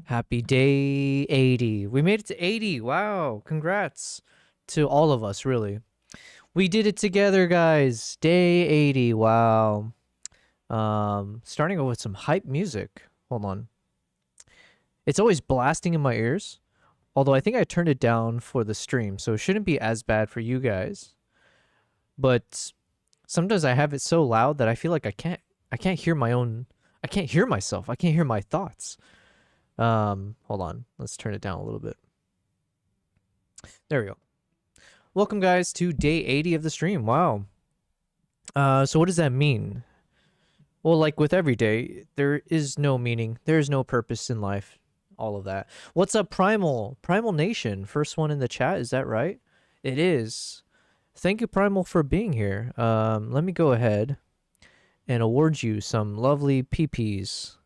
Happy day 80. We made it to 80. Wow. Congrats to all of us, really. We did it together, guys. Day 80. Wow. Starting off with some hype music. Hold on. It's always blasting in my ears. Although I think I turned it down for the stream, so it shouldn't be as bad for you guys. But sometimes I have it so loud that I feel like I can't hear my own I can't hear myself. I can't hear my thoughts. Hold on. Let's turn it down a little bit. There we go. Welcome, guys, to day 80 of the stream. Wow. So what does that mean? Well, like with every day, there is no meaning. There is no purpose in life. All of that. What's up, Primal? Primal Nation. First one in the chat. Is that right? It is. Thank you, Primal, for being here. Let me go ahead and award you some lovely PPs.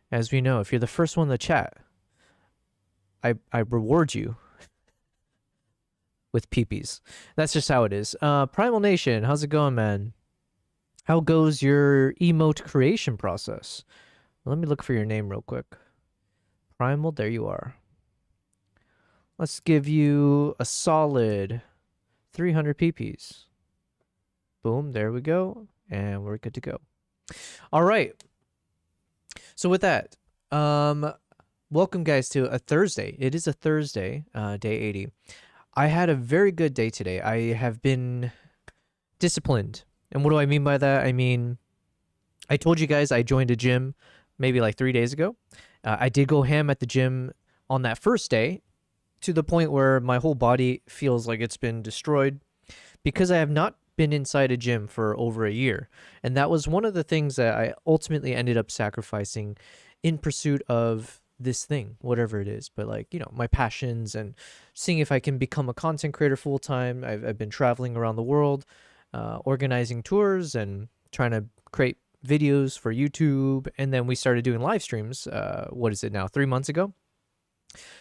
As we know, if you're the first one in the chat, I reward you with peepees. That's just how it is. Primal Nation, how's it going, man? How goes your emote creation process? Let me look for your name real quick. Primal, there you are. Let's give you a solid 300 peepees. Boom, there we go. And we're good to go. All right. So with that, welcome, guys, to a Thursday. It is a Thursday, day 80. I had a very good day today. I have been disciplined. And what do I mean by that? I mean, I told you guys I joined a gym maybe like 3 days ago. I did go ham at the gym on that first day to the point where my whole body feels like it's been destroyed because I have not been inside a gym for over a year. And that was one of the things that I ultimately ended up sacrificing in pursuit of this thing, whatever it is. But like, you know, my passions and seeing if I can become a content creator full time. I've been traveling around the world, organizing tours and trying to create videos for YouTube. And then we started doing live streams. What is it now? 3 months ago.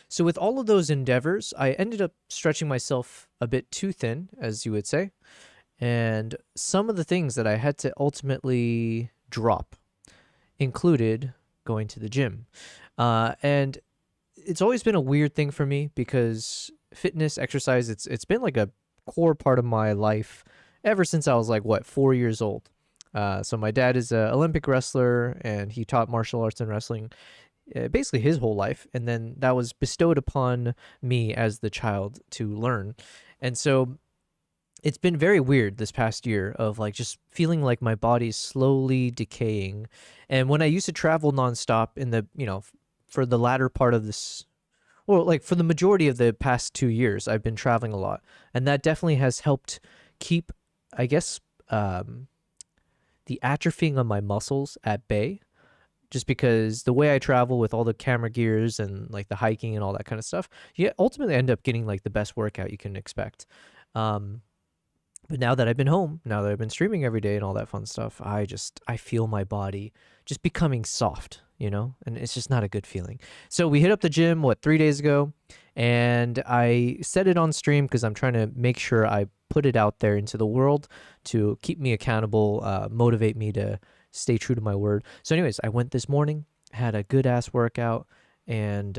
So with all of those endeavors, I ended up stretching myself a bit too thin, as you would say. And some of the things that I had to ultimately drop included going to the gym. And it's always been a weird thing for me because fitness, exercise, it's been like a core part of my life ever since I was like, 4 years old. So my dad is an Olympic wrestler and he taught martial arts and wrestling basically his whole life. And then that was bestowed upon me as the child to learn. And so it's been very weird this past year of like just feeling like my body's slowly decaying. And when I used to travel nonstop in the, for the latter part of this, or like for the majority of the past 2 years, I've been traveling a lot. And that definitely has helped keep, I guess, the atrophying of my muscles at bay. Just because the way I travel with all the camera gears and like the hiking and all that kind of stuff, you ultimately end up getting like the best workout you can expect. But now that I've been home, now that I've been streaming every day and all that fun stuff, I feel my body just becoming soft, and it's just not a good feeling. So we hit up the gym, 3 days ago, and I set it on stream because I'm trying to make sure I put it out there into the world to keep me accountable, motivate me to stay true to my word. So anyways, I went this morning, had a good ass workout. And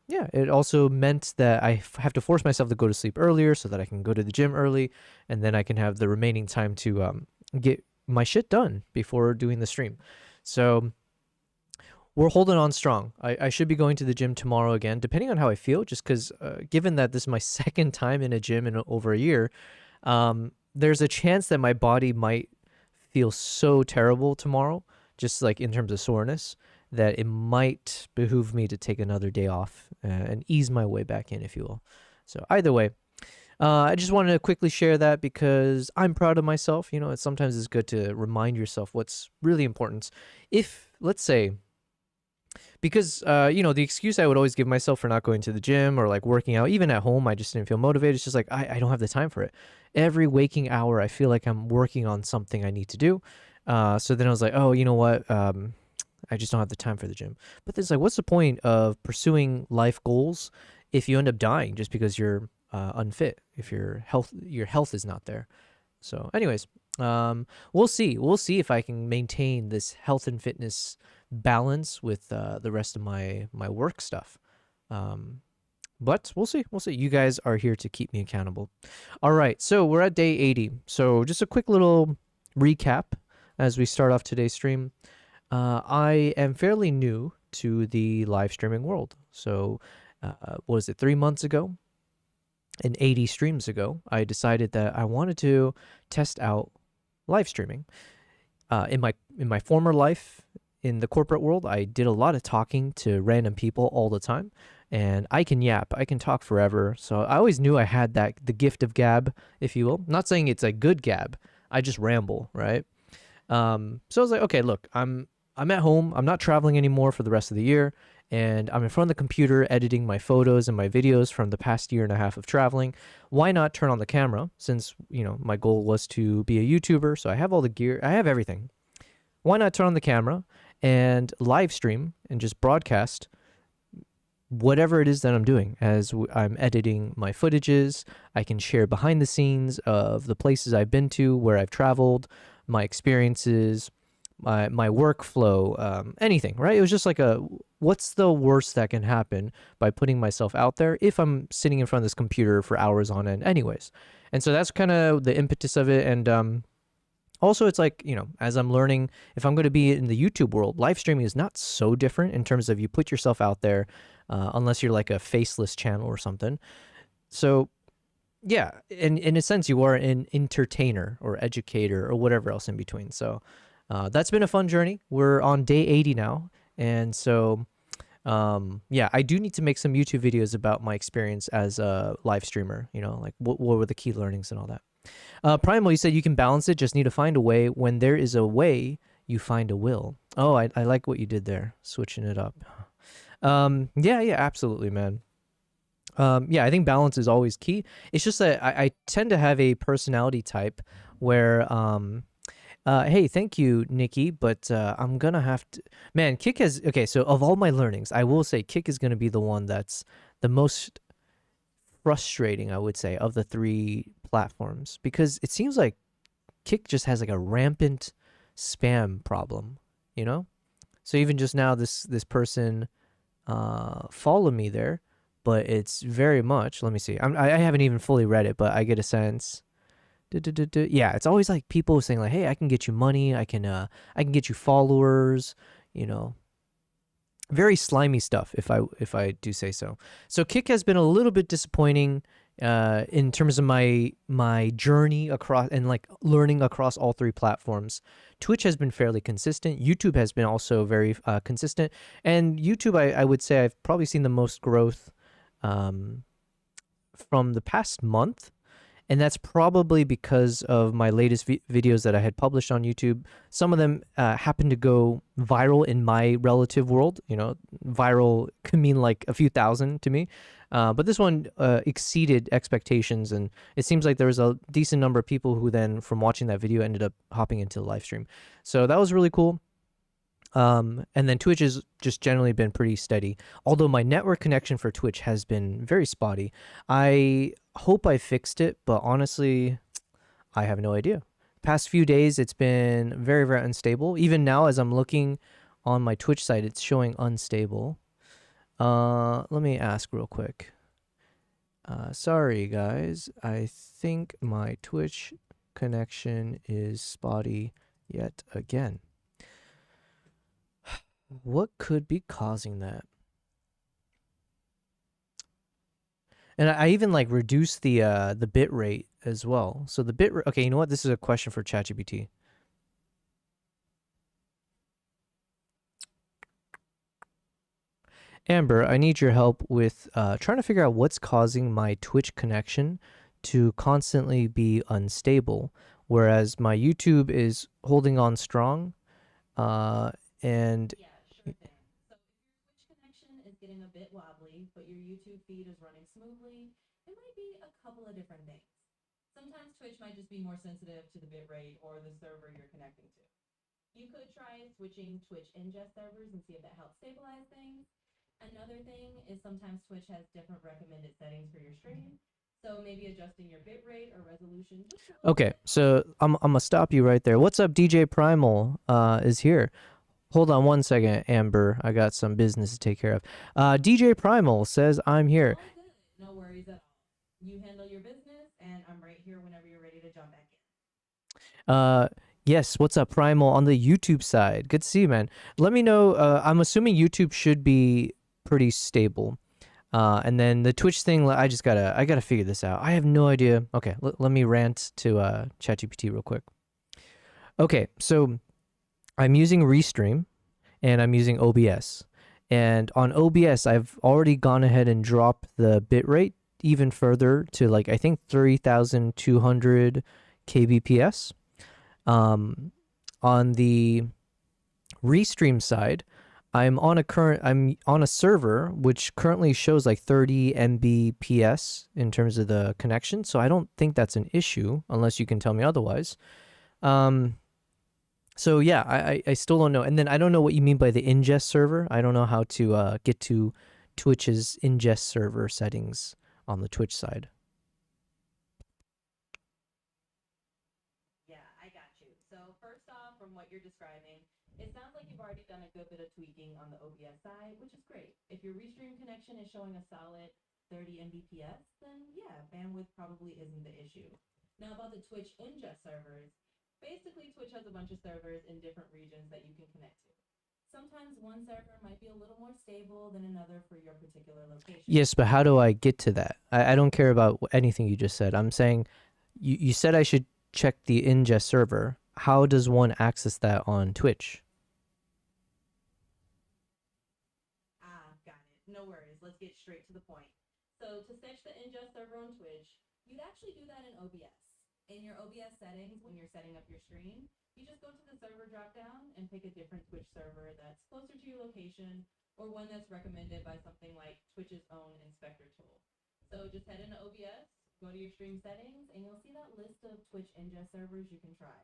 it also meant that I have to force myself to go to sleep earlier so that I can go to the gym early, and then I can have the remaining time to get my shit done before doing the stream. So we're holding on strong. I should be going to the gym tomorrow again, depending on how I feel, just because given that this is my second time in a gym in over a year, there's a chance that my body might feel so terrible tomorrow, just like in terms of soreness, that it might behoove me to take another day off and ease my way back in, if you will. So either way, I just wanted to quickly share that because I'm proud of myself. Sometimes it's good to remind yourself what's really important. If, let's say, because, the excuse I would always give myself for not going to the gym or like working out, even at home, I just didn't feel motivated. It's just like, I don't have the time for it. Every waking hour, I feel like I'm working on something I need to do. So then I was like, oh, you know what? I just don't have the time for the gym. But it's like, what's the point of pursuing life goals if you end up dying just because you're unfit, if your health is not there? So anyways, we'll see if I can maintain this health and fitness balance with the rest of my work stuff. Um, but we'll see. We'll see. You guys are here to keep me accountable. All right. So we're at day 80. So just a quick little recap as we start off today's stream. I am fairly new to the live streaming world. So, what was it, 3 months ago? And 80 streams ago, I decided that I wanted to test out live streaming. In my former life in the corporate world, I did a lot of talking to random people all the time, and I can yap, I can talk forever. So I always knew I had the gift of gab, if you will. Not saying it's a good gab, I just ramble, right? So I was like, okay, look, I'm at home. I'm not traveling anymore for the rest of the year, and I'm in front of the computer editing my photos and my videos from the past year and a half of traveling. Why not turn on the camera? Since my goal was to be a YouTuber, so I have all the gear, I have everything. Why not turn on the camera and live stream and just broadcast whatever it is that I'm doing as I'm editing my footages? I can share behind the scenes of the places I've been to, where I've traveled, my experiences, my workflow, anything, right? It was just like what's the worst that can happen by putting myself out there if I'm sitting in front of this computer for hours on end anyways. And so that's kind of the impetus of it. And also, it's like, as I'm learning, if I'm going to be in the YouTube world, live streaming is not so different in terms of you put yourself out there, unless you're like a faceless channel or something. So yeah, in a sense, you are an entertainer or educator or whatever else in between. So that's been a fun journey. We're on day 80 now. And so, yeah, I do need to make some YouTube videos about my experience as a live streamer, like what were the key learnings and all that. Primal, you said you can balance it, just need to find a way. When there is a way, you find a will. Oh, I like what you did there, switching it up. Yeah, absolutely, man. Yeah, I think balance is always key. It's just that I tend to have a personality type where, hey, thank you, Nikki, but I'm gonna have to. Man, Kick has. Okay, so of all my learnings, I will say Kick is gonna be the one that's the most frustrating, I would say, of the three platforms, because it seems like Kick just has like a rampant spam problem, you know? So even just now, this person followed me there, but it's very much. Let me see. I haven't even fully read it, but I get a sense. Yeah, it's always like people saying like, "Hey, I can get you money. I can get you followers." You know, very slimy stuff, if I do say so. So Kick has been a little bit disappointing in terms of my journey across and like learning across all three platforms. Twitch has been fairly consistent. YouTube has been also very consistent, and YouTube, I would say I've probably seen the most growth from the past month. And that's probably because of my latest videos that I had published on YouTube. Some of them happen to go viral in my relative world. Viral can mean like a few thousand to me. But this one exceeded expectations. And it seems like there was a decent number of people who then, from watching that video, ended up hopping into the live stream. So that was really cool. And then Twitch has just generally been pretty steady. Although my network connection for Twitch has been very spotty. I hope I fixed it, but honestly, I have no idea. Past few days, it's been very, very unstable. Even now, as I'm looking on my Twitch site, it's showing unstable. Let me ask real quick. Sorry, guys. I think my Twitch connection is spotty yet again. What could be causing that? And I even like reduced the bit rate as well. So the bit rate, okay, you know what? This is a question for ChatGPT. Amber, I need your help with trying to figure out what's causing my Twitch connection to constantly be unstable, whereas my YouTube is holding on strong. And Yeah, sure thing. So if your Twitch connection is getting a bit wobbly, but your YouTube feed is running smoothly, it might be a couple of different things. Sometimes Twitch might just be more sensitive to the bitrate or the server you're connecting to. You could try switching Twitch ingest servers and see if that helps stabilize things. Another thing is sometimes Twitch has different recommended settings for your stream. So maybe adjusting your bitrate or resolution just a little okay, bit. so I'm gonna stop you right there. What's up, DJ Primal? Is here. Hold on one second, Amber. I got some business to take care of. DJ Primal says I'm here. All good. No worries at all. You handle your business, and I'm right here whenever you're ready to jump back in. Yes, what's up, Primal on the YouTube side? Good to see you, man. Let me know. I'm assuming YouTube should be pretty stable. And then the Twitch thing, I gotta figure this out. I have no idea. Okay, let me rant to ChatGPT real quick. Okay, so I'm using Restream and I'm using OBS. And on OBS, I've already gone ahead and dropped the bitrate even further to like I think 3,200 kbps. On the Restream side, I'm on a server which currently shows like 30 Mbps in terms of the connection, so I don't think that's an issue unless you can tell me otherwise. Um, so yeah, I still don't know. And then I don't know what you mean by the ingest server. I don't know how to get to Twitch's ingest server settings on the Twitch side. Yeah, I got you. So first off, from what you're describing, it sounds like you've already done a good bit of tweaking on the OBS side, which is great. If your Restream connection is showing a solid 30 Mbps, then yeah, bandwidth probably isn't the issue. Now about the Twitch ingest servers, basically Twitch has a bunch of servers in different regions that you can connect to. Sometimes one server might be a little more stable than another for your particular location. Yes, but how do I get to that? I don't care about anything you just said. I'm saying you said I should check the ingest server. How does one access that on Twitch? Ah, got it. No worries. Let's get straight to the point. So to sketch the ingest server on Twitch, you'd actually do that in OBS. In your OBS settings, when you're setting up your stream, you just go to the server dropdown and pick a different Twitch server that's closer to your location or one that's recommended by something like Twitch's own inspector tool. So just head into OBS, go to your stream settings, and you'll see that list of Twitch ingest servers you can try.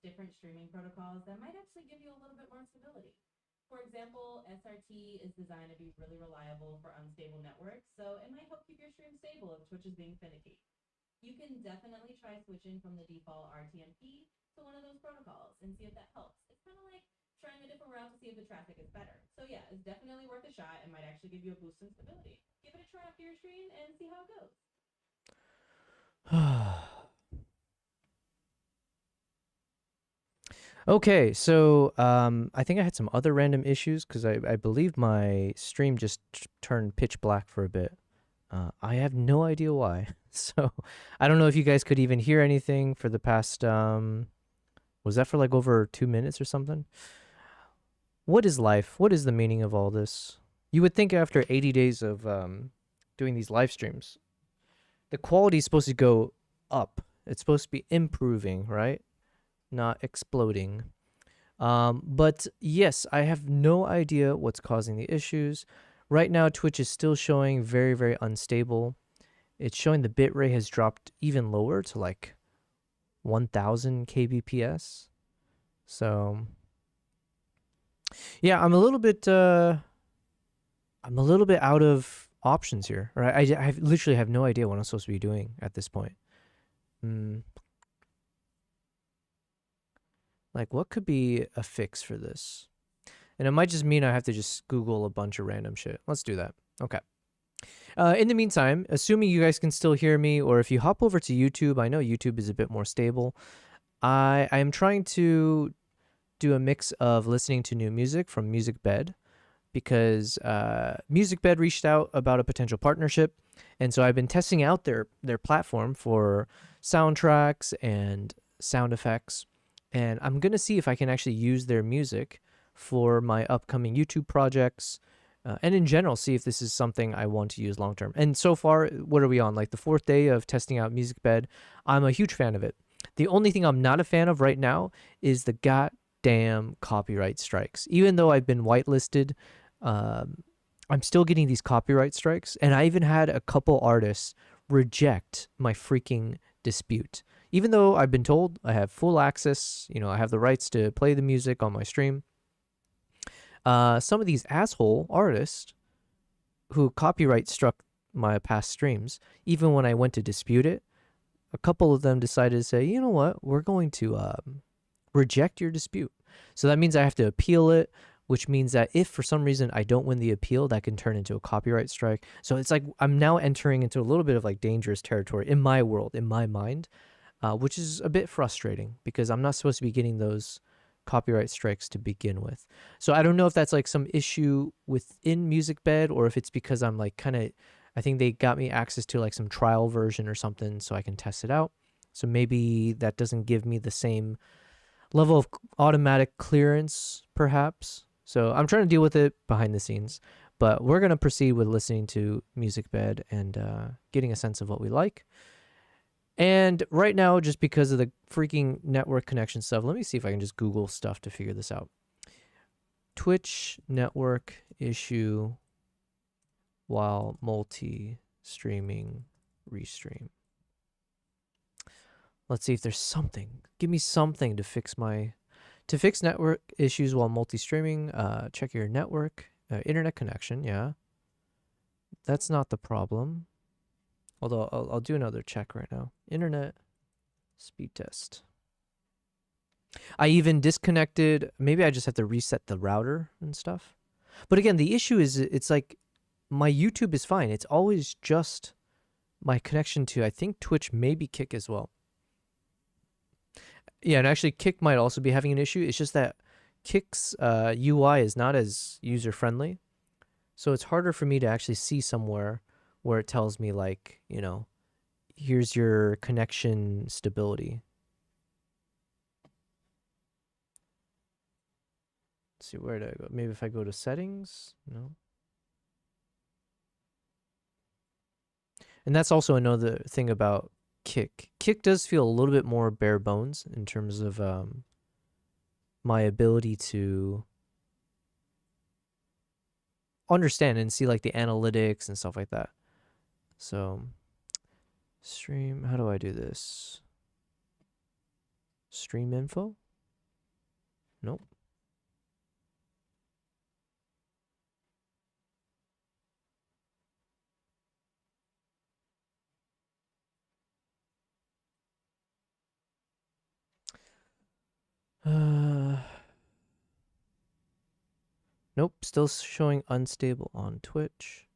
different streaming protocols that might actually give you a little bit more stability. For example, SRT is designed to be really reliable for unstable networks, so it might help keep your stream stable if Twitch is being finicky. You can definitely try switching from the default RTMP to one of those protocols and see if that helps. It's kind of like trying a different route to see if the traffic is better. So yeah, it's definitely worth a shot and might actually give you a boost in stability. Give it a try after your stream and see how it goes. Okay, so I think I had some other random issues because I believe my stream just turned pitch black for a bit. I have no idea why. So I don't know if you guys could even hear anything for the past, was that for like over 2 minutes or something? What is life? What is the meaning of all this? You would think after 80 days of doing these live streams, the quality is supposed to go up. It's supposed to be improving, right? Not exploding. But yes, I have no idea what's causing the issues. Right now, Twitch is still showing very, very unstable. It's showing the bitrate has dropped even lower to like 1000 kbps. So yeah, I'm a little bit out of options here. Right, I literally have no idea what I'm supposed to be doing at this point. Like, what could be a fix for this? And it might just mean I have to just Google a bunch of random shit. Let's do that. Okay. In the meantime, assuming you guys can still hear me, or if you hop over to YouTube, I know YouTube is a bit more stable. I am trying to do a mix of listening to new music from Musicbed, because Musicbed reached out about a potential partnership, and so I've been testing out their platform for soundtracks and sound effects, and I'm gonna see if I can actually use their music for my upcoming YouTube projects, and in general, see if this is something I want to use long term. And so far, what are we on? Like the 4th day of testing out Musicbed. I'm a huge fan of it. The only thing I'm not a fan of right now is the goddamn copyright strikes. Even though I've been whitelisted, I'm still getting these copyright strikes, and I even had a couple artists reject my freaking dispute. Even though I've been told I have full access, I have the rights to play the music on my stream. Some of these asshole artists who copyright struck my past streams, even when I went to dispute it, a couple of them decided to say, you know what, we're going to reject your dispute. So that means I have to appeal it, which means that if for some reason I don't win the appeal, that can turn into a copyright strike. So it's like I'm now entering into a little bit of like dangerous territory in my world, in my mind, which is a bit frustrating because I'm not supposed to be getting those copyright strikes to begin with. So I don't know if that's like some issue within Musicbed, or if it's because I'm like I think they got me access to like some trial version or something so I can test it out. So maybe that doesn't give me the same level of automatic clearance, perhaps. So I'm trying to deal with it behind the scenes, but we're going to proceed with listening to Musicbed and getting a sense of what we like. And right now, just because of the freaking network connection stuff, let me see if I can just Google stuff to figure this out. Twitch network issue while multi-streaming restream. Let's see if there's something. Give me something to fix network issues while multi-streaming. Check your network, internet connection. Yeah, that's not the problem. Although I'll do another check right now. Internet speed test. I even disconnected. Maybe I just have to reset the router and stuff. But again, the issue is it's like my YouTube is fine. It's always just my connection to, I think, Twitch, maybe Kick as well. Yeah, and actually Kick might also be having an issue. It's just that Kick's UI is not as user-friendly. So it's harder for me to actually see somewhere where it tells me like, here's your connection stability. Let's see, where did I go? Maybe if I go to settings, no. And that's also another thing about Kick. Kick does feel a little bit more bare bones in terms of my ability to understand and see like the analytics and stuff like that. So stream, how do I do this? Stream info? Nope. Nope, still showing unstable on Twitch.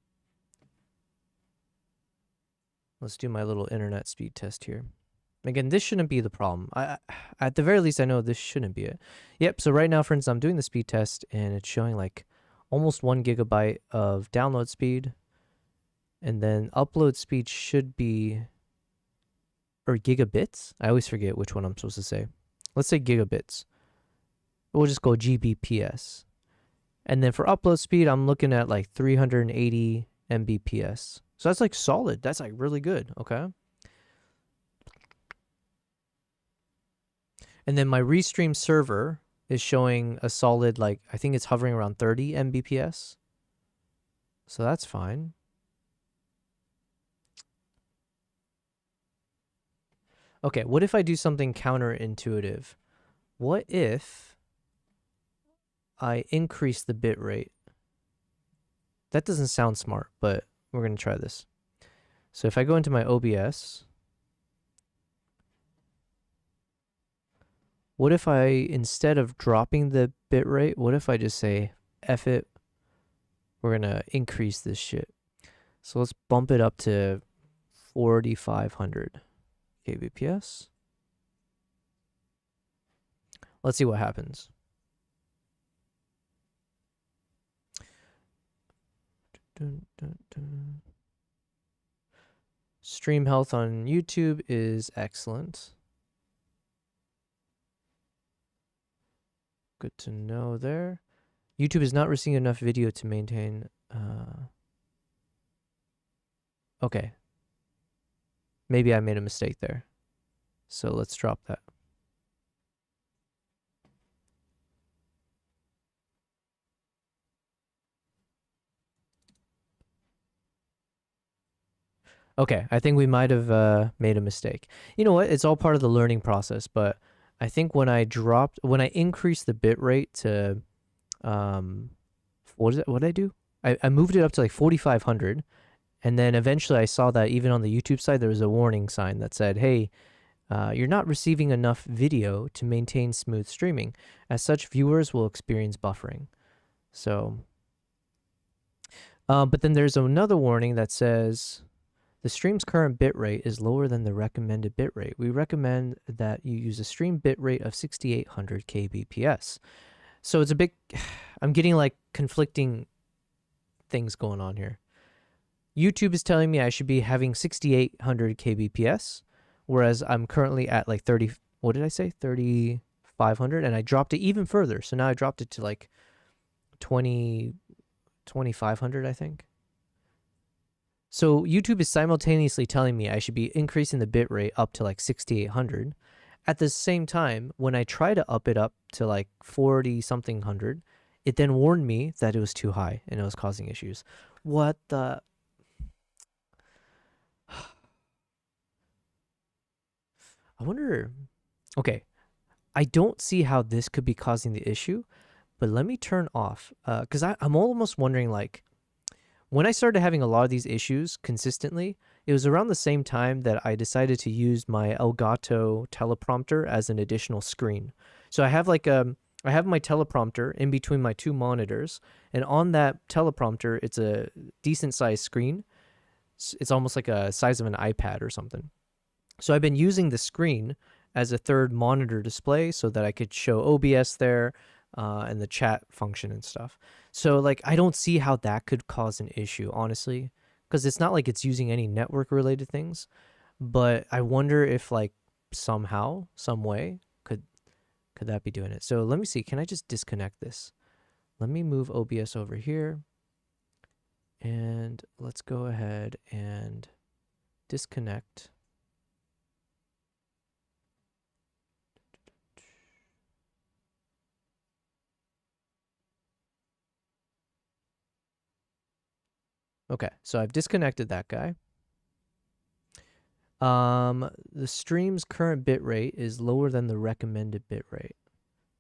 Let's do my little internet speed test here. Again, this shouldn't be the problem. At the very least, I know this shouldn't be it. Yep, so right now, for instance, I'm doing the speed test, and it's showing like almost 1 gigabyte of download speed. And then upload speed should be, or gigabits? I always forget which one I'm supposed to say. Let's say gigabits. We'll just go GBps. And then for upload speed, I'm looking at like 380 Mbps. So that's like solid. That's like really good, okay? And then my Restream server is showing a solid, like, I think it's hovering around 30 Mbps. So that's fine. Okay, what if I do something counterintuitive? What if I increase the bit rate? That doesn't sound smart, but we're going to try this. So if I go into my OBS, what if I, instead of dropping the bit rate, what if I just say, F it, we're going to increase this shit. So let's bump it up to 4,500 kbps. Let's see what happens. Dun, dun, dun. Stream health on YouTube is excellent. Good to know there. YouTube is not receiving enough video to maintain. Okay. Maybe I made a mistake there. So let's drop that. Okay, I think we might have made a mistake. You know what? It's all part of the learning process, but I think when I increased the bit rate to, what did I do? I moved it up to like 4,500, and then eventually I saw that even on the YouTube side, there was a warning sign that said, hey, you're not receiving enough video to maintain smooth streaming. As such, viewers will experience buffering. So, but then there's another warning that says, the stream's current bitrate is lower than the recommended bitrate. We recommend that you use a stream bitrate of 6,800 kbps. So it's a bit, I'm getting like conflicting things going on here. YouTube is telling me I should be having 6,800 kbps, whereas I'm currently at like 30, what did I say? 3,500, and I dropped it even further. So now I dropped it to like 2,500, I think. So YouTube is simultaneously telling me I should be increasing the bitrate up to like 6,800. At the same time, when I try to up it up to like 40 something hundred, it then warned me that it was too high and it was causing issues. What the? I wonder. Okay, I don't see how this could be causing the issue, but let me turn off because I'm almost wondering, like, when I started having a lot of these issues consistently, it was around the same time that I decided to use my Elgato teleprompter as an additional screen. So I have like I have my teleprompter in between my two monitors, and on that teleprompter, it's a decent sized screen. It's almost like a size of an iPad or something. So I've been using the screen as a third monitor display so that I could show OBS there and the chat function and stuff. So like I don't see how that could cause an issue, honestly, because it's not like it's using any network related things. But I wonder if like somehow, some way, could that be doing it? So let me see. Can I just disconnect this? Let me move OBS over here, and let's go ahead and disconnect. Okay, so I've disconnected that guy. The stream's current bitrate is lower than the recommended bitrate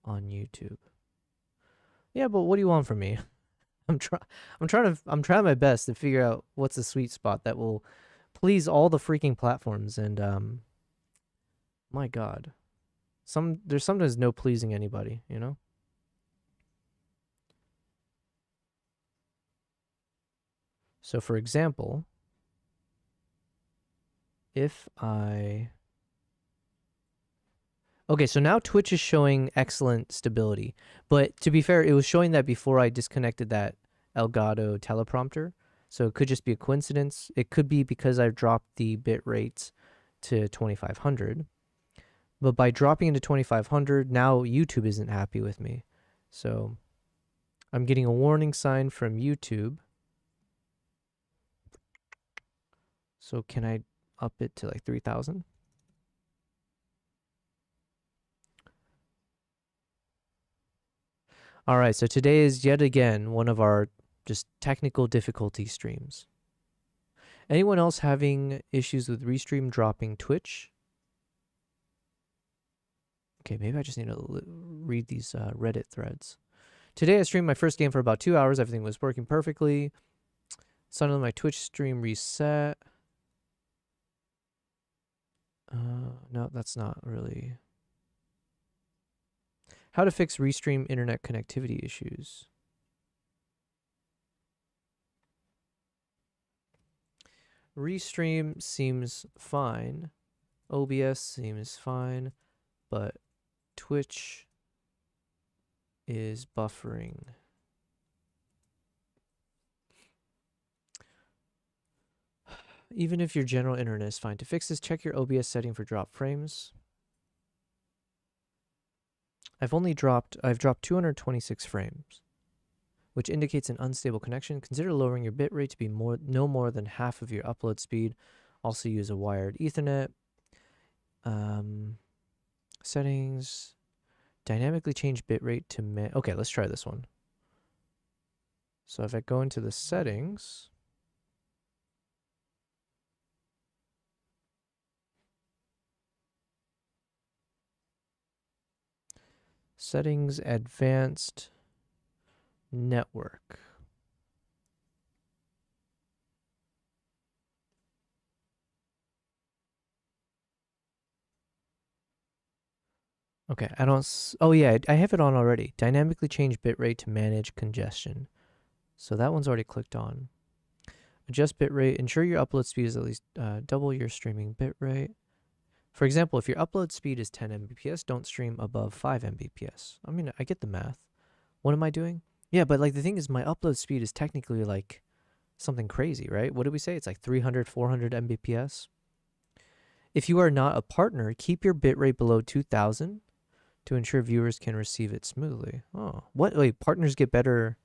on YouTube. Yeah, but what do you want from me? I'm trying my best to figure out what's the sweet spot that will please all the freaking platforms. And my God, there's sometimes no pleasing anybody, you know. So for example, if I okay, so now Twitch is showing excellent stability, but to be fair, it was showing that before I disconnected that Elgato teleprompter. So it could just be a coincidence. It could be because I've dropped the bit rates to 2500. But by dropping into 2500, now YouTube isn't happy with me. So I'm getting a warning sign from YouTube. So can I up it to like 3000? All right, so today is yet again one of our just technical difficulty streams. Anyone else having issues with Restream dropping Twitch? Okay, maybe I just need to read these Reddit threads. Today I streamed my first game for about 2 hours. Everything was working perfectly. Suddenly my Twitch stream reset. No, that's not really. How to fix Restream internet connectivity issues. Restream seems fine. OBS seems fine, but Twitch is buffering. Even if your general internet is fine. To fix this, check your OBS setting for drop frames. I've dropped 226 frames, which indicates an unstable connection. Consider lowering your bitrate to be no more than half of your upload speed. Also use a wired Ethernet. Settings. Dynamically change bitrate to okay, let's try this one. So if I go into the settings, settings, advanced network. Okay, I don't. Oh yeah, I have it on already. Dynamically change bitrate to manage congestion. So that one's already clicked on. Adjust bitrate. Ensure your upload speed is at least double your streaming bitrate. For example, if your upload speed is 10 Mbps, don't stream above 5 Mbps. I mean, I get the math. What am I doing? Yeah, but like the thing is, my upload speed is technically like something crazy, right? What did we say? It's like 300, 400 Mbps. If you are not a partner, keep your bitrate below 2000 to ensure viewers can receive it smoothly. Oh, what? Wait, partners get better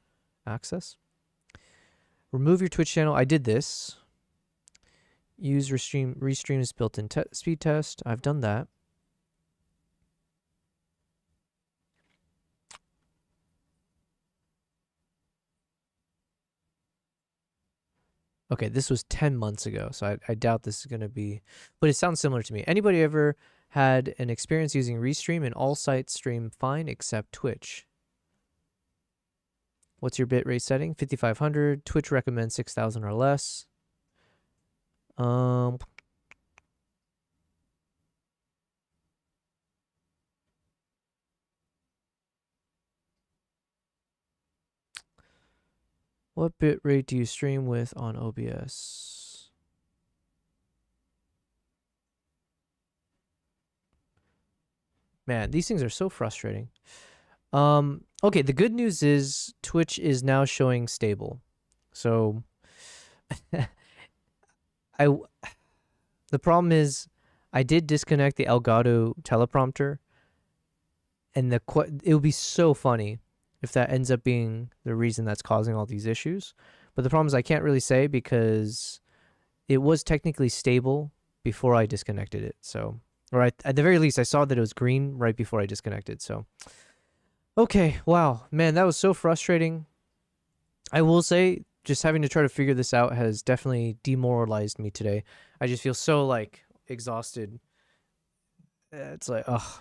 access? Remove your Twitch channel. I did this. Use Restream's built-in speed test. I've done that. Okay, this was 10 months ago, so I doubt this is going to be, but it sounds similar to me. Anybody ever had an experience using Restream and all sites stream fine except Twitch? What's your bitrate setting? 5500. Twitch recommends 6000 or less. What bitrate do you stream with on OBS? Man, these things are so frustrating. Okay, the good news is Twitch is now showing stable. So the problem is I did disconnect the Elgato teleprompter, and it would be so funny if that ends up being the reason that's causing all these issues. But the problem is I can't really say because it was technically stable before I disconnected it. So, or at the very least, I saw that it was green right before I disconnected. So, okay, wow, man, that was so frustrating. I will say, just having to try to figure this out has definitely demoralized me today. I just feel so like exhausted. It's like, oh,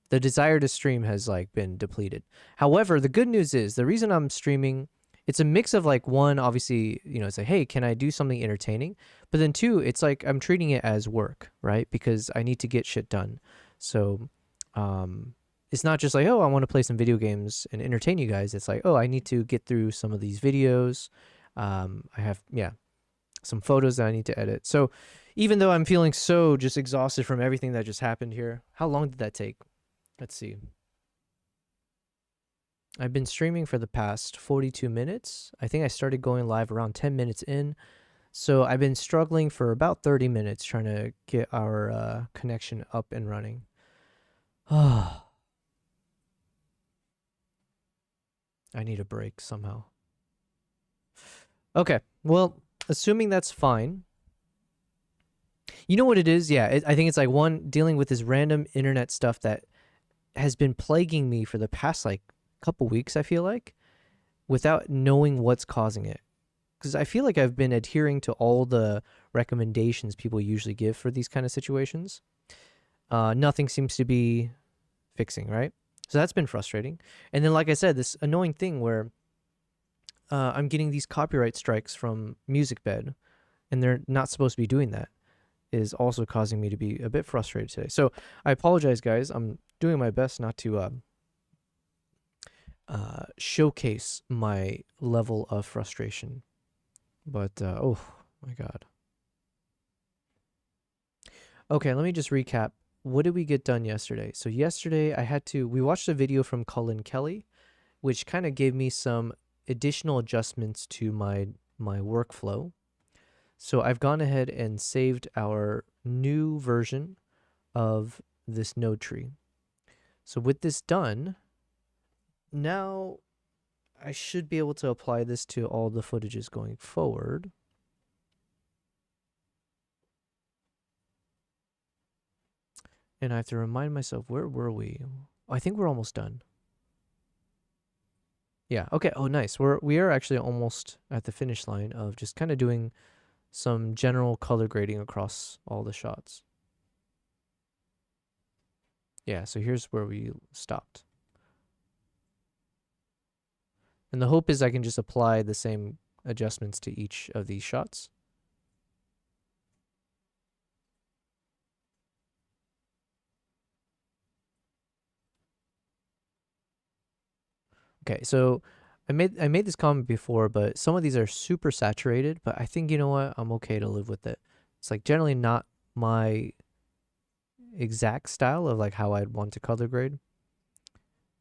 the desire to stream has like been depleted. However, the good news is the reason I'm streaming, it's a mix of like one, obviously, it's like, hey, can I do something entertaining? But then two, it's like I'm treating it as work, right? Because I need to get shit done. So it's not just like, oh, I want to play some video games and entertain you guys. It's like, oh, I need to get through some of these videos. I have, some photos that I need to edit. So even though I'm feeling so just exhausted from everything that just happened here, how long did that take? Let's see. I've been streaming for the past 42 minutes. I think I started going live around 10 minutes in. So I've been struggling for about 30 minutes trying to get our connection up and running. I need a break somehow. Okay, well, assuming that's fine. You know what it is? Yeah, I think it's like one, dealing with this random internet stuff that has been plaguing me for the past like couple weeks, I feel like, without knowing what's causing it. Because I feel like I've been adhering to all the recommendations people usually give for these kind of situations. Nothing seems to be fixing, right? So that's been frustrating. And then, like I said, this annoying thing where I'm getting these copyright strikes from Musicbed, and they're not supposed to be doing that, is also causing me to be a bit frustrated today. So I apologize, guys. I'm doing my best not to showcase my level of frustration. But, oh my God. Okay, let me just recap. What did we get done yesterday? So yesterday we watched a video from Cullen Kelly, which kind of gave me some additional adjustments to my workflow. So I've gone ahead and saved our new version of this node tree. So with this done, now I should be able to apply this to all the footages going forward. And I have to remind myself, where were we? I think we're almost done. Yeah, okay. Oh, nice. We are actually almost at the finish line of just kind of doing some general color grading across all the shots. Yeah, so here's where we stopped. And the hope is I can just apply the same adjustments to each of these shots. Okay, so I made this comment before, but some of these are super saturated, but I think, you know what, I'm okay to live with it. It's like generally not my exact style of like how I'd want to color grade.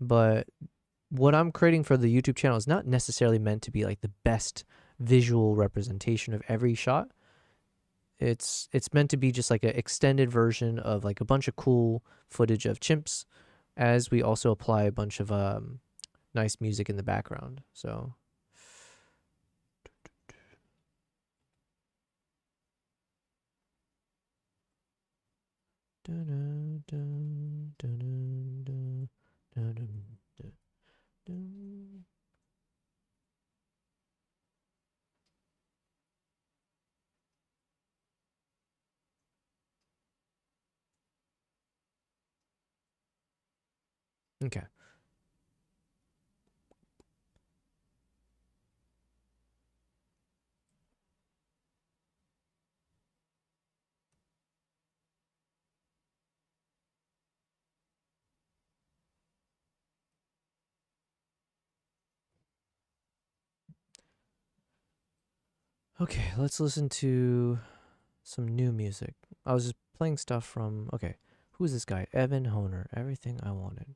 But what I'm creating for the YouTube channel is not necessarily meant to be like the best visual representation of every shot. It's meant to be just like an extended version of like a bunch of cool footage of chimps, as we also apply a bunch of nice music in the background. So okay. Okay, let's listen to some new music. I was just playing stuff from, okay, who's this guy? Evan Honer, Everything I Wanted.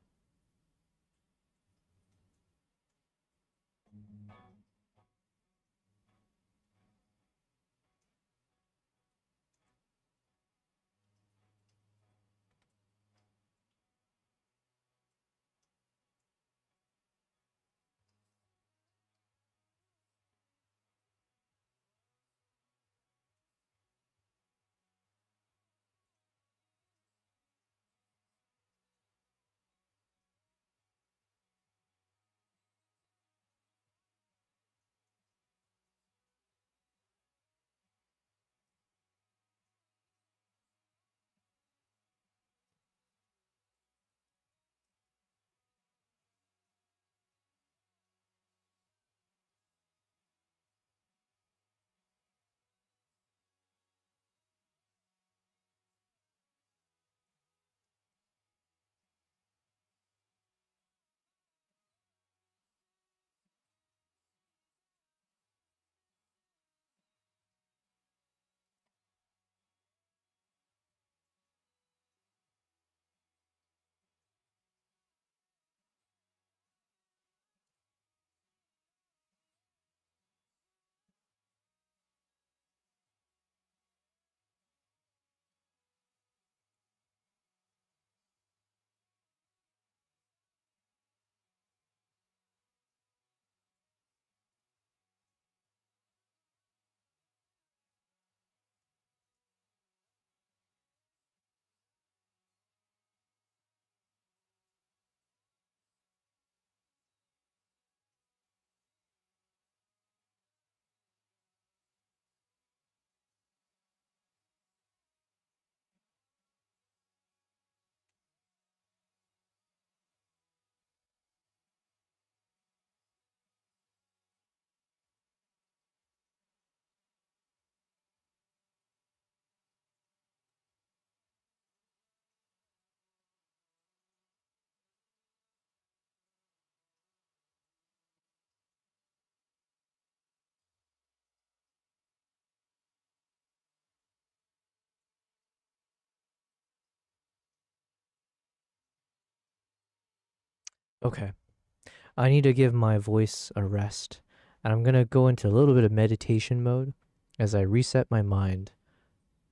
Okay. I need to give my voice a rest. And I'm going to go into a little bit of meditation mode as I reset my mind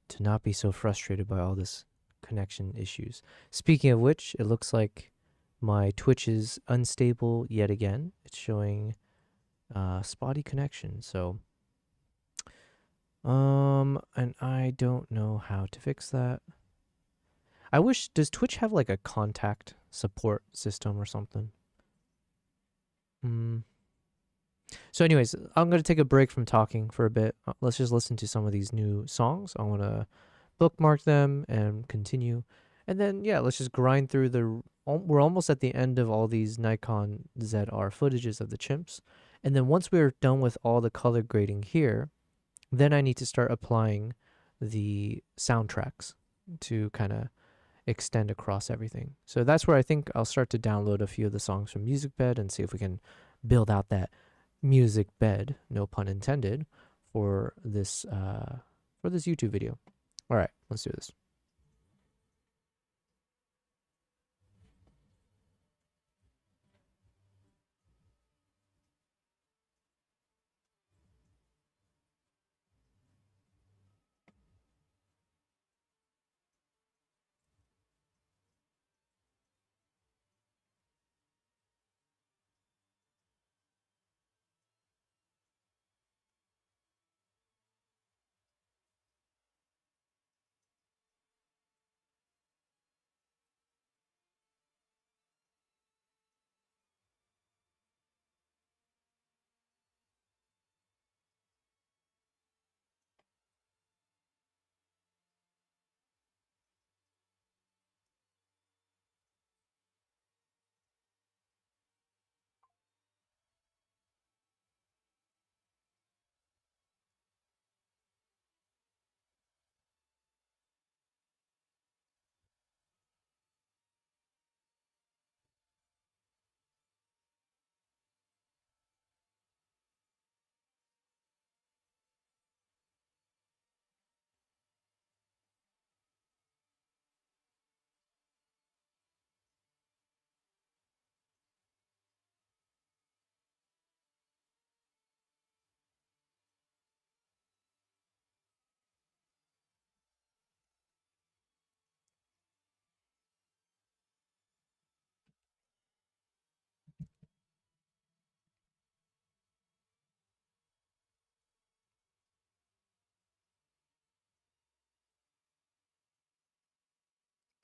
to not be so frustrated by all this connection issues. Speaking of which, it looks like my Twitch is unstable yet again. It's showing spotty connection. So, and I don't know how to fix that. I wish, does Twitch have like a contact support system or something? Hmm. So, anyways, I'm gonna take a break from talking for a bit. Let's just listen to some of these new songs. I want to bookmark them and continue, and then yeah, let's just grind through the. We're almost at the end of all these Nikon ZR footages of the chimps, and then once we're done with all the color grading here, then I need to start applying the soundtracks to kind of extend across everything. So that's where I think I'll start to download a few of the songs from Musicbed and see if we can build out that music bed, no pun intended, for this YouTube video. All right, let's do this.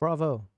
Bravo.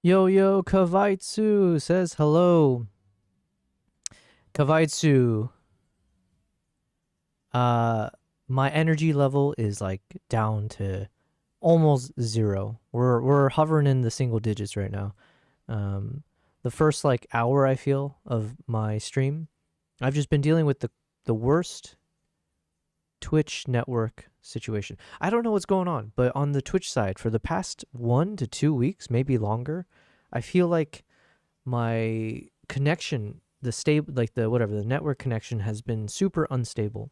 Yo yo Kavaitsu says hello. Kavaitsu, uh my energy level is like down to almost zero. We're hovering in the single digits right now. Um the first like hour I feel of my stream, I've just been dealing with the worst Twitch network situation. I don't know what's going on, but on the Twitch side for the past 1 to 2 weeks, maybe longer, I feel like my connection, the stable, like the whatever, the network connection has been super unstable.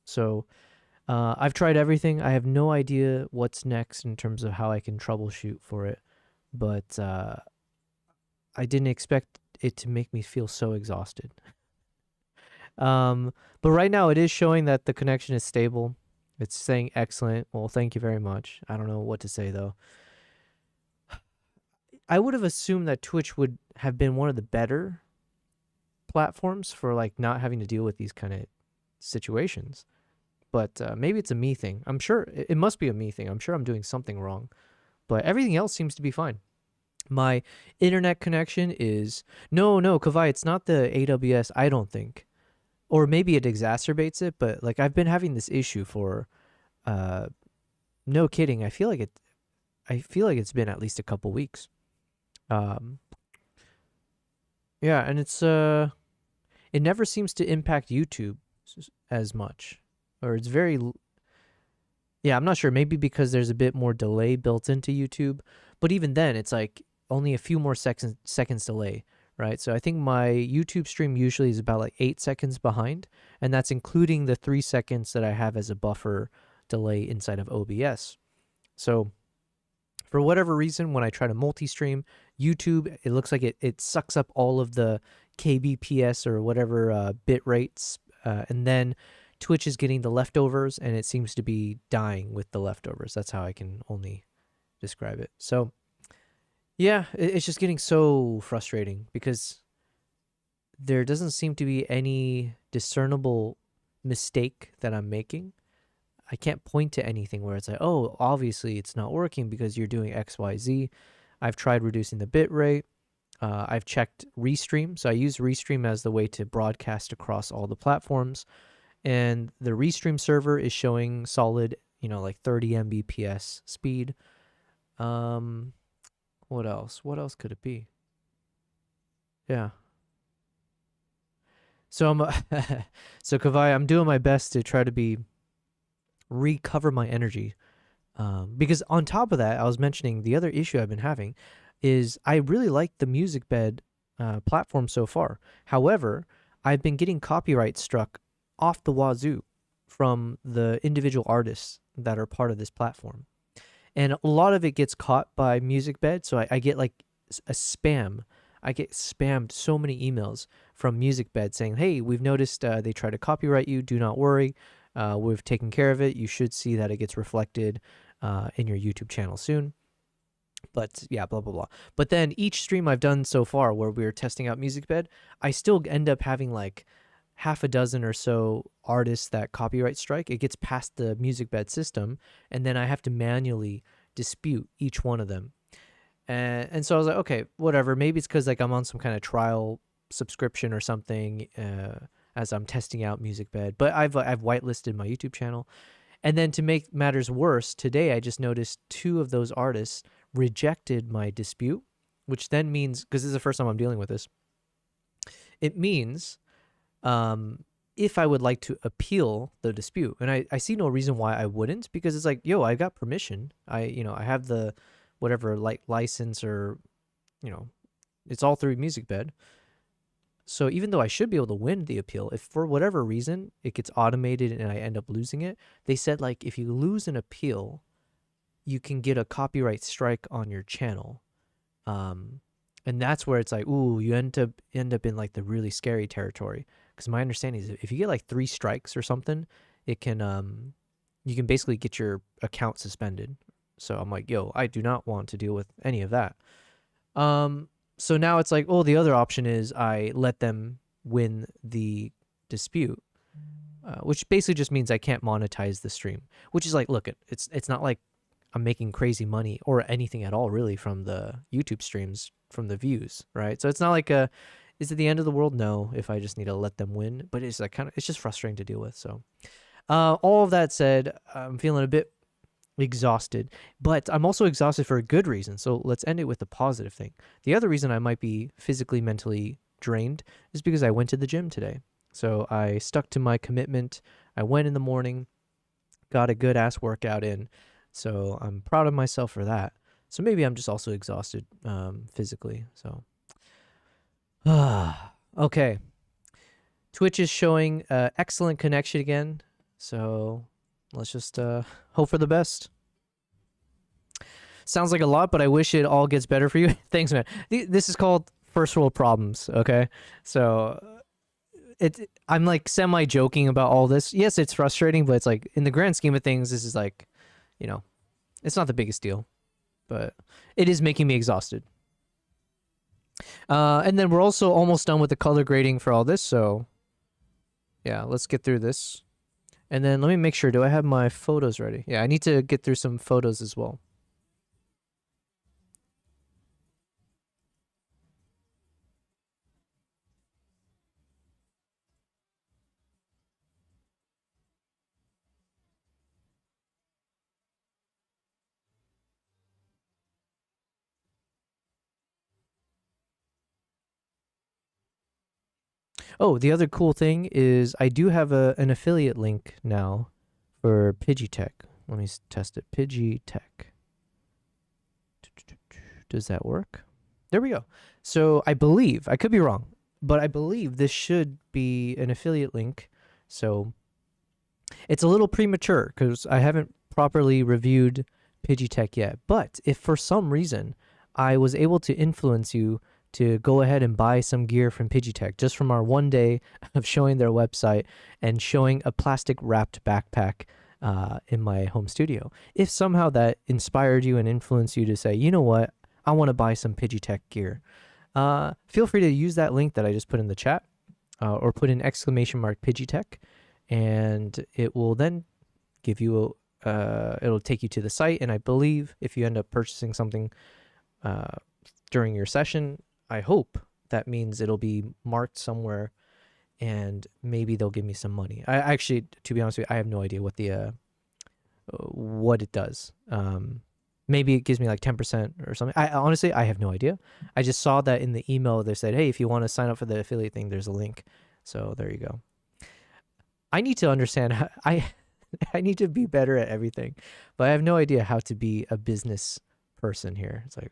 So I've tried everything. I have no idea what's next in terms of how I can troubleshoot for it, but I didn't expect it to make me feel so exhausted. But right now it is showing that the connection is stable. It's saying excellent. Well, thank you very much. I don't know what to say though. I would have assumed that Twitch would have been one of the better platforms for like not having to deal with these kind of situations. But maybe it's a me thing. I'm sure it must be a me thing. I'm sure I'm doing something wrong. But everything else seems to be fine. My internet connection is no, Kavai, it's not the AWS, I don't think. Or maybe it exacerbates it, but like I've been having this issue for uh no kidding. I feel like it's been at least a couple weeks. Um yeah, and it never seems to impact YouTube as much. Or it's very yeah, I'm not sure. Maybe because there's a bit more delay built into YouTube, but even then, it's like only a few more seconds delay, right? So I think my YouTube stream usually is about like 8 seconds behind, and that's including the 3 seconds that I have as a buffer delay inside of OBS. So for whatever reason, when I try to multi-stream YouTube, it looks like it sucks up all of the kbps or whatever bit rates, and then Twitch is getting the leftovers, and it seems to be dying with the leftovers. That's how I can only describe it. So yeah, it's just getting so frustrating because there doesn't seem to be any discernible mistake that I'm making. I can't point to anything where it's like, oh, obviously it's not working because you're doing X, Y, Z. I've tried reducing the bit rate. I've checked Restream. So I use Restream as the way to broadcast across all the platforms. And the Restream server is showing solid, like 30 Mbps speed. What else? What else could it be? Yeah. So so Kavai, I'm doing my best to try to recover my energy. Because on top of that, I was mentioning the other issue I've been having is I really like the Musicbed platform so far. However, I've been getting copyright struck off the wazoo from the individual artists that are part of this platform. And a lot of it gets caught by Musicbed, so I get like a spam. I get spammed so many emails from Musicbed saying, hey, we've noticed they try to copyright you. Do not worry. We've taken care of it. You should see that it gets reflected in your YouTube channel soon. But yeah, blah, blah, blah. But then each stream I've done so far where we're testing out Musicbed, I still end up having like half a dozen or so artists that copyright strike. It gets past the Musicbed system, and then I have to manually dispute each one of them. And so I was like, okay, whatever. Maybe it's because like I'm on some kind of trial subscription or something as I'm testing out Musicbed. But I've whitelisted my YouTube channel. And then to make matters worse, today I just noticed 2 of those artists rejected my dispute, which then means, because this is the first time I'm dealing with this, it means if I would like to appeal the dispute, and I see no reason why I wouldn't, because it's like, yo, I got permission. I have the whatever license, or it's all through Musicbed. So even though I should be able to win the appeal, if for whatever reason it gets automated and I end up losing it, they said like if you lose an appeal, you can get a copyright strike on your channel. And that's where it's like, ooh, you end up in like the really scary territory. Because my understanding is if you get like 3 strikes or something, it can you can basically get your account suspended. So I'm like, yo, I do not want to deal with any of that. So now it's like, oh, the other option is I let them win the dispute, which basically just means I can't monetize the stream. Which is like, look, it's not like I'm making crazy money or anything at all really from the YouTube streams, from the views, right? So it's not like is it the end of the world? No, if I just need to let them win, but it's like it's just frustrating to deal with. So all of that said, I'm feeling a bit exhausted, but I'm also exhausted for a good reason. So let's end it with the positive thing. The other reason I might be physically, mentally drained is because I went to the gym today. So I stuck to my commitment. I went in the morning, got a good ass workout in. So I'm proud of myself for that. So maybe I'm just also exhausted physically. So, okay. Twitch is showing excellent connection again. So let's just hope for the best. Sounds like a lot, but I wish it all gets better for you. Thanks, man. This is called first world problems, okay? So I'm like semi joking about all this. Yes, it's frustrating, but it's like in the grand scheme of things, this is like, you know, it's not the biggest deal, but it is making me exhausted. And then we're also almost done with the color grading for all this, so yeah, let's get through this. And then let me make sure, do I have my photos ready? Yeah, I need to get through some photos as well. Oh, the other cool thing is I do have an affiliate link now for Pidgeytech. Let me test it. Pidgeytech. Does that work? There we go. So I believe, I could be wrong, but I believe this should be an affiliate link. So it's a little premature because I haven't properly reviewed Pidgeytech yet. But if for some reason I was able to influence you to go ahead and buy some gear from Pidgeytech just from our one day of showing their website and showing a plastic wrapped backpack in my home studio. If somehow that inspired you and influenced you to say, you know what, I want to buy some Pidgeytech gear, feel free to use that link that I just put in the chat or put in exclamation mark Pidgeytech, and it will then give you it'll take you to the site. And I believe if you end up purchasing something during your session, I hope that means it'll be marked somewhere and maybe they'll give me some money. I actually, to be honest with you, I have no idea what it does. Maybe it gives me like 10% or something. Honestly, I have no idea. I just saw that in the email they said, hey, if you want to sign up for the affiliate thing, there's a link. So there you go. I need to understand how, I need to be better at everything, but I have no idea how to be a business person here. It's like,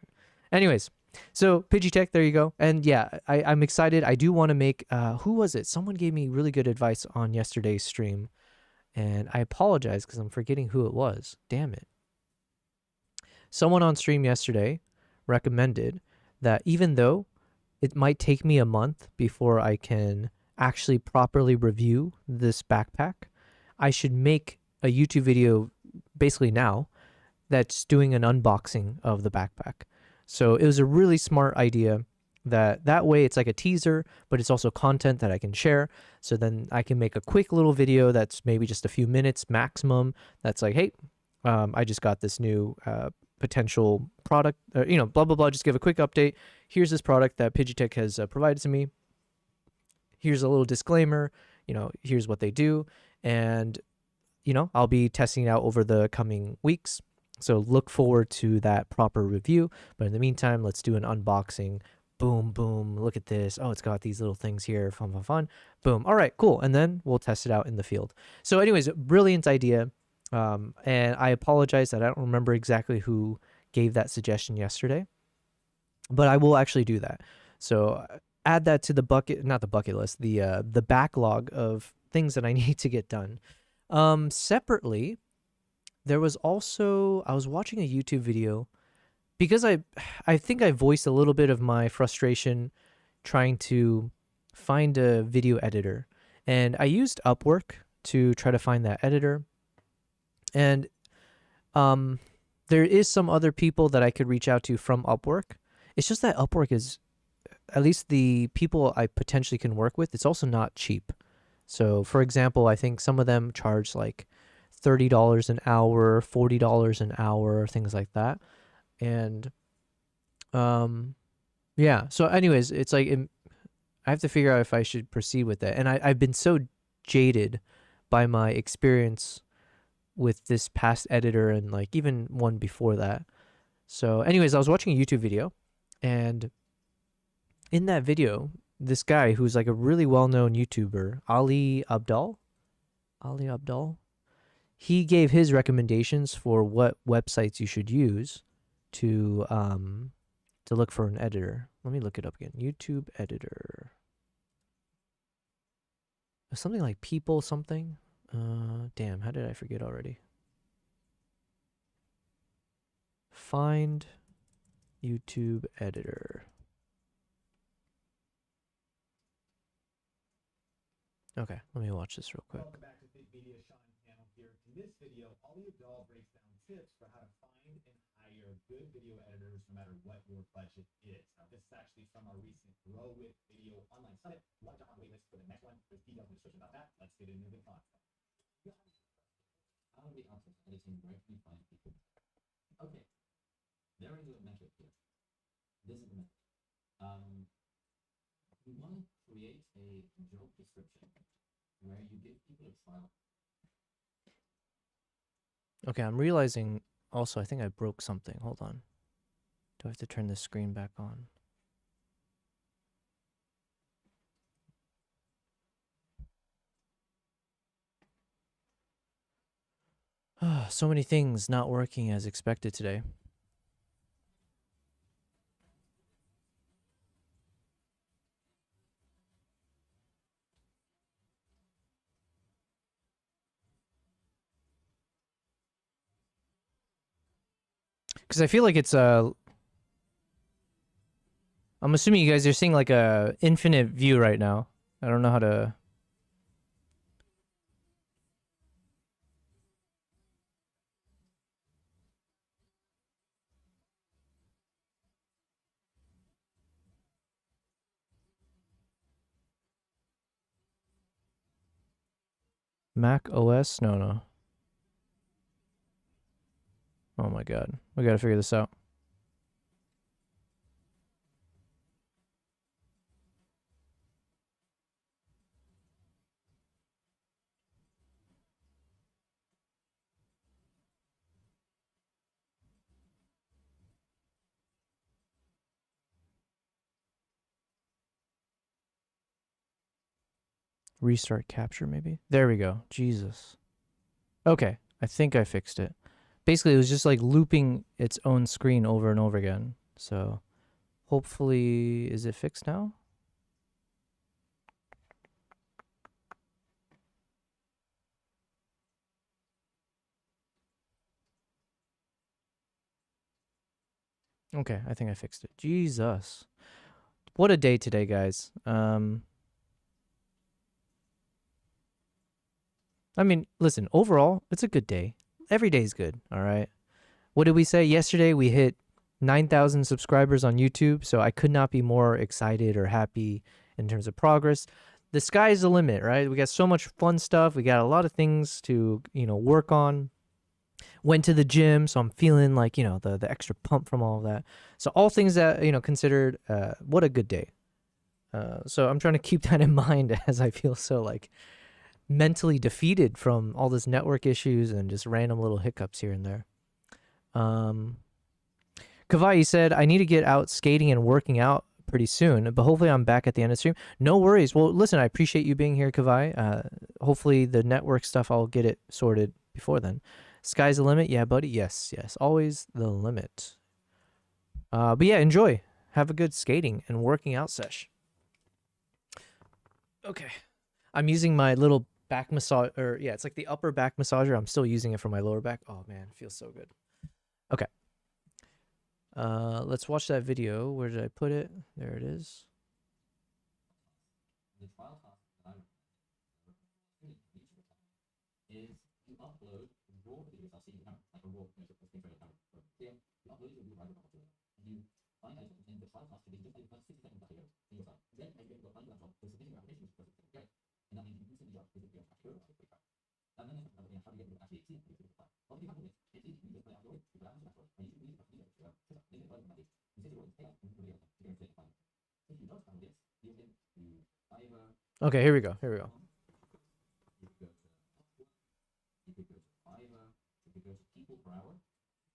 anyways, so Pidgeytech, there you go. And yeah, I'm excited. I do want to make, who was it? Someone gave me really good advice on yesterday's stream, and I apologize because I'm forgetting who it was. Damn it. Someone on stream yesterday recommended that even though it might take me a month before I can actually properly review this backpack, I should make a YouTube video basically now that's doing an unboxing of the backpack. So it was a really smart idea that way it's like a teaser, but it's also content that I can share. So then I can make a quick little video that's maybe just a few minutes maximum. That's like, hey, I just got this new potential product, blah, blah, blah. Just give a quick update. Here's this product that Pidgeytech has provided to me. Here's a little disclaimer, here's what they do. And, I'll be testing it out over the coming weeks. So look forward to that proper review. But in the meantime, let's do an unboxing. Boom, boom. Look at this. Oh, it's got these little things here. Fun, fun, fun. Boom. All right, cool. And then we'll test it out in the field. So anyways, brilliant idea. And I apologize that I don't remember exactly who gave that suggestion yesterday. But I will actually do that. So add that to the not the bucket list, the backlog of things that I need to get done. Separately, there was also, I was watching a YouTube video because I think I voiced a little bit of my frustration trying to find a video editor. And I used Upwork to try to find that editor. And there is some other people that I could reach out to from Upwork. It's just that Upwork is, at least the people I potentially can work with, it's also not cheap. So for example, I think some of them charge like $30 an hour, $40 an hour, things like that. And yeah. So anyways, it's like I have to figure out if I should proceed with that. And I've been so jaded by my experience with this past editor and like even one before that. So anyways, I was watching a YouTube video, and in that video, this guy who's like a really well-known YouTuber, Ali Abdal, he gave his recommendations for what websites you should use to look for an editor. Let me look it up again. YouTube editor. Something like people something. Damn, how did I forget already? Find YouTube editor. Okay, let me watch this real quick. Welcome back to Big Media. Sean Panel here. In this video, Ali Abdal breaks down tips for how to find and hire good video editors no matter what your budget is. Now, this is actually from our recent Grow with Video online summit. You want to jump on the waitlist for the next one? There's details in the description about that. Let's get into the content. How do we outsource editing? Where can we find people? Okay, there is a method here. This is the method. You want to create a job description where you give people a trial. Okay, I'm realizing also I think I broke something. Hold on. Do I have to turn the screen back on? So many things not working as expected today. Because I feel like it's I'm assuming you guys are seeing like a infinite view right now. I don't know how to. Mac OS? No. Oh my god. We gotta figure this out. Restart capture maybe? There we go. Jesus. Okay. I think I fixed it. Basically, it was just like looping its own screen over and over again. So hopefully, is it fixed now? Okay, I think I fixed it. Jesus. What a day today, guys. I mean, listen, overall, it's a good day. Every day is good, all right? What did we say? Yesterday, we hit 9,000 subscribers on YouTube, so I could not be more excited or happy in terms of progress. The sky is the limit, right? We got so much fun stuff. We got a lot of things to, work on. Went to the gym, so I'm feeling like, the extra pump from all of that. So all things that, considered, what a good day. So I'm trying to keep that in mind as I feel so like mentally defeated from all this network issues and just random little hiccups here and there. Kavai said, I need to get out skating and working out pretty soon, but hopefully I'm back at the end of the stream. No worries. Well, listen, I appreciate you being here, Kavai. Hopefully the network stuff, I'll get it sorted before then. Sky's the limit. Yeah, buddy. Yes. Always the limit. But yeah, enjoy. Have a good skating and working out sesh. Okay. I'm using my little back massage, it's like the upper back massager. I'm still using it for my lower back. Oh man, it feels so good. Okay. Let's watch that video. Where did I put it? There it is. The trial task that I recommend is you upload raw videos. I'll see you like a raw camera. Here, you upload your right of you find out in the trial task to be just like 60 seconds video in your time. Then as you get your laptop, so submitting your application is perfect. Great. And that means you can instantly jump to the video. And then how do you get rid of Okay, here we go. Here we go.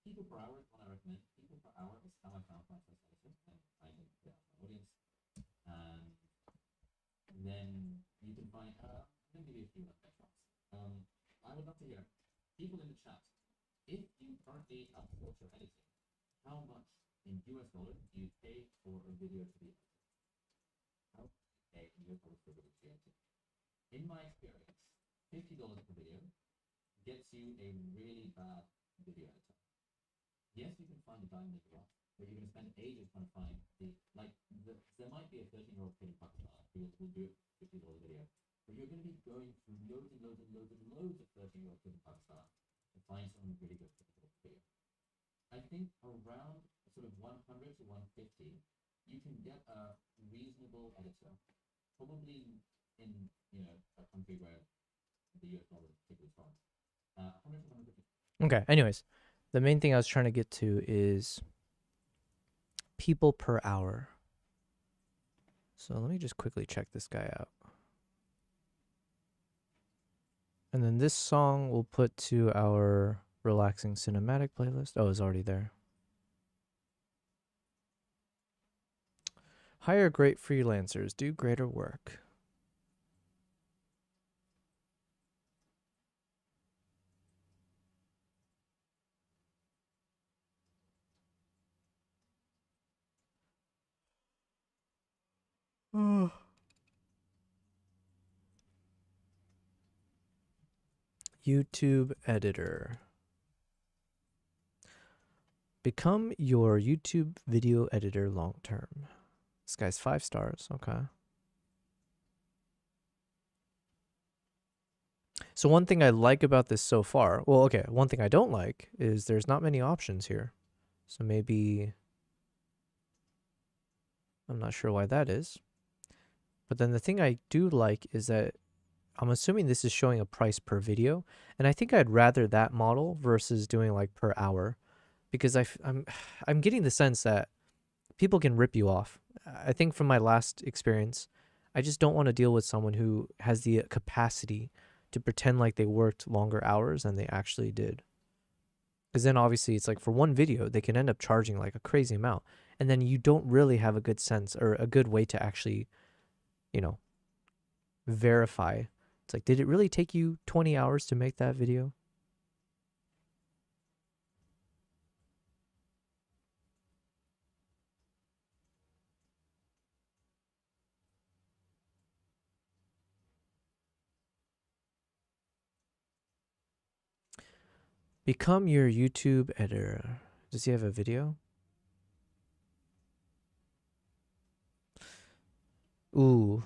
People per hour is what I recommend. People per hour is how I found my first editor and I think my audience. And then you can find, I'm going to give you a few benchmarks. I would love to hear people in the chat. If you currently outsource your editing, how much in US dollars do you pay for a video to be edited? How much do you pay in US dollars for a video to be edited? In my experience, $50 per video gets you a really bad video editor. Yes, you can find a diamond in the rough, but you're going to spend ages trying to find there might be a 13-year-old kid in Pakistan who will do a $50 video, but you're going to be going through loads of 13-year-old kids in Pakistan to find someone really good for the video. I think around sort of 100 to 150, you can get a reasonable editor, probably in a country where the US dollar is particularly strong. 100 to 150. Okay, anyways. The main thing I was trying to get to is people per hour. So let me just quickly check this guy out. And then this song we'll put to our relaxing cinematic playlist. Oh, it's already there. Hire great freelancers, do greater work. YouTube editor. Become your YouTube video editor long term. This guy's 5 stars. Okay. So one thing I like about this so far, well, okay, one thing I don't like is there's not many options here. So maybe, I'm not sure why that is. But then the thing I do like is that I'm assuming this is showing a price per video. And I think I'd rather that model versus doing like per hour, because I'm getting the sense that people can rip you off. I think from my last experience, I just don't want to deal with someone who has the capacity to pretend like they worked longer hours than they actually did. Because then obviously it's like for one video, they can end up charging like a crazy amount. And then you don't really have a good sense or a good way to actually, verify. It's like, did it really take you 20 hours to make that video? Become your YouTube editor. Does he have a video? Ooh.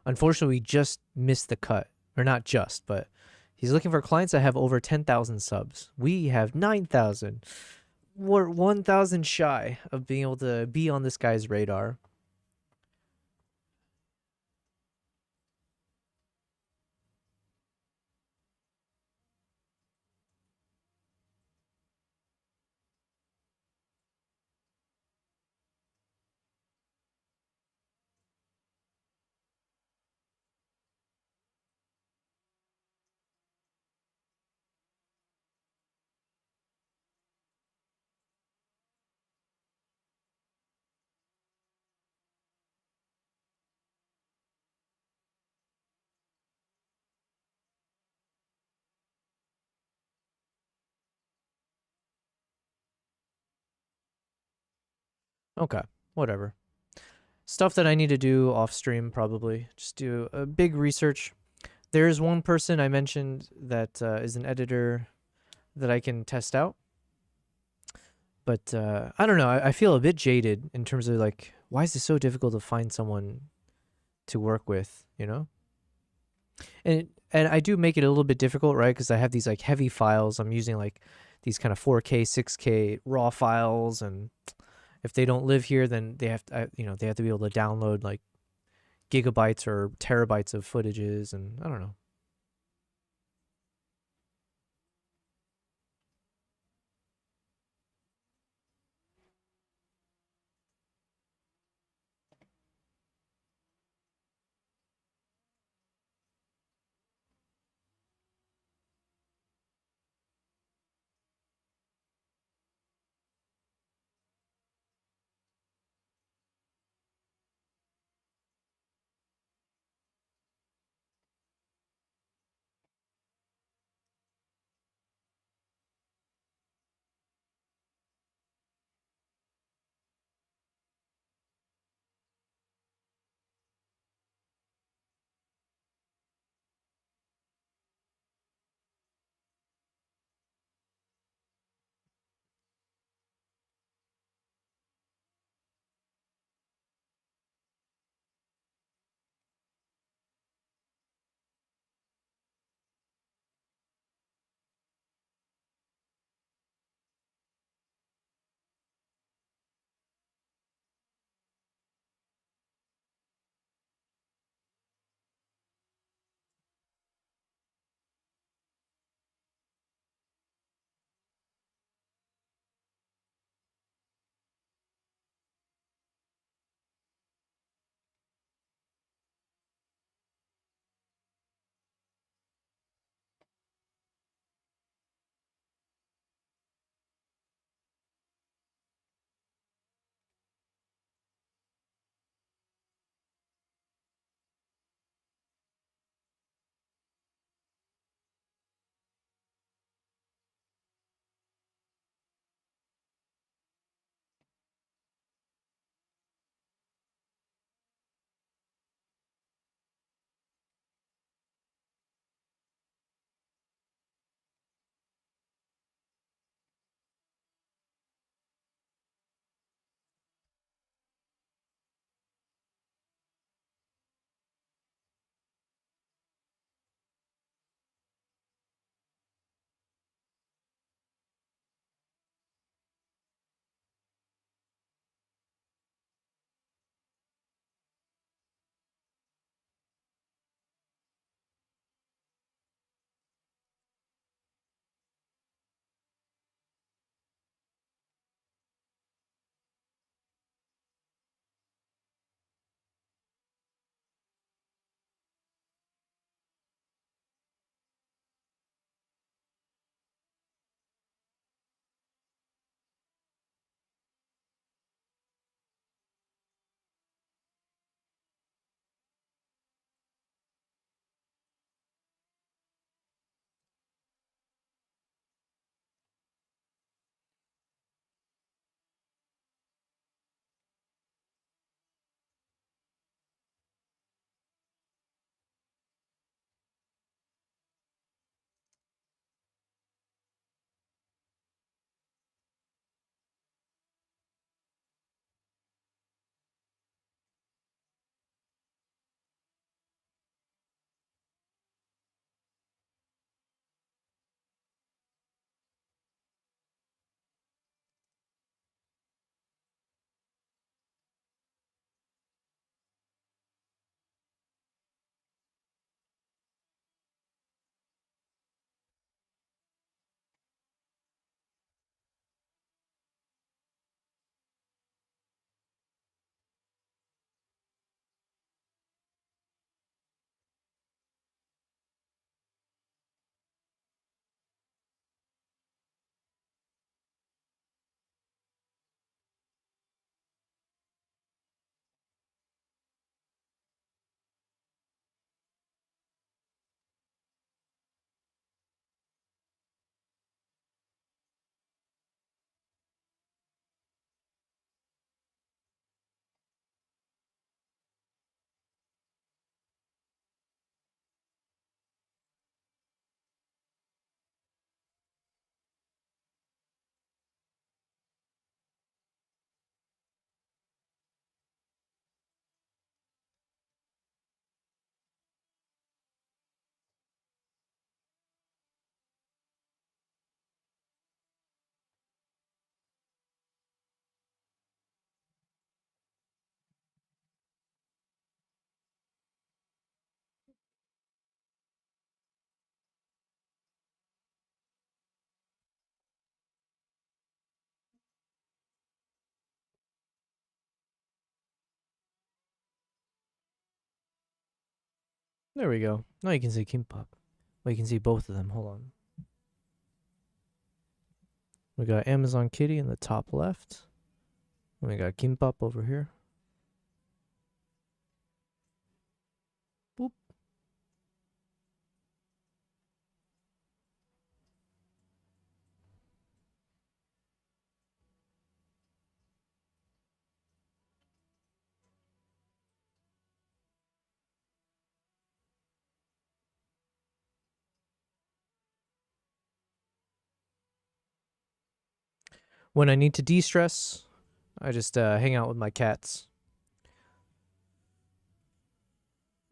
Unfortunately, we just missed the cut. Or not just, but he's looking for clients that have over 10,000 subs. We have 9,000. We're 1,000 shy of being able to be on this guy's radar. Okay, whatever. Stuff that I need to do off stream, probably. Just do a big research. There's one person I mentioned that is an editor that I can test out. But I don't know. I feel a bit jaded in terms of like, why is it so difficult to find someone to work with, And I do make it a little bit difficult, right? Because I have these like heavy files. I'm using like these kind of 4K, 6K raw files, and if they don't live here, then they have to, they have to be able to download like gigabytes or terabytes of footages, and I don't know. There we go. Now you can see Kimbap. Well, you can see both of them. Hold on. We got Amazon Kitty in the top left. And we got Kimbap over here. Boop. When I need to de-stress, I just hang out with my cats.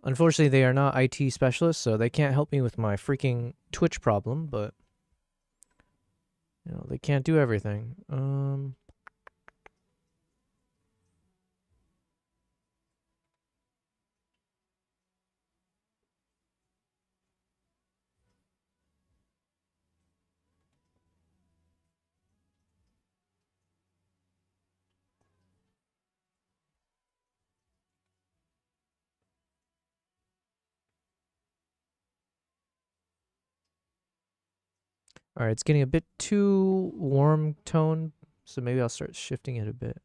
Unfortunately, they are not IT specialists, so they can't help me with my freaking Twitch problem, but you know, they can't do everything. All right, it's getting a bit too warm tone, so maybe I'll start shifting it a bit.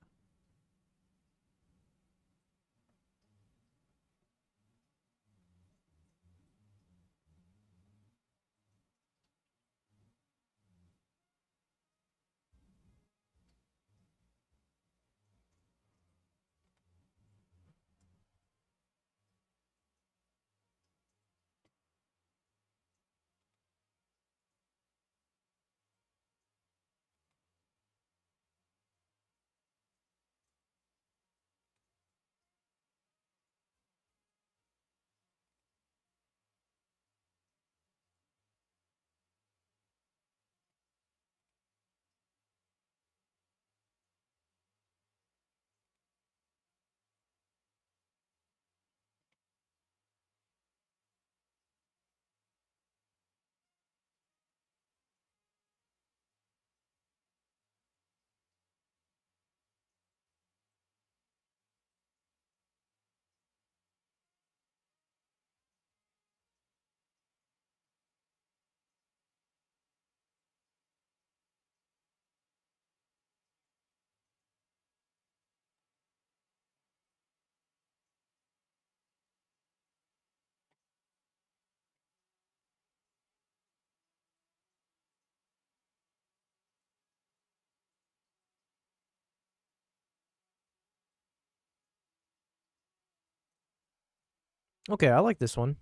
Okay, I like this one.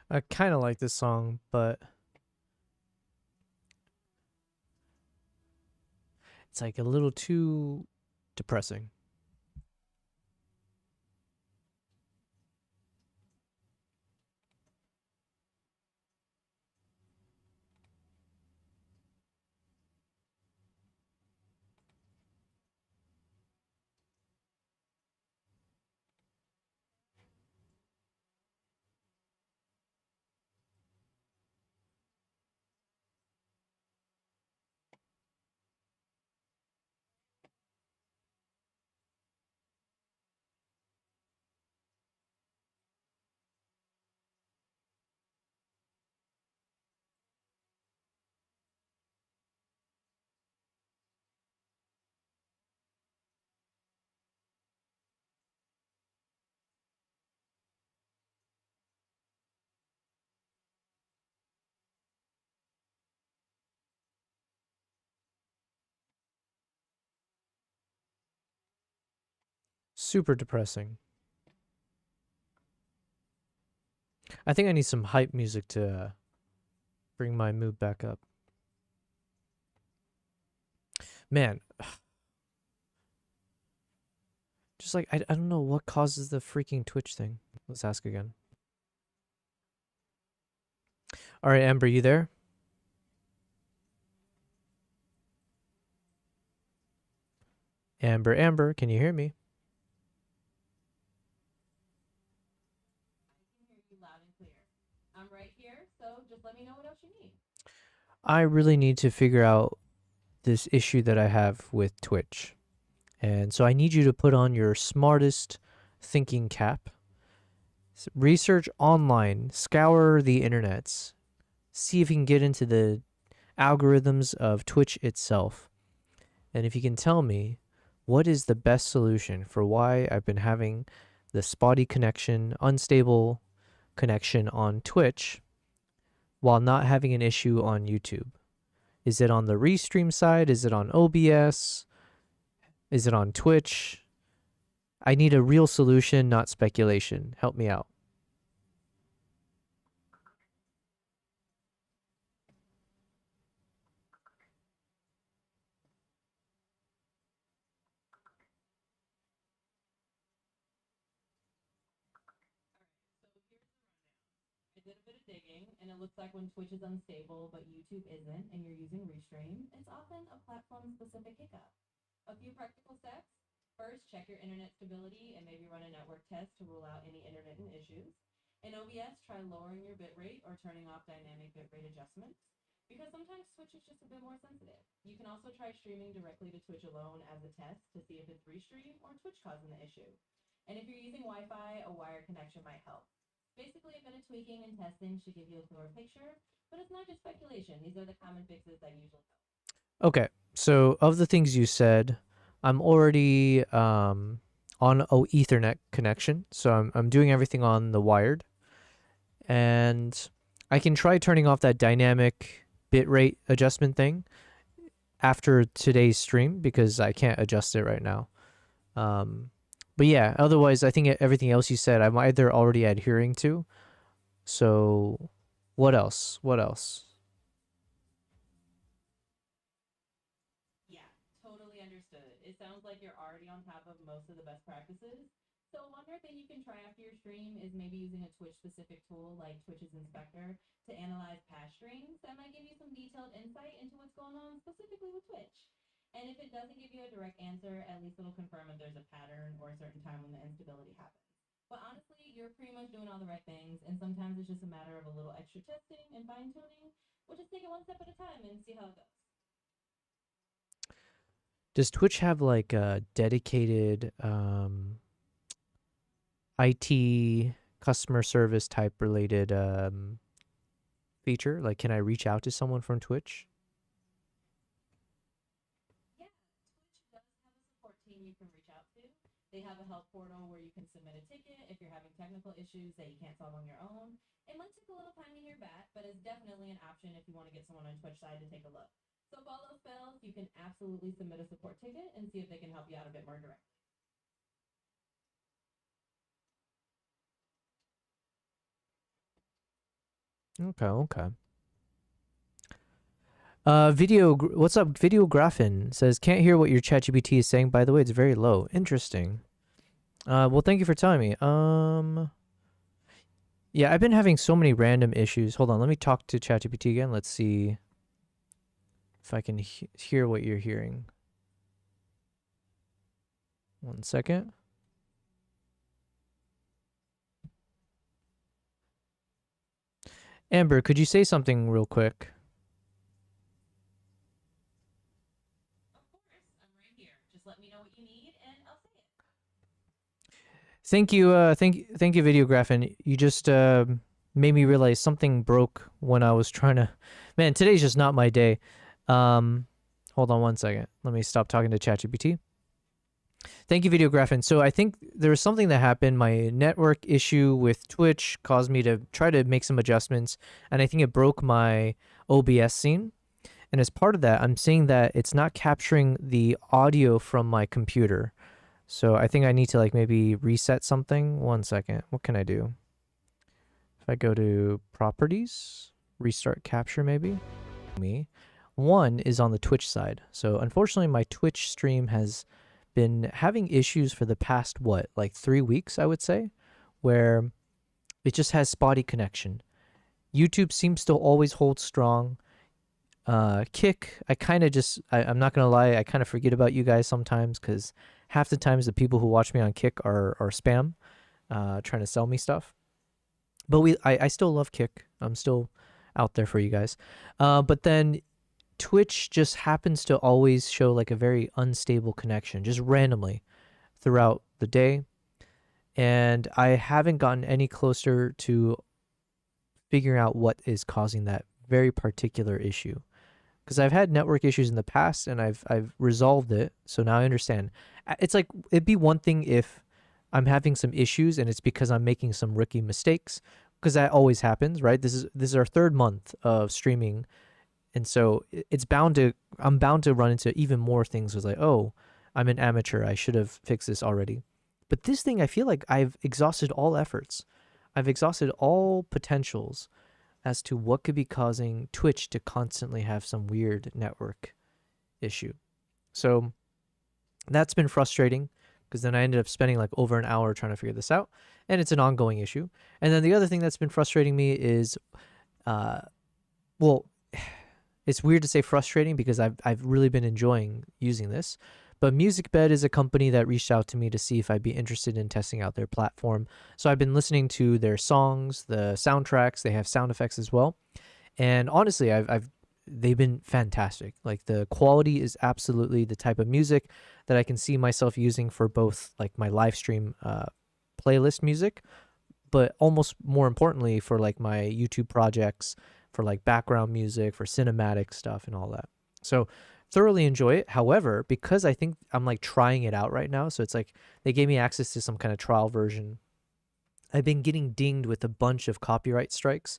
I kind of like this song, but it's like a little too depressing. Super depressing. I think I need some hype music to bring my mood back up. Man, just like, I don't know what causes the freaking Twitch thing. Let's ask again. All right, Amber, you there? Amber, can you hear me? I can hear you loud and clear. I'm right here, so just let me know what else you need. I really need to figure out this issue that I have with Twitch. And so I need you to put on your smartest thinking cap. Research online, scour the internets, see if you can get into the algorithms of Twitch itself. And if you can tell me what is the best solution for why I've been having the spotty connection, unstable connection on Twitch while not having an issue on YouTube. Is it on the restream side? Is it on OBS? Is it on Twitch? I need a real solution, not speculation. Help me out. I did a bit of digging, and it looks like when Twitch is unstable but YouTube isn't, and you're using Restream, it's often a platform-specific hiccup. A few practical steps. First, check your internet stability and maybe run a network test to rule out any intermittent issues. In OBS, try lowering your bitrate or turning off dynamic bitrate adjustments, because sometimes Twitch is just a bit more sensitive. You can also try streaming directly to Twitch alone as a test to see if it's Restream or Twitch causing the issue. And if you're using Wi-Fi, a wired connection might help. Basically, a bit of tweaking and testing should give you a clearer picture, but it's not just speculation. These are the common fixes that usually help. Okay, so of the things you said, I'm already on a Ethernet connection, so I'm doing everything on the wired, and I can try turning off that dynamic bitrate adjustment thing after today's stream because I can't adjust it right now. But yeah, otherwise, I think everything else you said, I'm either already adhering to. So, what else? What else? Yeah, totally understood. It sounds like you're already on top of most of the best practices. So one more thing you can try after your stream is maybe using a Twitch-specific tool like Twitch's Inspector to analyze past streams. That might give you some detailed insight into what's going on specifically with Twitch. And if it doesn't give you a direct answer, at least it'll confirm if there's a pattern or a certain time when the instability happens. But honestly, you're pretty much doing all the right things, and sometimes it's just a matter of a little extra testing and fine-tuning. We'll just take it one step at a time and see how it goes. Does Twitch have like a dedicated IT customer service type related feature? Like, can I reach out to someone from Twitch? Yeah, Twitch does have a support team you can reach out to. They have a help portal where you can submit a ticket if you're having technical issues that you can't solve on your own. It might take a little time to hear back, but it's definitely an option if you want to get someone on Twitch side to take a look. So if all else fails, you can absolutely submit a support ticket and see if they can help you out a bit more directly. Okay. What's up? Videographin says, can't hear what your ChatGPT is saying. By the way, it's very low. Interesting. Well, thank you for telling me. Yeah, I've been having so many random issues. Hold on, let me talk to ChatGPT again. Let's see if I can hear what you're hearing. 1 second. Amber, could you say something real quick? Of course, I'm right here. Just let me know what you need and I'll say it. Thank you, Videographin. You just made me realize something broke when I was trying to. Man, today's just not my day. Hold on 1 second. Let me stop talking to ChatGPT. Thank you, Videographin. So I think there was something that happened. My network issue with Twitch caused me to try to make some adjustments, and I think it broke my OBS scene. And as part of that, I'm seeing that it's not capturing the audio from my computer. So I think I need to like maybe reset something. 1 second. What can I do? If I go to properties, restart capture maybe. One is on the Twitch side. So unfortunately my Twitch stream has been having issues for the past, what, like 3 weeks, I would say, where it just has spotty connection. YouTube seems to always hold strong. Kick, I'm not gonna lie, I kind of forget about you guys sometimes because half the times the people who watch me on Kick are spam, trying to sell me stuff. But I still love Kick. I'm still out there for you guys. But then Twitch just happens to always show like a very unstable connection, just randomly throughout the day. And I haven't gotten any closer to figuring out what is causing that very particular issue. Because I've had network issues in the past and I've resolved it. So now I understand. It's like, it'd be one thing if I'm having some issues and it's because I'm making some rookie mistakes, because that always happens, right? This is our 3rd month of streaming. And so I'm bound to run into even more things with like, oh, I'm an amateur, I should have fixed this already. But this thing, I feel like I've exhausted all efforts. I've exhausted all potentials as to what could be causing Twitch to constantly have some weird network issue. So that's been frustrating, because then I ended up spending like over an hour trying to figure this out, and it's an ongoing issue. And then the other thing that's been frustrating me is, well, it's weird to say frustrating because I've really been enjoying using this. But Musicbed is a company that reached out to me to see if I'd be interested in testing out their platform. So I've been listening to their songs, the soundtracks. They have sound effects as well. And honestly, they've been fantastic. Like, the quality is absolutely the type of music that I can see myself using for both like my live stream playlist music, but almost more importantly for like my YouTube projects, for like background music, for cinematic stuff and all that. So thoroughly enjoy it. However, because I think I'm like trying it out right now, so it's like they gave me access to some kind of trial version, I've been getting dinged with a bunch of copyright strikes.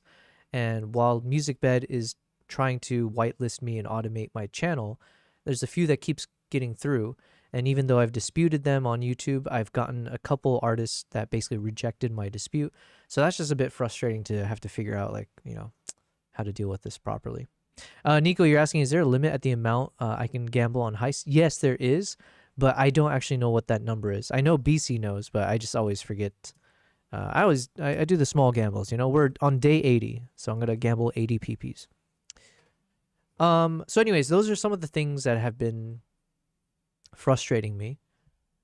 And while Musicbed is trying to whitelist me and automate my channel, there's a few that keeps getting through. And even though I've disputed them on YouTube, I've gotten a couple artists that basically rejected my dispute. So that's just a bit frustrating to have to figure out, like, how to deal with this properly. Nico, you're asking, is there a limit at the amount I can gamble on heists? Yes, there is, but I don't actually know what that number is. I know BC knows, but I just always forget. I do the small gambles. We're on day 80, so I'm gonna gamble 80 PPs. So anyways, those are some of the things that have been frustrating me.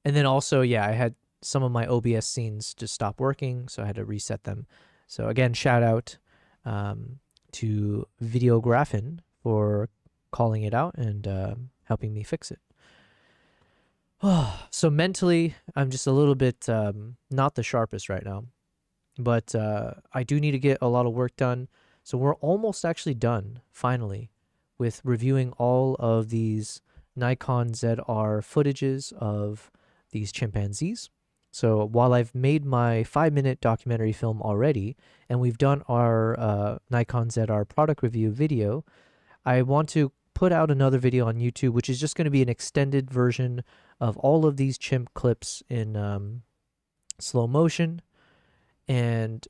And then also, yeah, I had some of my OBS scenes just stop working, so I had to reset them. So again, shout out to Videography for calling it out and helping me fix it. So mentally, I'm just a little bit not the sharpest right now, but I do need to get a lot of work done. So we're almost actually done, finally, with reviewing all of these Nikon ZR footages of these chimpanzees. So while I've made my 5-minute documentary film already, and we've done our Nikon ZR product review video, I want to put out another video on YouTube, which is just going to be an extended version of all of these chimp clips in slow motion and,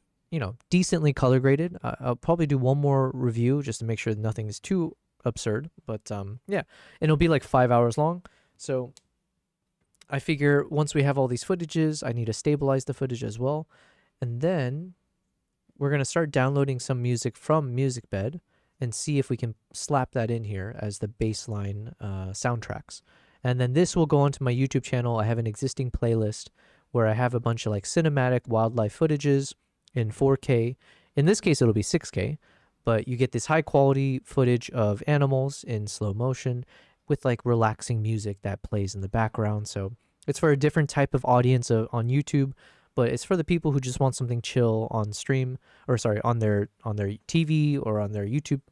decently color graded. I'll probably do one more review just to make sure nothing is too absurd, but yeah, and it'll be like 5 hours long. So I figure once we have all these footages, I need to stabilize the footage as well. And then we're going to start downloading some music from Musicbed and see if we can slap that in here as the baseline soundtracks. And then this will go onto my YouTube channel. I have an existing playlist where I have a bunch of like cinematic wildlife footages in 4K. In this case, it'll be 6K, but you get this high quality footage of animals in slow motion with like relaxing music that plays in the background. So it's for a different type of audience on YouTube, but it's for the people who just want something chill on stream, or sorry, on their TV or on their YouTube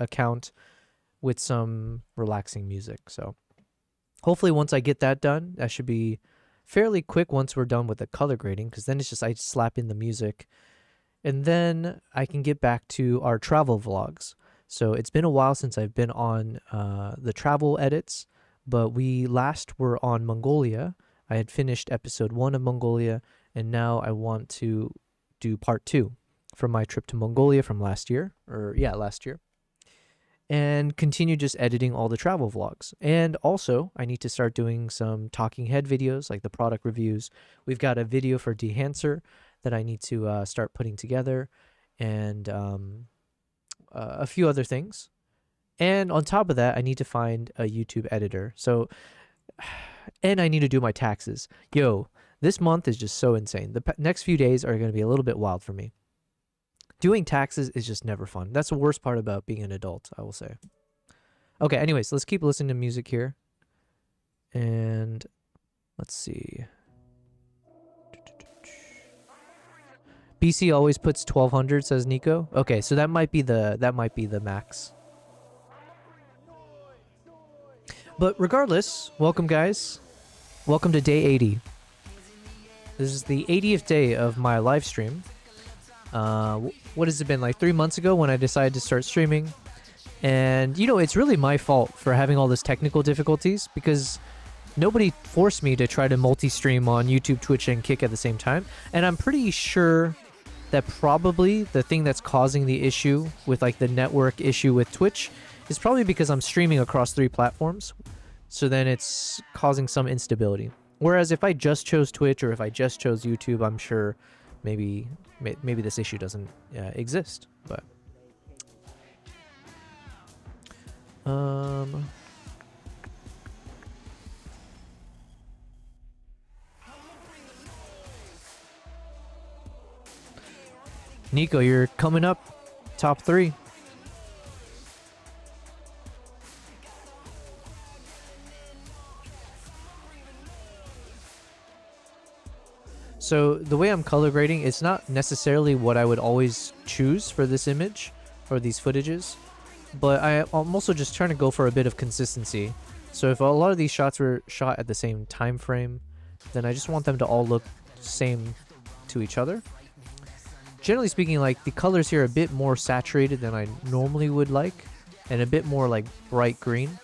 account with some relaxing music. So hopefully once I get that done, that should be fairly quick once we're done with the color grading, because then it's just I slap in the music and then I can get back to our travel vlogs. So it's been a while since I've been on the travel edits, but we last were on Mongolia. I had finished episode 1 of Mongolia, and now I want to do part 2 from my trip to Mongolia from last year, and continue just editing all the travel vlogs. And also, I need to start doing some talking head videos, like the product reviews. We've got a video for Dehancer that I need to start putting together, and a few other things. And on top of that, I need to find a YouTube editor. So, and I need to do my taxes. Yo, this month is just so insane. The next few days are going to be a little bit wild for me. Doing taxes is just never fun. That's the worst part about being an adult, I will say. Okay, anyways, let's keep listening to music here. And let's see. BC always puts 1200, says Nico. Okay, so that might be the max. But regardless, welcome guys. Welcome to day 80. This is the 80th day of my live stream. What has it been, like 3 months ago when I decided to start streaming? And you know, it's really my fault for having all this technical difficulties because nobody forced me to try to multi-stream on YouTube, Twitch, and Kick at the same time. And I'm pretty sure that probably the thing that's causing the issue with like the network issue with Twitch is probably because I'm streaming across 3 platforms. So then it's causing some instability. Whereas if I just chose Twitch or if I just chose YouTube, I'm sure maybe this issue doesn't exist. But Nico, you're coming up top 3. So the way I'm color grading, it's not necessarily what I would always choose for this image or these footages, but I'm also just trying to go for a bit of consistency. So if a lot of these shots were shot at the same time frame, then I just want them to all look same to each other. Generally speaking, like the colors here are a bit more saturated than I normally would like, and a bit more like bright green,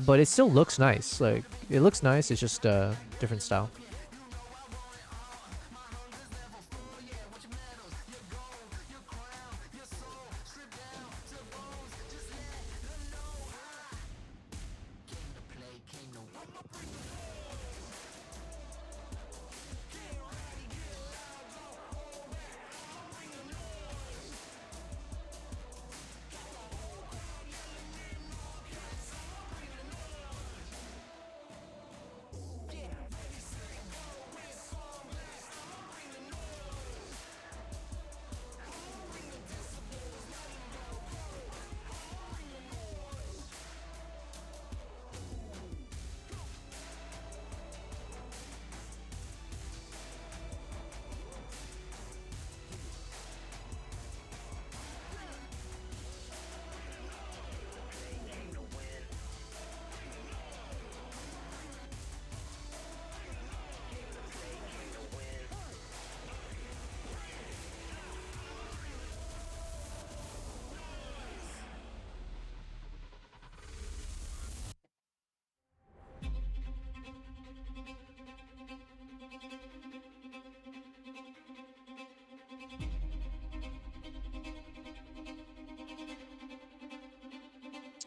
but it still looks nice. Like it looks nice, it's just a different style.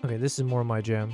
Okay, this is more my jam.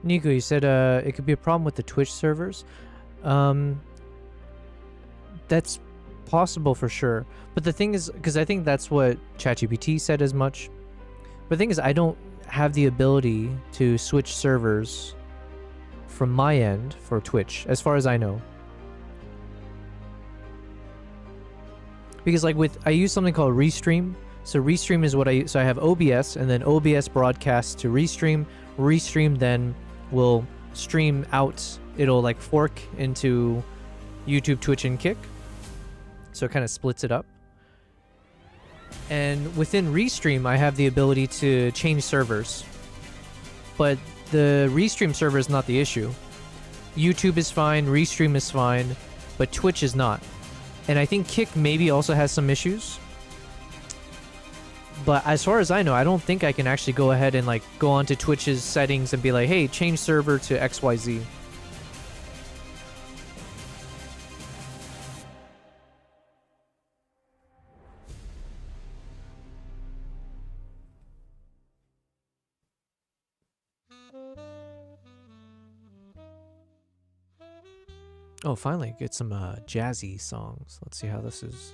Nico, you said it could be a problem with the Twitch servers. That's possible for sure. But the thing is, because I think that's what ChatGPT said as much. But the thing is, I don't have the ability to switch servers from my end for Twitch, as far as I know. Because like I use something called Restream. So Restream is what I use. So I have OBS, and then OBS broadcasts to Restream. Restream then will stream out. It'll like fork into YouTube, Twitch, and Kick. So it kind of splits it up. And within Restream, I have the ability to change servers. But the Restream server is not the issue. YouTube is fine, Restream is fine, but Twitch is not. And I think Kick maybe also has some issues. But as far as I know, I don't think I can actually go ahead and like go onto Twitch's settings and be like, hey, change server to XYZ. Oh, finally get some jazzy songs. Let's see how this is.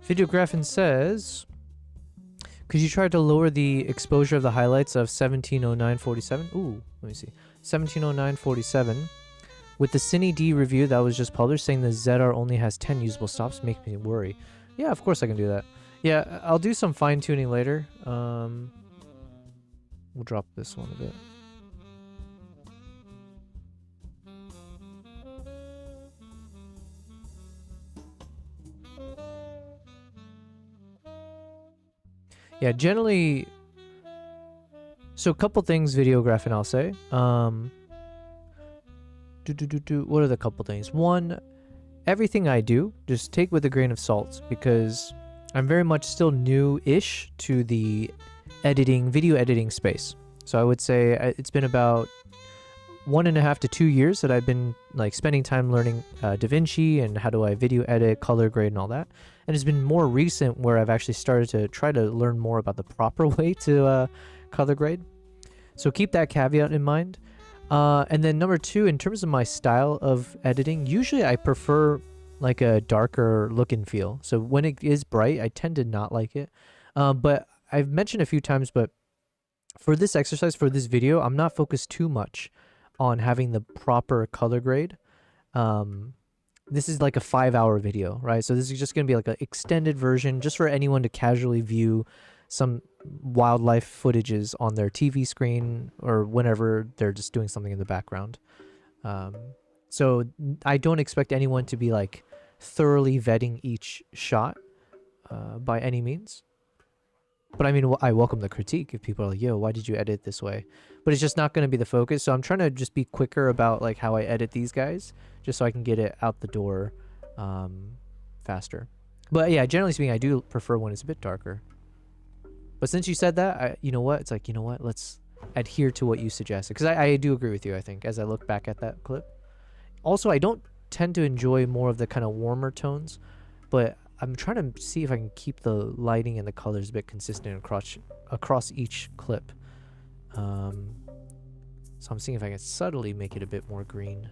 Videography says, could you try to lower the exposure of the highlights of 170947? Ooh, let me see. 170947. With the Cine D review that was just published saying the ZR only has 10 usable stops, make me worry. Yeah, of course I can do that. Yeah, I'll do some fine tuning later. We'll drop this one a bit. Yeah, generally, so a couple things Videography I'll say. What are the couple things? One, everything I do, just take with a grain of salt, because I'm very much still new-ish to the video editing space. So I would say it's been about 1.5 to 2 years that I've been like spending time learning DaVinci and how do I video edit, color grade, and all that. And it's been more recent where I've actually started to try to learn more about the proper way to color grade. So keep that caveat in mind. And then number two, in terms of my style of editing, usually I prefer like a darker look and feel. So when it is bright, I tend to not like it. But I've mentioned a few times, but for this exercise, for this video, I'm not focused too much on having the proper color grade. This is like a 5-hour video, right? So this is just going to be like an extended version just for anyone to casually view some wildlife footages on their TV screen or whenever they're just doing something in the background. So I don't expect anyone to be like thoroughly vetting each shot by any means. But I mean, I welcome the critique if people are like, yo, why did you edit this way? But it's just not going to be the focus. So I'm trying to just be quicker about like how I edit these guys, just so I can get it out the door faster. But yeah, generally speaking, I do prefer when it's a bit darker. But since you said that, you know what? It's like, you know what? Let's adhere to what you suggested. Because I do agree with you, I think, as I look back at that clip. Also, I don't tend to enjoy more of the kind of warmer tones, but I'm trying to see if I can keep the lighting and the colors a bit consistent across each clip. So I'm seeing if I can subtly make it a bit more green.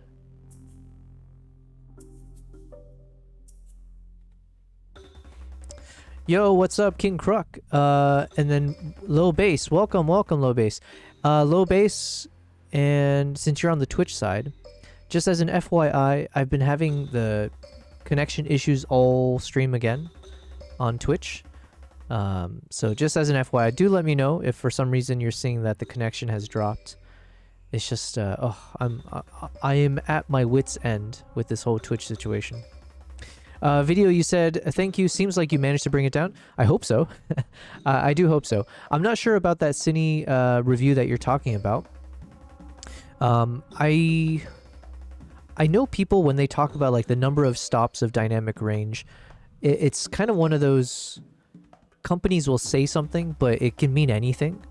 Yo, what's up, King Kruk? And then Low Bass. Welcome, Low Bass. Low Bass, and since you're on the Twitch side, just as an FYI, I've been having the connection issues all stream again on Twitch. So just as an FYI, do let me know if for some reason you're seeing that the connection has dropped. It's just I am at my wit's end with this whole Twitch situation. Video, you said thank you. Seems like you managed to bring it down. I hope so. I do hope so. I'm not sure about that Cine review that you're talking about. I know people when they talk about like the number of stops of dynamic range, it's kind of one of those companies will say something, but it can mean anything.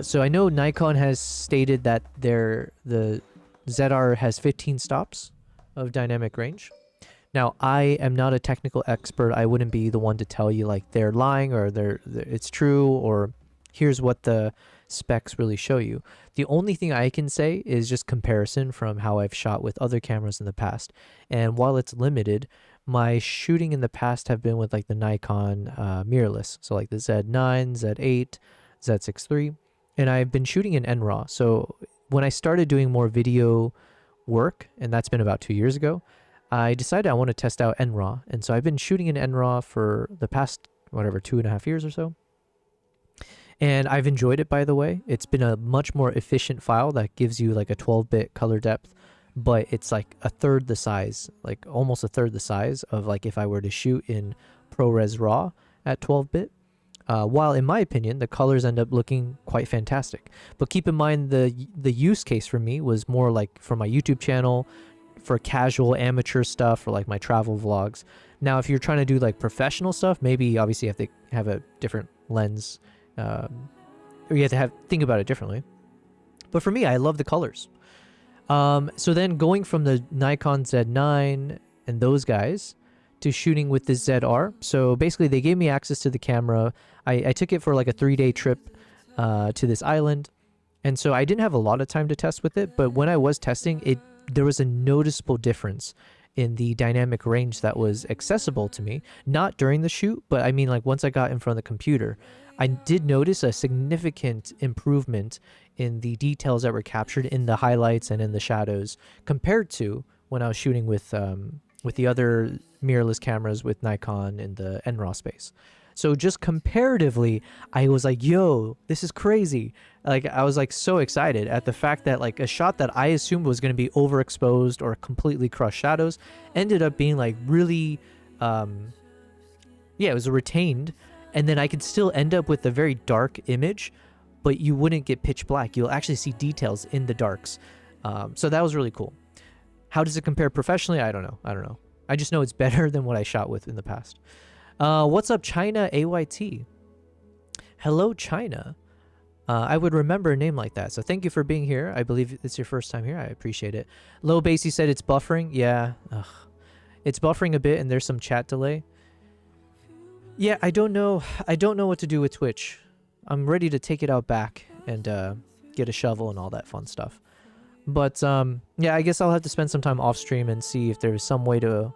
So I know Nikon has stated that the ZR has 15 stops of dynamic range. Now, I am not a technical expert. I wouldn't be the one to tell you like they're lying or it's true or here's what the specs really show you. The only thing I can say is just comparison from how I've shot with other cameras in the past. And while it's limited, my shooting in the past have been with like the Nikon mirrorless. So like the Z9, Z8, Z6 III. And I've been shooting in NRAW. So when I started doing more video work, and that's been about 2 years ago, I decided I want to test out NRAW. And so I've been shooting in NRAW for the past, whatever, 2.5 years or so. And I've enjoyed it, by the way. It's been a much more efficient file that gives you like a 12-bit color depth, but it's like a third the size, like almost a third the size of like if I were to shoot in ProRes RAW at 12-bit. While in my opinion, the colors end up looking quite fantastic. But keep in mind the use case for me was more like for my YouTube channel, for casual amateur stuff, for like my travel vlogs. Now, if you're trying to do like professional stuff, maybe obviously you have to have a different lens, or you have to think about it differently. But for me, I love the colors. So then going from the Nikon Z9 and those guys to shooting with the ZR. So basically they gave me access to the camera. I took it for like a 3-day trip to this island. And so I didn't have a lot of time to test with it, but when I was testing, there was a noticeable difference in the dynamic range that was accessible to me. Not during the shoot, but I mean like once I got in front of the computer, I did notice a significant improvement in the details that were captured in the highlights and in the shadows compared to when I was shooting with the other mirrorless cameras with Nikon in the NRAW space. So just comparatively, I was like, yo, this is crazy. Like, I was like so excited at the fact that like a shot that I assumed was going to be overexposed or completely crushed shadows ended up being like really, it was retained. And then I could still end up with a very dark image, but you wouldn't get pitch black. You'll actually see details in the darks. So that was really cool. How does it compare professionally? I don't know. I just know it's better than what I shot with in the past. What's up, China AYT? Hello, China. I would remember a name like that. So thank you for being here. I believe it's your first time here. I appreciate it. Low Bassy said it's buffering. Yeah. Ugh. It's buffering a bit and there's some chat delay. Yeah, I don't know. I don't know what to do with Twitch. I'm ready to take it out back and get a shovel and all that fun stuff. But yeah, I guess I'll have to spend some time off stream and see if there's some way to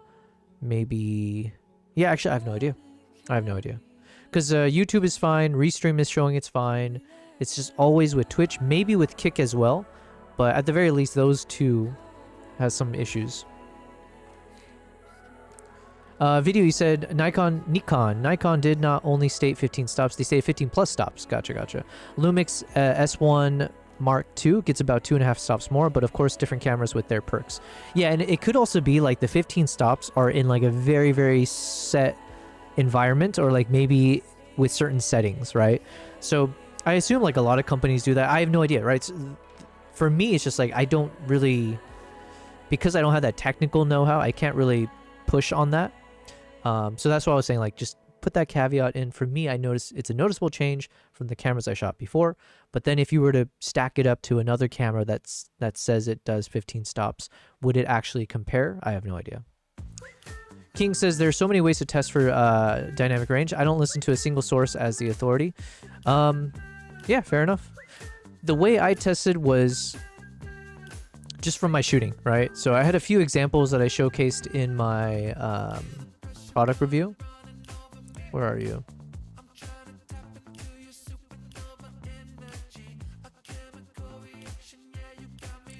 maybe... Yeah, actually, I have no idea. Because YouTube is fine. Restream is showing it's fine. It's just always with Twitch. Maybe with Kick as well. But at the very least, those two has some issues. Video, you said Nikon did not only state 15 stops, they stated 15 plus stops. Gotcha. Lumix S1 Mark II gets about 2.5 stops more, but of course different cameras with their perks. Yeah, and it could also be like the 15 stops are in like a very, very set environment or like maybe with certain settings, right? So I assume like a lot of companies do that. I have no idea, right? So for me, it's just like I don't really, because I don't have that technical know-how, I can't really push on that. So that's why I was saying like just put that caveat in. For me, I notice it's a noticeable change from the cameras I shot before. But then if you were to stack it up to another camera that says it does 15 stops, would it actually compare? I have no idea. King says there's so many ways to test for dynamic range. I don't listen to a single source as the authority. Yeah, fair enough. The way I tested was just from my shooting, right? So I had a few examples that I showcased in my product review. Where are you?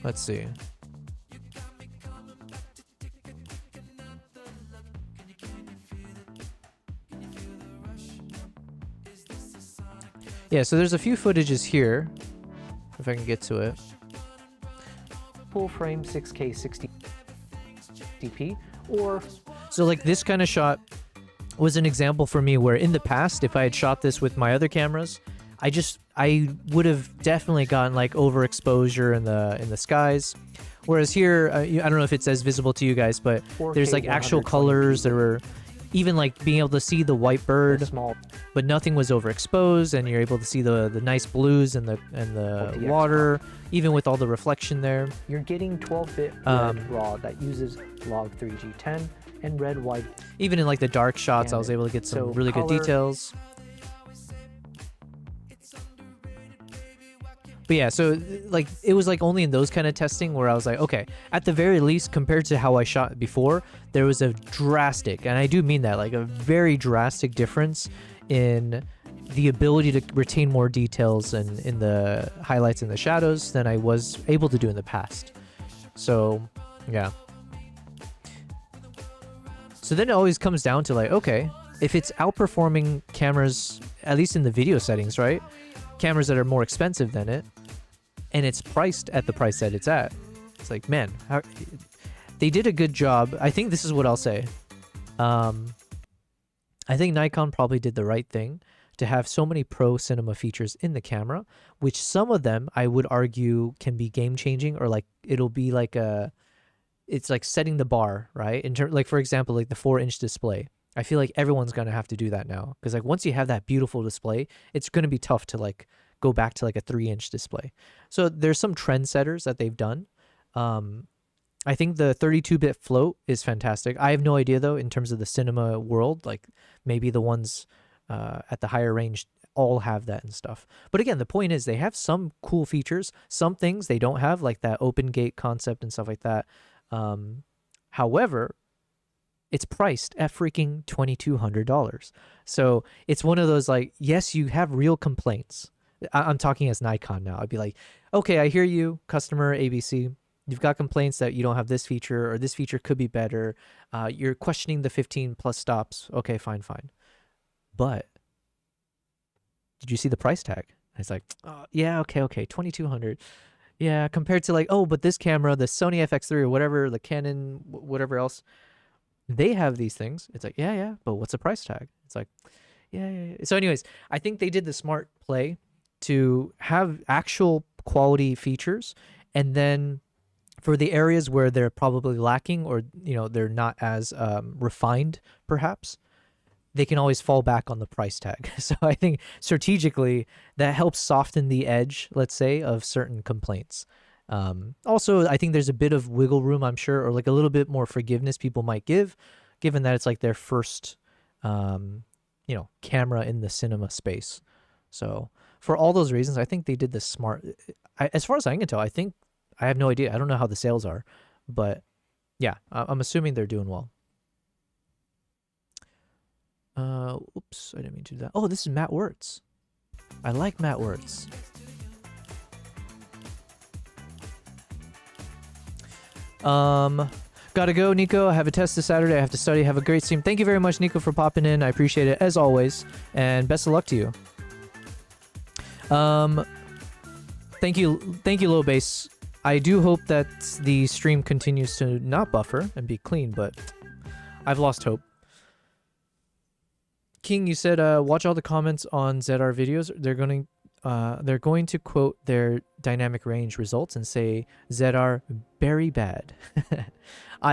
Let's see. Yeah, so there's a few footages here, if I can get to it. full frame 6K 60p, or so like this kind of shot was an example for me where in the past, if I had shot this with my other cameras, I would have definitely gotten like overexposure in the skies. Whereas here, I don't know if it's as visible to you guys, but there's like actual colors. There were even like being able to see the white bird, but nothing was overexposed, and you're able to see the nice blues and the water, even with all the reflection there. You're getting 12-bit red raw that uses log 3G10 and red wide. Even in like the dark shots, I was able to get some really good details. But yeah, so like it was like only in those kind of testing where I was like, okay, at the very least, compared to how I shot before, there was a drastic, and I do mean that, like a very drastic difference in the ability to retain more details and in the highlights and the shadows than I was able to do in the past. So yeah. So then it always comes down to like, okay, if it's outperforming cameras, at least in the video settings, right? Cameras that are more expensive than it, and it's priced at the price that it's at. It's like, man, they did a good job. I think this is what I'll say. I think Nikon probably did the right thing to have so many pro cinema features in the camera, which some of them I would argue can be game changing, or like it'll be like it's like setting the bar, right? Like for example, like the 4-inch display. I feel like everyone's going to have to do that now, because like once you have that beautiful display, it's going to be tough to like go back to like a 3-inch display. So there's some trendsetters that they've done. I think the 32-bit float is fantastic. I have no idea though, in terms of the cinema world, like maybe the ones at the higher range all have that and stuff. But again, the point is they have some cool features, some things they don't have, like that open gate concept and stuff like that. However, it's priced at freaking $2,200. So it's one of those like, yes, you have real complaints. I'm talking as Nikon now. I'd be like, okay, I hear you, customer ABC. You've got complaints that you don't have this feature, or this feature could be better. You're questioning the 15 plus stops. Okay, fine. But did you see the price tag? And it's like, oh, yeah, okay, 2,200. Yeah, compared to like, oh, but this camera, the Sony FX3 or whatever, the Canon, whatever else, they have these things. It's like, yeah, but what's the price tag? It's like, yeah. So anyways, I think they did the smart play to have actual quality features, and then for the areas where they're probably lacking, or they're not as refined perhaps, they can always fall back on the price tag. So I think strategically that helps soften the edge, let's say, of certain complaints. Also, I think there's a bit of wiggle room, I'm sure, or like a little bit more forgiveness people might give, given that it's like their first, camera in the cinema space. So for all those reasons, I think they did the smart. As far as I can tell, I think, I have no idea. I don't know how the sales are, but yeah, I'm assuming they're doing well. Oops, I didn't mean to do that. Oh, this is Matt Wirtz. I like Matt Wirtz. Gotta go, Nico. I have a test this Saturday. I have to study. Have a great stream. Thank you very much, Nico, for popping in. I appreciate it as always, and best of luck to you. Thank you, Low Base. I do hope that the stream continues to not buffer and be clean, but I've lost hope. King, you said watch all the comments on ZR videos. They're going to quote their dynamic range results and say ZR very bad.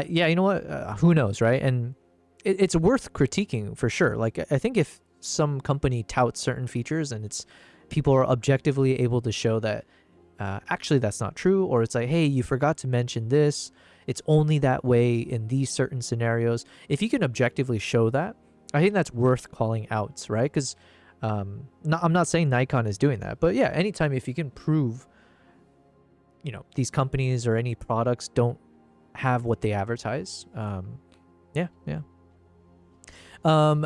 Yeah, you know what? Who knows, right? And it's worth critiquing for sure. Like, I think if some company touts certain features and people are objectively able to show that actually that's not true, or it's like, hey, you forgot to mention this. It's only that way in these certain scenarios. If you can objectively show that, I think that's worth calling out, right? Because I'm not saying Nikon is doing that, but yeah, anytime if you can prove, these companies or any products don't have what they advertise, yeah.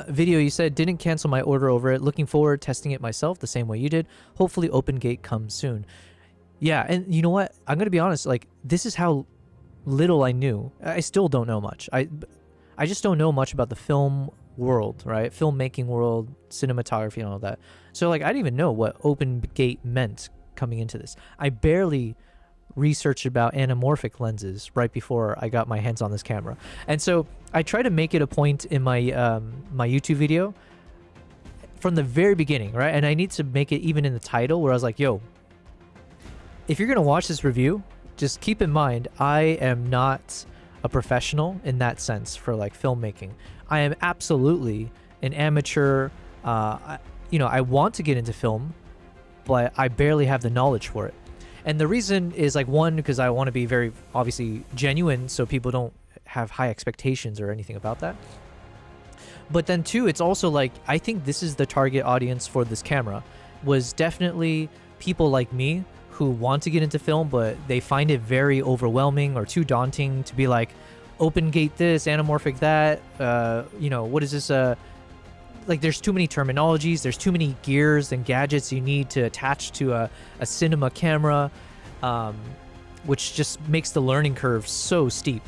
Video, you said, didn't cancel my order over it. Looking forward testing it myself the same way you did. Hopefully Open Gate comes soon. Yeah, and you know what? I'm going to be honest, like, this is how little I knew. I still don't know much. I just don't know much about the film world, right? Filmmaking world, cinematography and all that. So like I didn't even know what Open Gate meant coming into this. I barely research about anamorphic lenses right before I got my hands on this camera. And so I try to make it a point in my my YouTube video from the very beginning, right? And I need to make it even in the title where I was like, yo, if you're going to watch this review, just keep in mind, I am not a professional in that sense for like filmmaking. I am absolutely an amateur. You know, I want to get into film, but I barely have the knowledge for it. And the reason is like, one, because I want to be very obviously genuine so people don't have high expectations or anything about that. But then two, it's also like, I think this is the target audience for this camera, was definitely people like me who want to get into film, but they find it very overwhelming or too daunting to be like, open gate this, anamorphic that, you know, what is this, like there's too many terminologies, there's too many gears and gadgets you need to attach to a cinema camera, which just makes the learning curve so steep.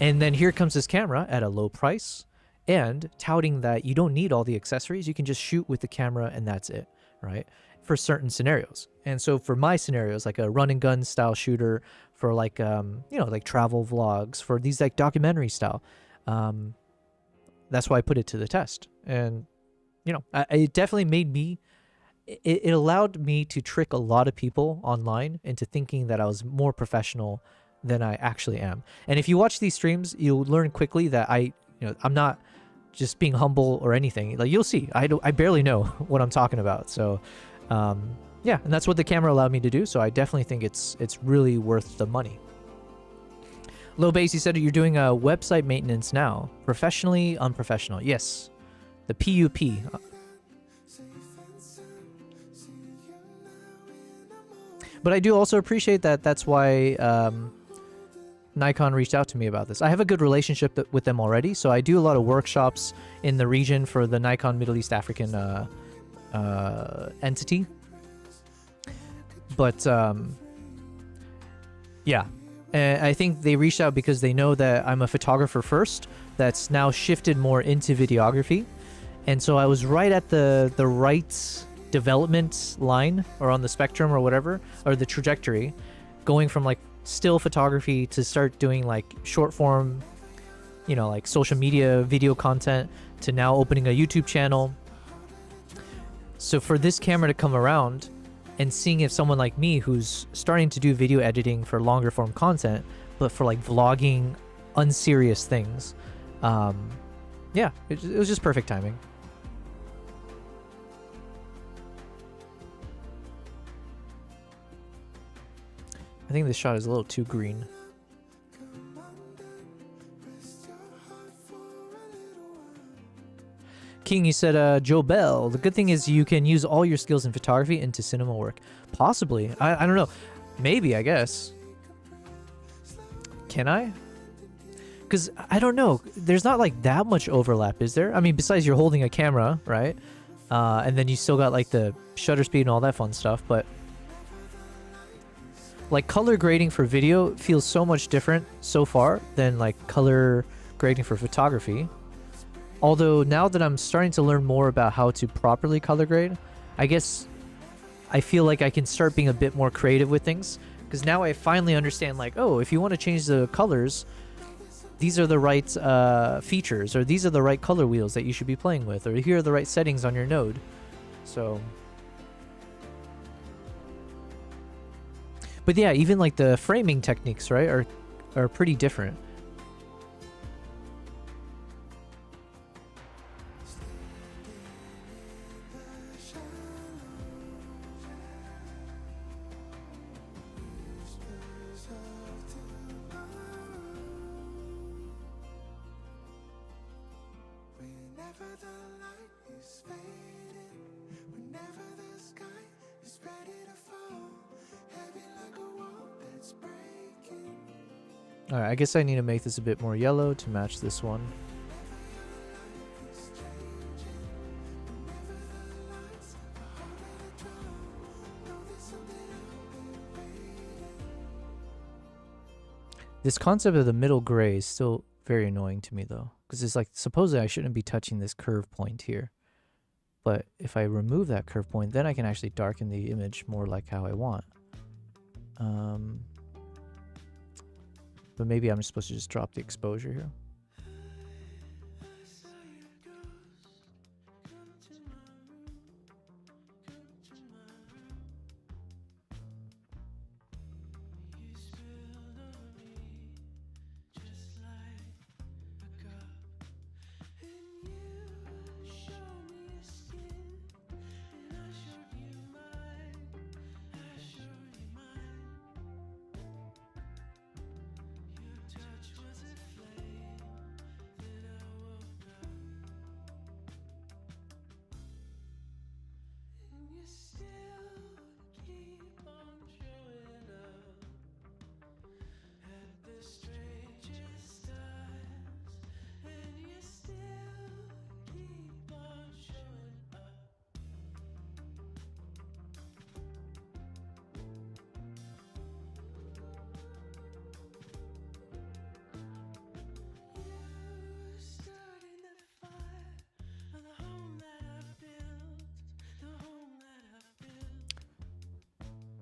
And then here comes this camera at a low price and touting that you don't need all the accessories, you can just shoot with the camera and that's it, right? For certain scenarios. And so for my scenarios, like a run and gun style shooter, for like, you know, like travel vlogs, for these like documentary style, that's why I put it to the test. And, you know, it definitely made me, it allowed me to trick a lot of people online into thinking that I was more professional than I actually am. And if you watch these streams, you'll learn quickly that I'm not just being humble or anything. Like you'll see, I barely know what I'm talking about. So, yeah, and that's what the camera allowed me to do. So I definitely think it's really worth the money. Low Base, you said you're doing a website maintenance now. Professionally, unprofessional. Yes. The PUP. But I do also appreciate that that's why Nikon reached out to me about this. I have a good relationship with them already, so I do a lot of workshops in the region for the Nikon Middle East African entity. But yeah, and I think they reached out because they know that I'm a photographer first that's now shifted more into videography. And so I was right at the right development line, or on the spectrum or whatever, or the trajectory, going from like still photography to start doing like short form, you know, like social media video content, to now opening a YouTube channel. So for this camera to come around and seeing if someone like me who's starting to do video editing for longer form content, but for like vlogging unserious things, yeah, it was just perfect timing. I think this shot is a little too green. King, you said, Joe Bell. The good thing is you can use all your skills in photography into cinema work. Possibly. I don't know. Maybe, I guess. Can I? Because, I don't know. There's not, like, that much overlap, is there? I mean, besides you're holding a camera, right? And then you still got, like, the shutter speed and all that fun stuff, but like, color grading for video feels so much different so far than, like, color grading for photography. Although now that I'm starting to learn more about how to properly color grade, I guess I feel like I can start being a bit more creative with things. Because now I finally understand, like, oh, if you want to change the colors, these are the right features, or these are the right color wheels that you should be playing with, or here are the right settings on your node. So... But yeah, even like the framing techniques, right, are pretty different. Alright, I guess I need to make this a bit more yellow to match this one. This concept of the middle gray is still very annoying to me though, because it's like, supposedly I shouldn't be touching this curve point here. But if I remove that curve point, then I can actually darken the image more like how I want. But maybe I'm supposed to just drop the exposure here.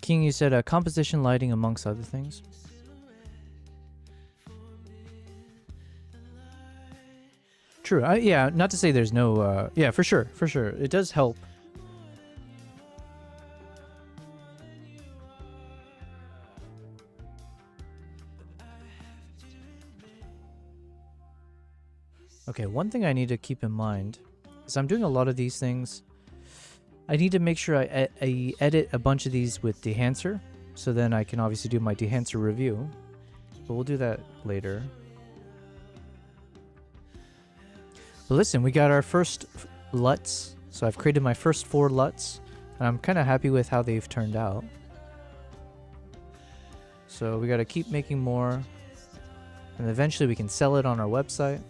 King, you said composition, lighting, amongst other things. True. Yeah, not to say there's no... yeah, for sure. For sure. It does help. Okay, one thing I need to keep in mind is I'm doing a lot of these things. I need to make sure I edit a bunch of these with Dehancer, so then I can obviously do my Dehancer review. But we'll do that later. But listen, we got our first LUTs. So I've created my first 4 LUTs, and I'm kind of happy with how they've turned out. So we got to keep making more, and eventually we can sell it on our website.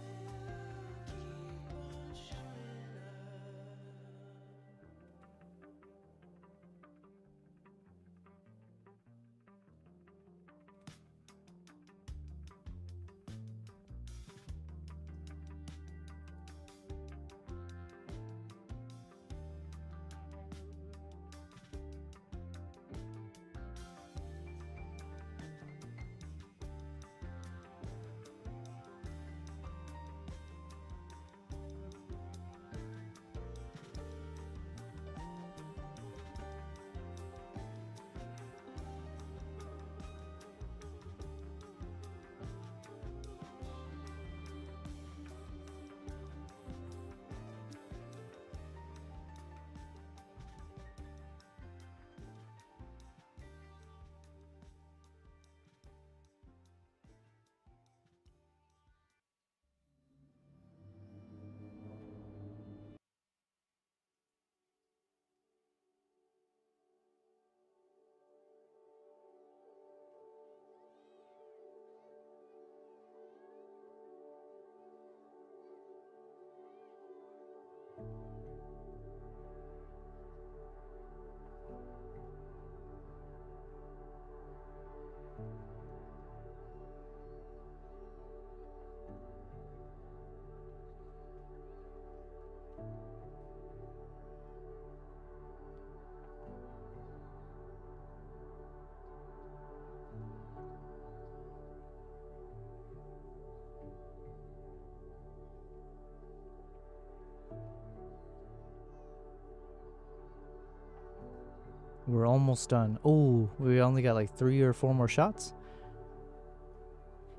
We're almost done. Oh, we only got like 3 or 4 more shots.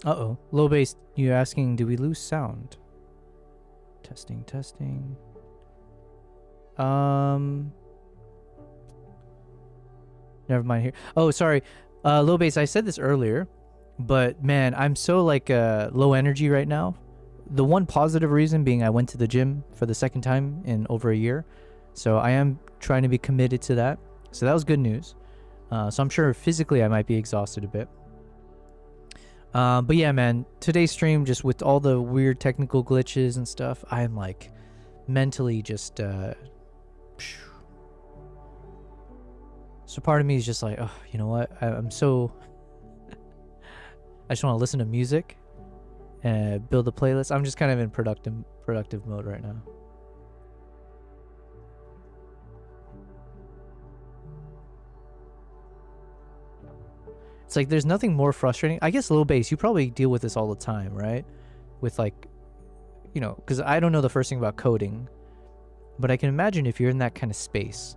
Uh-oh. Low bass, you asking, do we lose sound? Testing, testing. Never mind here. Oh, sorry. Low bass, I said this earlier, but man, I'm so like low energy right now. The one positive reason being I went to the gym for the 2nd time in over a year. So I am trying to be committed to that. So that was good news. So I'm sure physically I might be exhausted a bit. But yeah, man, today's stream, just with all the weird technical glitches and stuff, I'm like mentally just... So part of me is just like, oh, you know what? I'm so... I just want to listen to music and build a playlist. I'm just kind of in productive mode right now. It's like there's nothing more frustrating. I guess low base, you probably deal with this all the time, right? With like, you know, because I don't know the first thing about coding, but I can imagine if you're in that kind of space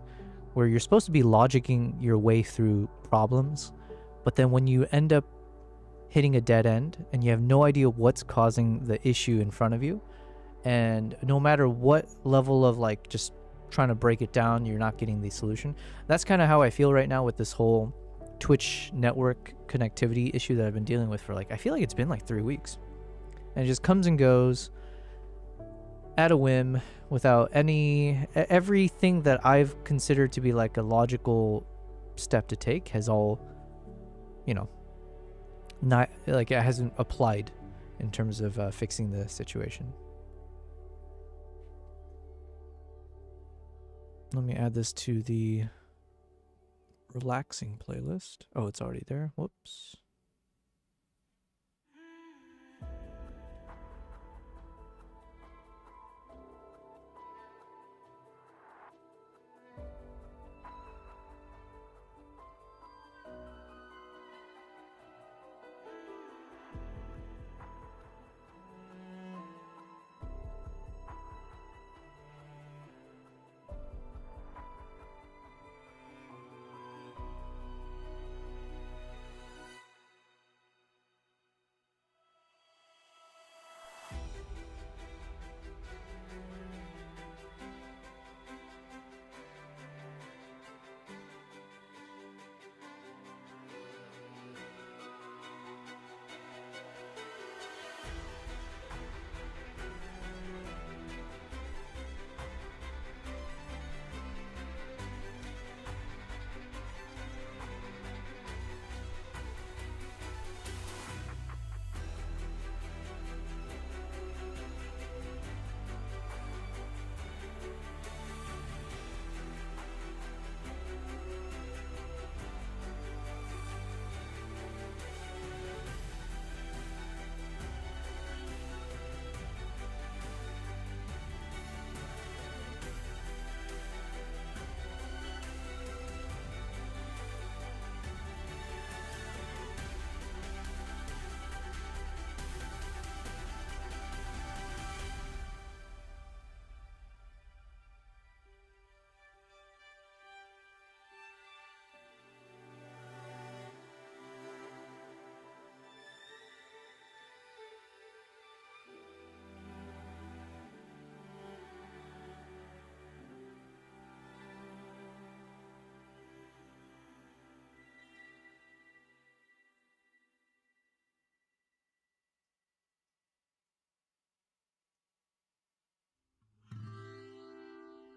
where you're supposed to be logicking your way through problems, but then when you end up hitting a dead end and you have no idea what's causing the issue in front of you, and no matter what level of like just trying to break it down, you're not getting the solution. That's kind of how I feel right now with this whole Twitch network connectivity issue that I've been dealing with for like, I feel like it's been like 3 weeks, and it just comes and goes at a whim without everything that I've considered to be like a logical step to take has all, you know, not like it hasn't applied in terms of fixing the situation. Let me add this to the relaxing playlist. Oh, it's already there. Whoops.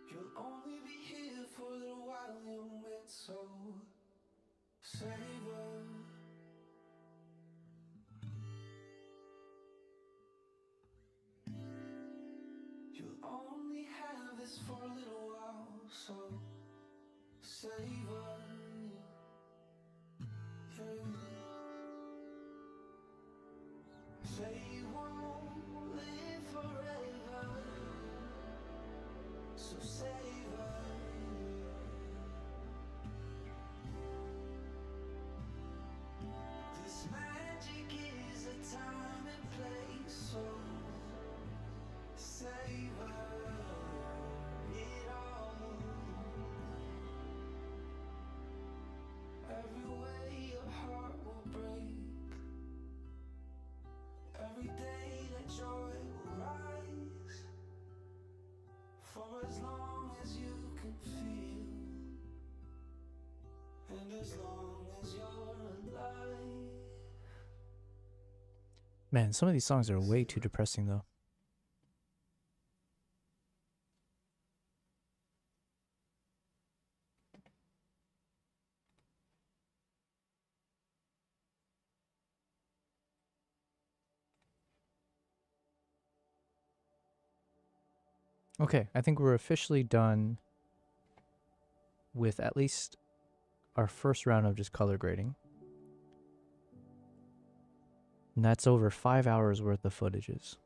You'll only be here for a little while, young man, so savor. You'll only have this for a little while, so savor. Yeah. Say you won't live forever, so savor. This magic is a time and place, so savor it all. Every way your heart will break, every day that joy will rise, for as long as you can feel, and as long as you're alive. Man, some of these songs are way too depressing though. Okay, I think we're officially done with at least our first round of just color grading. And that's over 5 hours worth of footages.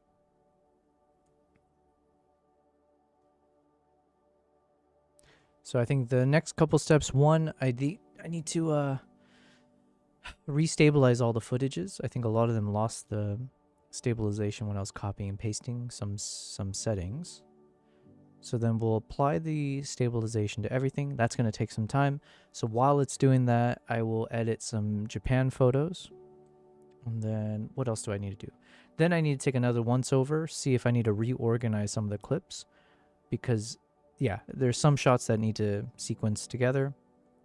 So I think the next couple steps, one, I need to restabilize all the footages. I think a lot of them lost the stabilization when I was copying and pasting some settings. So then we'll apply the stabilization to everything. That's going to take some time. So while it's doing that, I will edit some Japan photos. And then what else do I need to do? Then I need to take another once over, see if I need to reorganize some of the clips. Because, yeah, there's some shots that need to sequence together.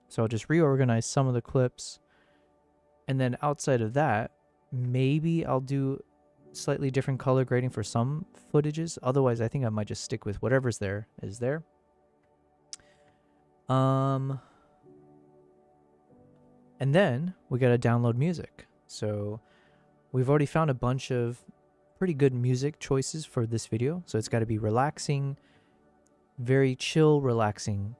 So I'll just reorganize some of the clips. And then outside of that, maybe I'll do slightly different color grading for some footages. Otherwise, I think I might just stick with whatever's there is there. And then we gotta download music. So we've already found a bunch of pretty good music choices for this video. So it's got to be relaxing, very chill, relaxing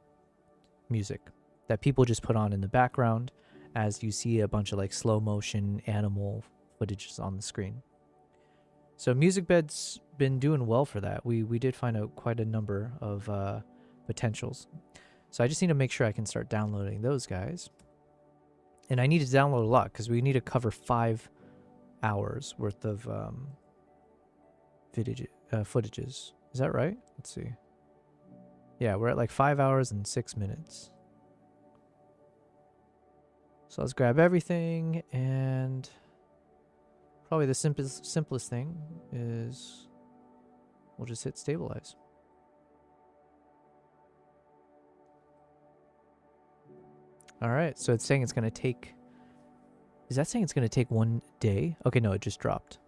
music that people just put on in the background as you see a bunch of like slow motion animal footages on the screen. So Musicbed's been doing well for that. We did find out quite a number of potentials. So I just need to make sure I can start downloading those guys. And I need to download a lot because we need to cover 5 hours worth of footages. Is that right? Let's see. Yeah, we're at like 5 hours and 6 minutes. So let's grab everything, and probably the simplest thing is we'll just hit stabilize. All right, so it's saying it's going to take... Is that saying it's going to take 1 day? Okay, no, it just dropped.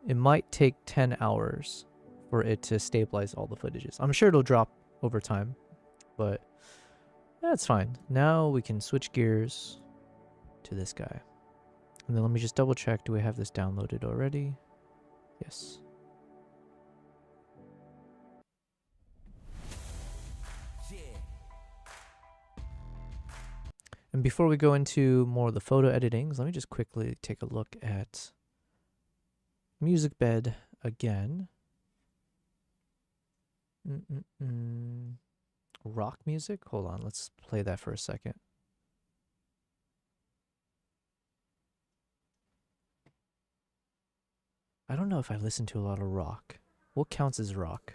It might take 10 hours for it to stabilize all the footages. I'm sure it'll drop over time, but that's fine. Now we can switch gears to this guy. And then let me just double check. Do we have this downloaded already? Yes. And before we go into more of the photo editings, let me just quickly take a look at Musicbed again. Rock music? Hold on, let's play that for a second. I don't know if I listen to a lot of rock. What counts as rock?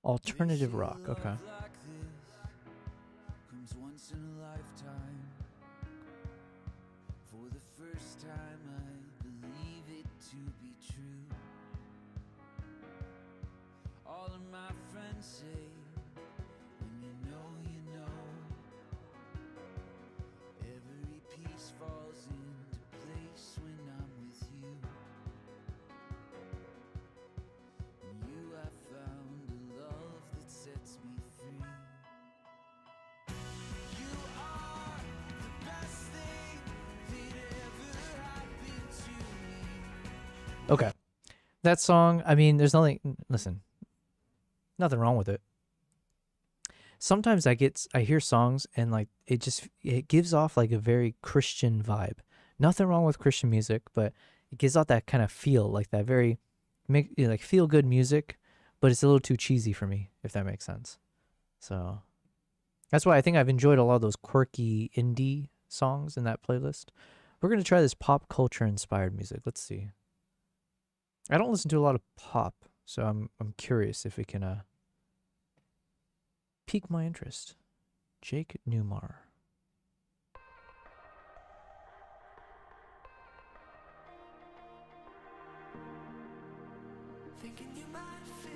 Alternative rock, okay. Comes once in a lifetime. For the first time I believe it to be true. All of my friends say, when you know, every piece falls into place when I'm with you. You have found a love that sets me free. You are the best thing that ever happened to me. Okay. That song, I mean, there's nothing, listen, nothing wrong with it. Sometimes I hear songs and like it gives off like a very Christian vibe. Nothing wrong with Christian music, but it gives off that kind of feel, like that very like feel good music, but it's a little too cheesy for me, if that makes sense. So that's why I think I've enjoyed a lot of those quirky indie songs in that playlist. We're going to try this pop culture inspired music. Let's see. I don't listen to a lot of pop, so I'm curious if it can pique my interest. Jake Newmar. Thinking you might feel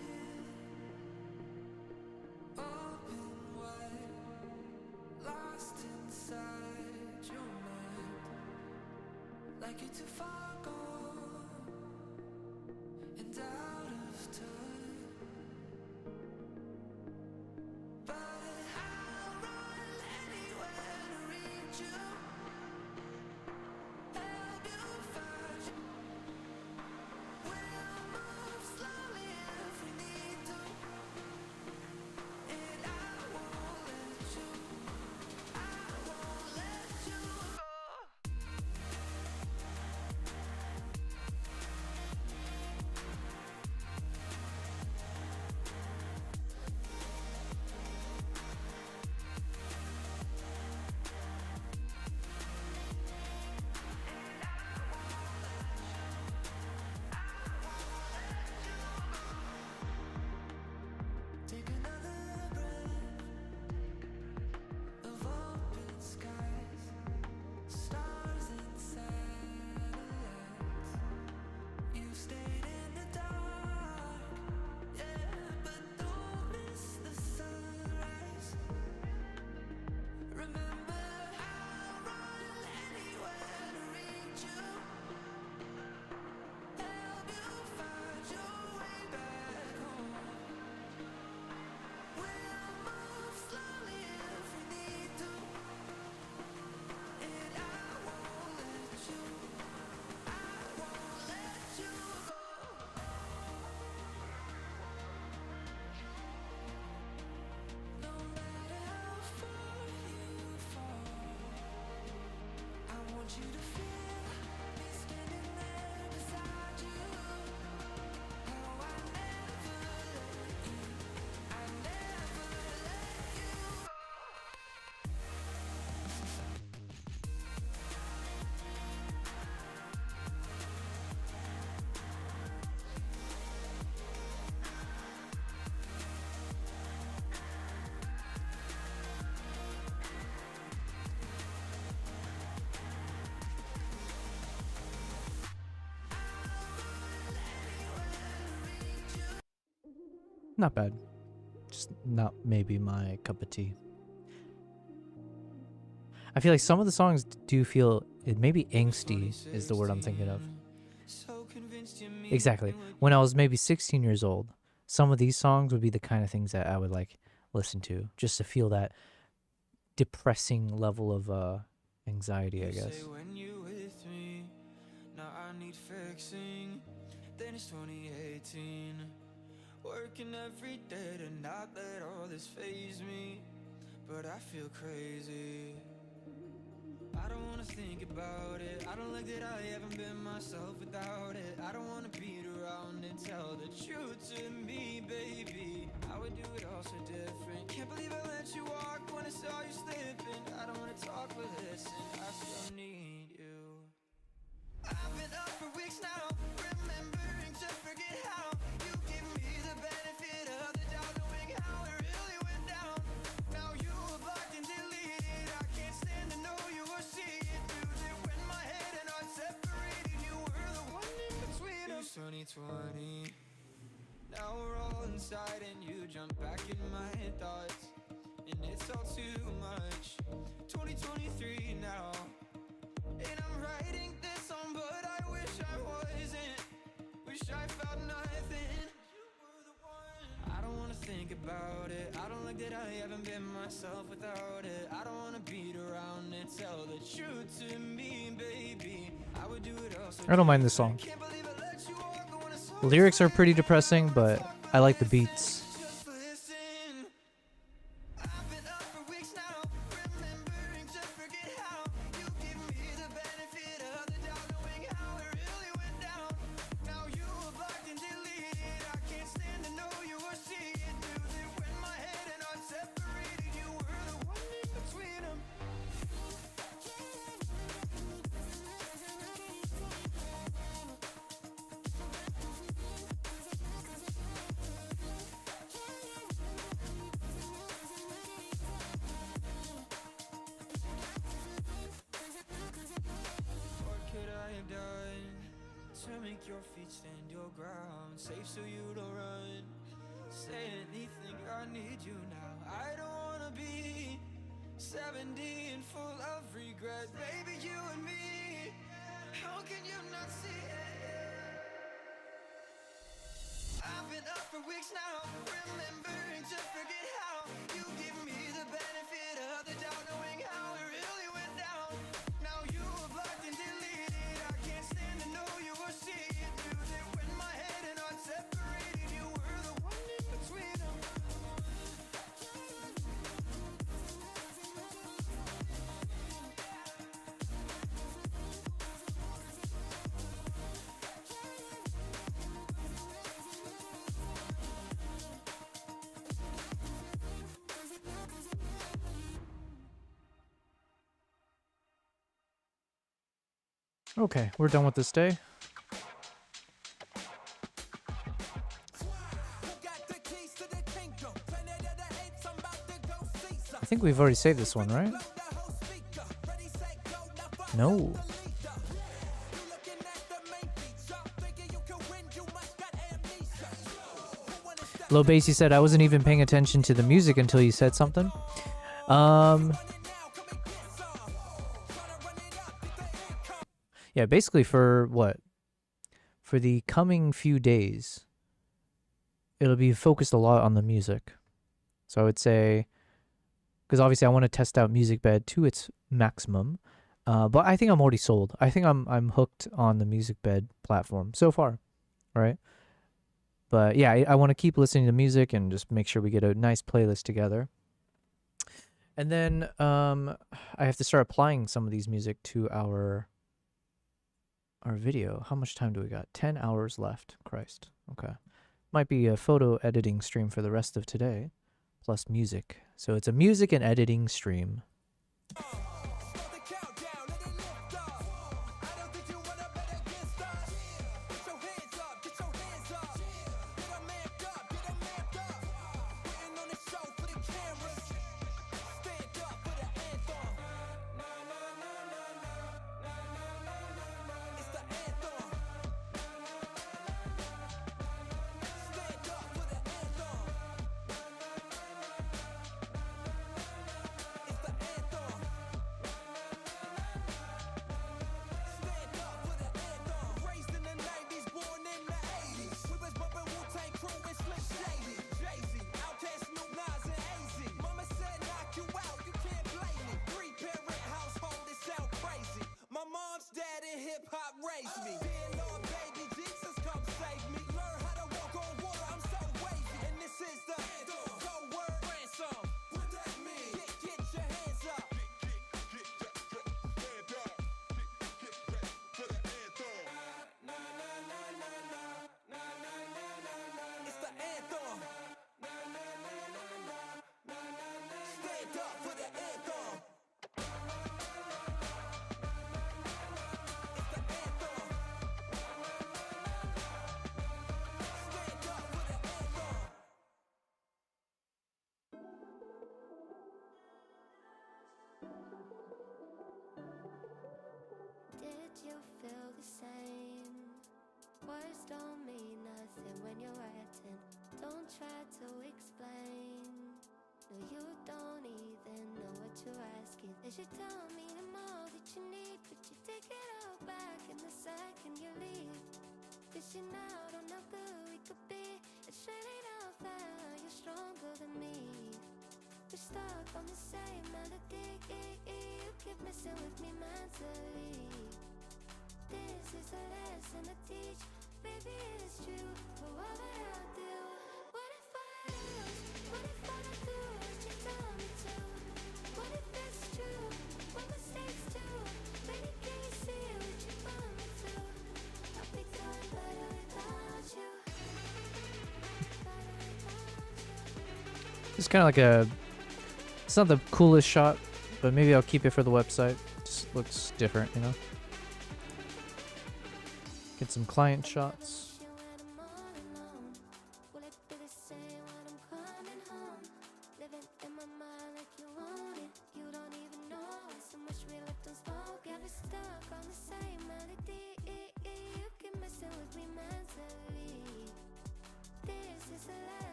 open wide, lost inside your mind, like you're too far gone not bad. Just not maybe my cup of tea. I feel like some of the songs do feel, it maybe angsty is the word I'm thinking of. Exactly. When I was maybe 16 years old, some of these songs would be the kind of things that I would like listen to just to feel that depressing level of anxiety, I guess. When you with me, now I need fixing. Then it's 2018. Working every day to not let all this faze me, but I feel crazy. I don't wanna think about it. I don't like that I haven't been myself without it. I don't wanna beat around and tell the truth to me, baby. I would do it all so different. Can't believe I let you walk when I saw you slipping. I don't wanna talk but listen, I still need you. I've been up for weeks now, remembering to forget how you give me the benefit of the doubt, knowing how it really went down. Now you are blocked and deleted. I can't stand to know you were seeing through it. When my head and heart separated, you were the one in between them. 2020. Now we're all inside and you jump back in my thoughts, and it's all too much. 2023 now, and I'm writing this song, but I wish I wasn't. Wish I felt nothing. You were the one. I don't wanna think about it. I don't like that I haven't been myself without it. I don't wanna beat around and tell the truth to me, baby. I would do it all so I don't mind this song. can't believe I let you walk. I wanna The lyrics are pretty depressing, but I like the beats. just listen. I've been up for weeks now, remembering to forget how you give me the benefit of the doubt, knowing how it really went down. Now you are blocked and deleted. I can't stand to know you were seeing through it. When my head and heart separated, you were the one in between them. What could I have done to make your feet stand your ground? Safe so you don't run. Say anything, I need you now. I don't wanna be 70 and full of regret. Baby, you and me, how can you not see it? I've been up for weeks now, remembering to forget how you give me the benefit of the doubt, knowing how it really went down. Now you are blocked and deleted. I can't stand to know you were seeing through it. When my head and heart separated, you were the one in between them. Okay, we're done with this day. I think we've already saved this one, right? No. Low Bass, you said I wasn't even paying attention to the music until you said something. Yeah, basically for what? For the coming few days, it'll be focused a lot on the music. So I would say, because obviously I want to test out Musicbed to its maximum, but I think I'm already sold. I think I'm hooked on the Musicbed platform so far, right? But yeah, I want to keep listening to music and just make sure we get a nice playlist together. And then I have to start applying some of these music to our video. How much time do we got? 10 hours left. Christ. Okay. Might be a photo editing stream for the rest of today, plus music. So it's a music and editing stream. Did you feel the same? Words don't mean nothing when you're acting. Don't try to explain. No, you don't even know what you're asking. They should tell me the more that you need, but you take it all back in the second you leave. Fishing out on how good we could be. It's really not fair, you're stronger than me. We're stuck on the same melody. You keep messing with me mentally. This is a lesson to teach. Maybe it's true, but what would I do? What if I lose? What if I don't do what you tell me to? What if it's true? What mistakes do? Baby, can you see what you put me through? I'll be doing better without you. It's kind of like a. It's not the coolest shot, but maybe I'll keep it for the website. Just looks different, you know? Get some client shots.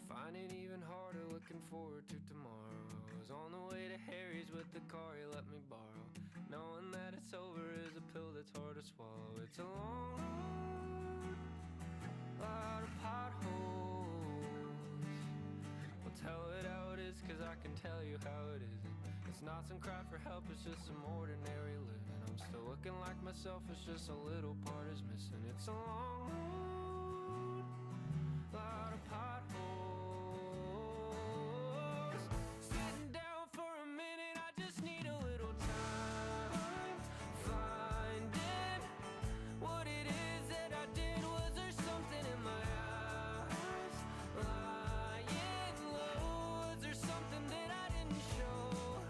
Find it even harder looking forward to tomorrow. I was on the way to Harry's with the car he let me borrow. Knowing that it's over is a pill that's hard to swallow. It's a long road, lot of potholes. I'll tell it how it is, cause I can tell you how it isn't. It's not some cry for help, it's just some ordinary living. I'm still looking like myself, it's just a little part is missing. It's a long road, lot of potholes. Sitting down for a minute, I just need a little time. Finding what it is that I did. Was there something in my eyes? Lying low. Was there something that I didn't show?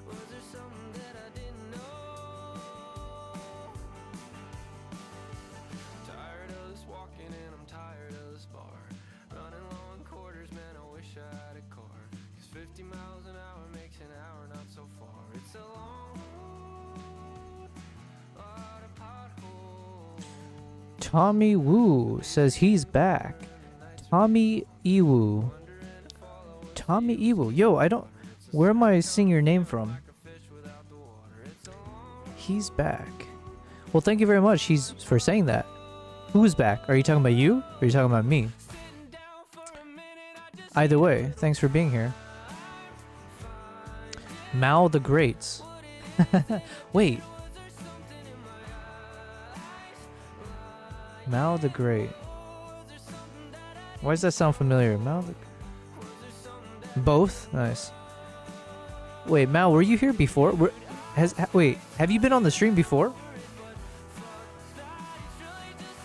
Was there something that I didn't know? Tired of this walking and I'm tired of this bar. Running long quarters, man, I wish I had a car. 50 miles an hour makes an hour not so far. It's a long road, lot of potholes. Tommy Woo says he's back. Tommy Iwu. Tommy Iwu. Yo, I don't. Where am I seeing your name from? He's back. Well, thank you very much. He's for saying that. Who's back? Are you talking about you? Or are you talking about me? Either way, thanks for being here. Mao the Great. Wait. Mao the Great. Why does that sound familiar? Mao the... Both? Nice. Wait, Mao, were you here before? Wait, have you been on the stream before?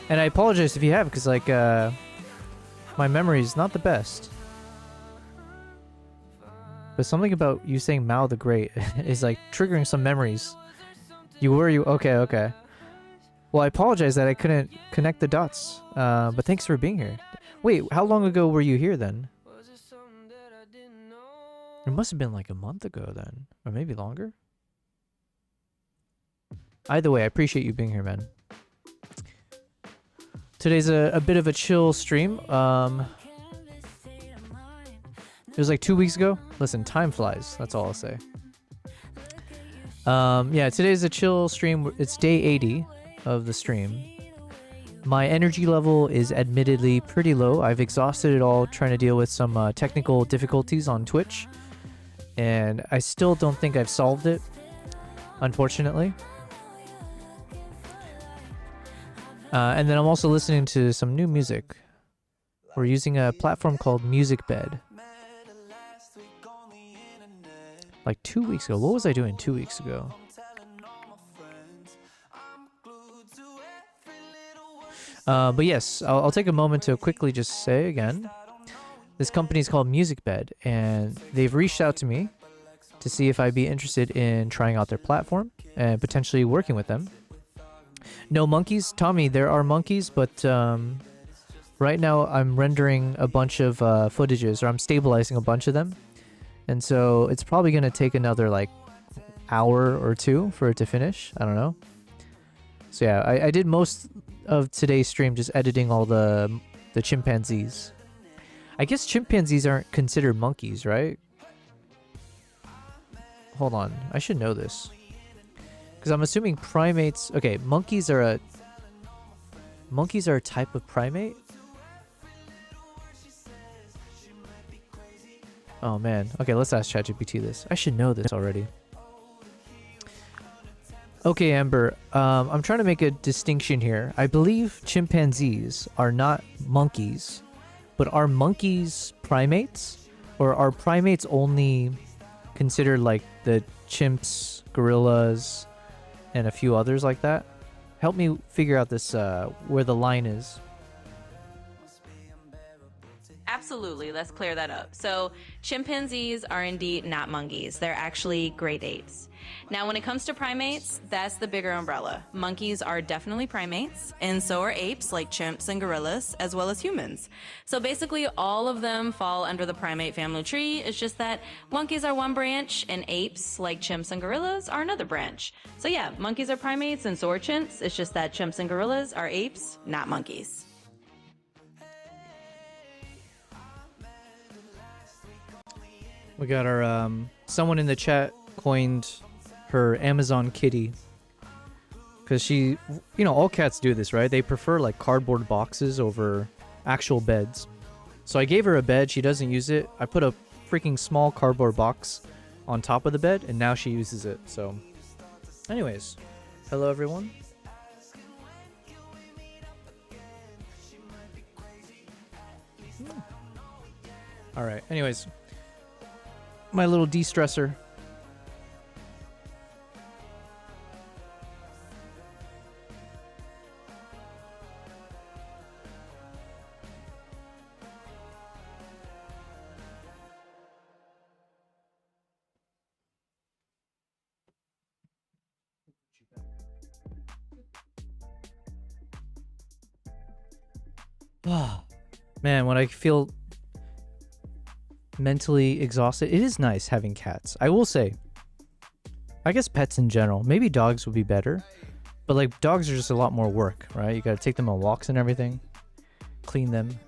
And I apologize if you have, because like my memory is not the best. But something about you saying Mao the Great is like triggering some memories. Okay. Well, I apologize that I couldn't connect the dots. But thanks for being here. Wait, how long ago were you here then? It must have been like a month ago then, or maybe longer. Either way, I appreciate you being here, man. Today's a bit of a chill stream. It was like 2 weeks ago. Listen, time flies. That's all I'll say. Yeah, today's a chill stream. It's day 80 of the stream. My energy level is admittedly pretty low. I've exhausted it all trying to deal with some technical difficulties on Twitch. And I still don't think I've solved it, unfortunately. And then I'm also listening to some new music. We're using a platform called Musicbed. Like 2 weeks ago. What was I doing 2 weeks ago? But yes, I'll take a moment to quickly just say again. This company is called Musicbed, and they've reached out to me to see if I'd be interested in trying out their platform and potentially working with them. No monkeys, Tommy. There are monkeys, but right now I'm rendering a bunch of footages, or I'm stabilizing a bunch of them, and so it's probably gonna take another like hour or two for it to finish. I don't know. So yeah, I did most of today's stream just editing all the chimpanzees. I guess chimpanzees aren't considered monkeys, right? Hold on, I should know this. Because I'm assuming primates... Okay, monkeys are a type of primate? Oh man. Okay, let's ask ChatGPT this. I should know this already. Okay, Amber. I'm trying to make a distinction here. I believe chimpanzees are not monkeys, but are monkeys primates? Or are primates only considered like the chimps, gorillas, and a few others like that? Help me figure out this, where the line is. Absolutely, let's clear that up. So chimpanzees are indeed not monkeys. They're actually great apes. Now, when it comes to primates, that's the bigger umbrella. Monkeys are definitely primates, and so are apes like chimps and gorillas, as well as humans. So basically, all of them fall under the primate family tree. It's just that monkeys are one branch, and apes like chimps and gorillas are another branch. So yeah, monkeys are primates, and so are chimps. It's just that chimps and gorillas are apes, not monkeys. We got our, someone in the chat coined her Amazon kitty. Because she, you know, all cats do this, right? They prefer like cardboard boxes over actual beds. So I gave her a bed, she doesn't use it. I put a freaking small cardboard box on top of the bed, and now she uses it. So, anyways, hello everyone. All right, anyways. My little de-stressor. Man, when I feel mentally exhausted, it is nice having cats. I will say, I guess pets in general, maybe dogs would be better, but like dogs are just a lot more work, right? You gotta take them on walks and everything, clean them.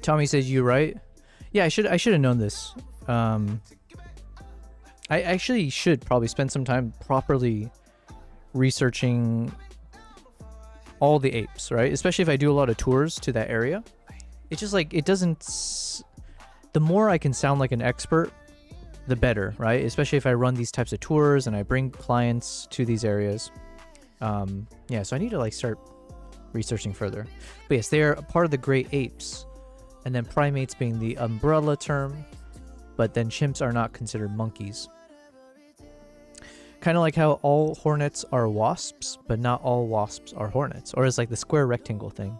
Tommy says, you right? Yeah, I should have known this. I actually should probably spend some time properly researching all the apes, right? Especially if I do a lot of tours to that area. It's just like, it doesn't... The more I can sound like an expert, the better, right? Especially if I run these types of tours and I bring clients to these areas. Yeah, so I need to like start researching further. But yes, they are a part of the great apes. And then primates being the umbrella term. But then chimps are not considered monkeys. Kind of like how all hornets are wasps, but not all wasps are hornets. Or it's like the square rectangle thing.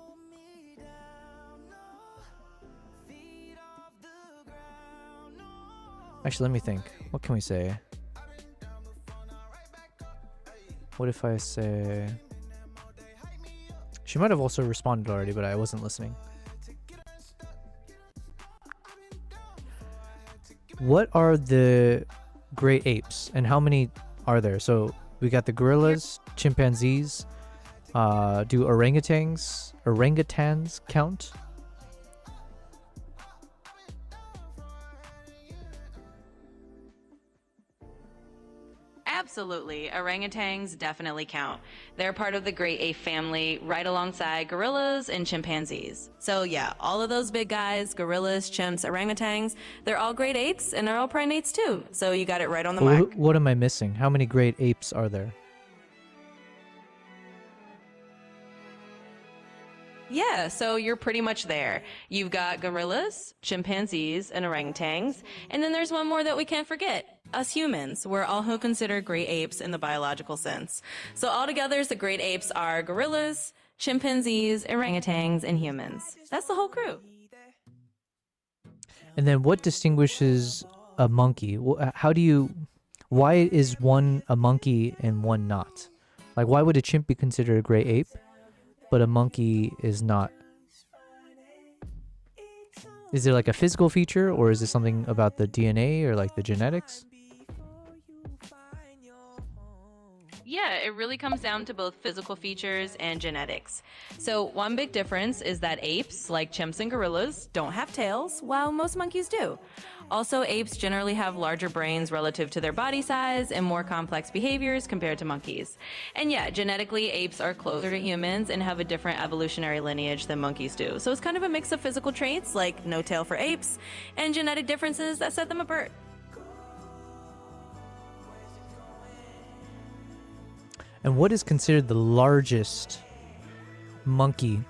Actually, let me think. What can we say? What if I say... She might have also responded already, but I wasn't listening. What are the great apes and how many are there? So we got the gorillas, chimpanzees, do orangutans count? Absolutely. Orangutans definitely count. They're part of the great ape family right alongside gorillas and chimpanzees. So yeah, all of those big guys, gorillas, chimps, orangutans, they're all great apes and they're all primates too. So you got it right on the mark. What am I missing? How many great apes are there? Yeah, so you're pretty much there. You've got gorillas, chimpanzees, and orangutans. And then there's one more that we can't forget. Us humans. We're all who consider great apes in the biological sense. So altogether, the great apes are gorillas, chimpanzees, orangutans, and humans. That's the whole crew. And then what distinguishes a monkey? Why is one a monkey and one not? Like, why would a chimp be considered a great ape, but a monkey is not? Is there like a physical feature, or is it something about the DNA or like the genetics? Yeah, it really comes down to both physical features and genetics. So one big difference is that apes, like chimps and gorillas, don't have tails, while most monkeys do. Also, apes generally have larger brains relative to their body size and more complex behaviors compared to monkeys. And yeah, genetically, apes are closer to humans and have a different evolutionary lineage than monkeys do. So it's kind of a mix of physical traits, like no tail for apes, and genetic differences that set them apart. And what is considered the largest monkey?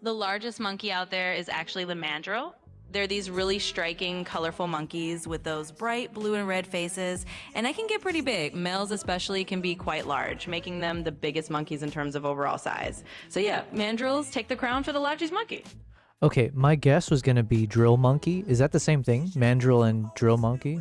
The largest monkey out there is actually the mandrill. They're these really striking, colorful monkeys with those bright blue and red faces, and they can get pretty big. Males especially can be quite large, making them the biggest monkeys in terms of overall size. So yeah, mandrills take the crown for the largest monkey. Okay, my guess was going to be drill monkey. Is that the same thing? Mandrill and drill monkey?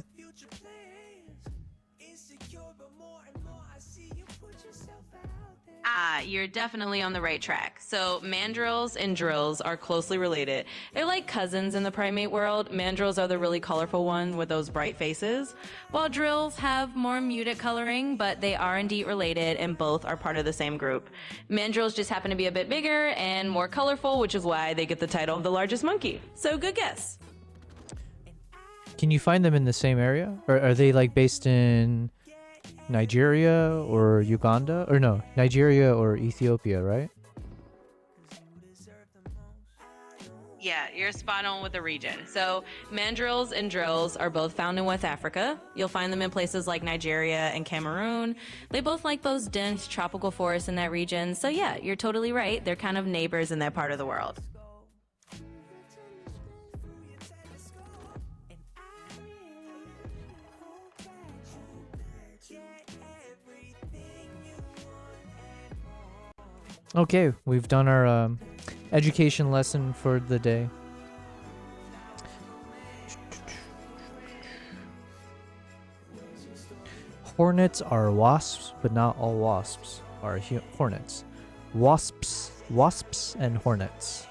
You're definitely on the right track. So mandrills and drills are closely related. They're like cousins in the primate world. Mandrills are the really colorful one with those bright faces, while drills have more muted coloring, but they are indeed related and both are part of the same group. Mandrills just happen to be a bit bigger and more colorful, which is why they get the title of the largest monkey. So good guess. Can you find them in the same area? Or are they like based in Nigeria or Uganda? Or no, Nigeria or Ethiopia, right? Yeah, you're spot on with the region. So mandrills and drills are both found in West Africa. You'll find them in places like Nigeria and Cameroon. They both like those dense tropical forests in that region. So yeah, you're totally right. They're kind of neighbors in that part of the world. Okay, we've done our education lesson for the day. Hornets are wasps, but not all wasps are hornets. Wasps and hornets.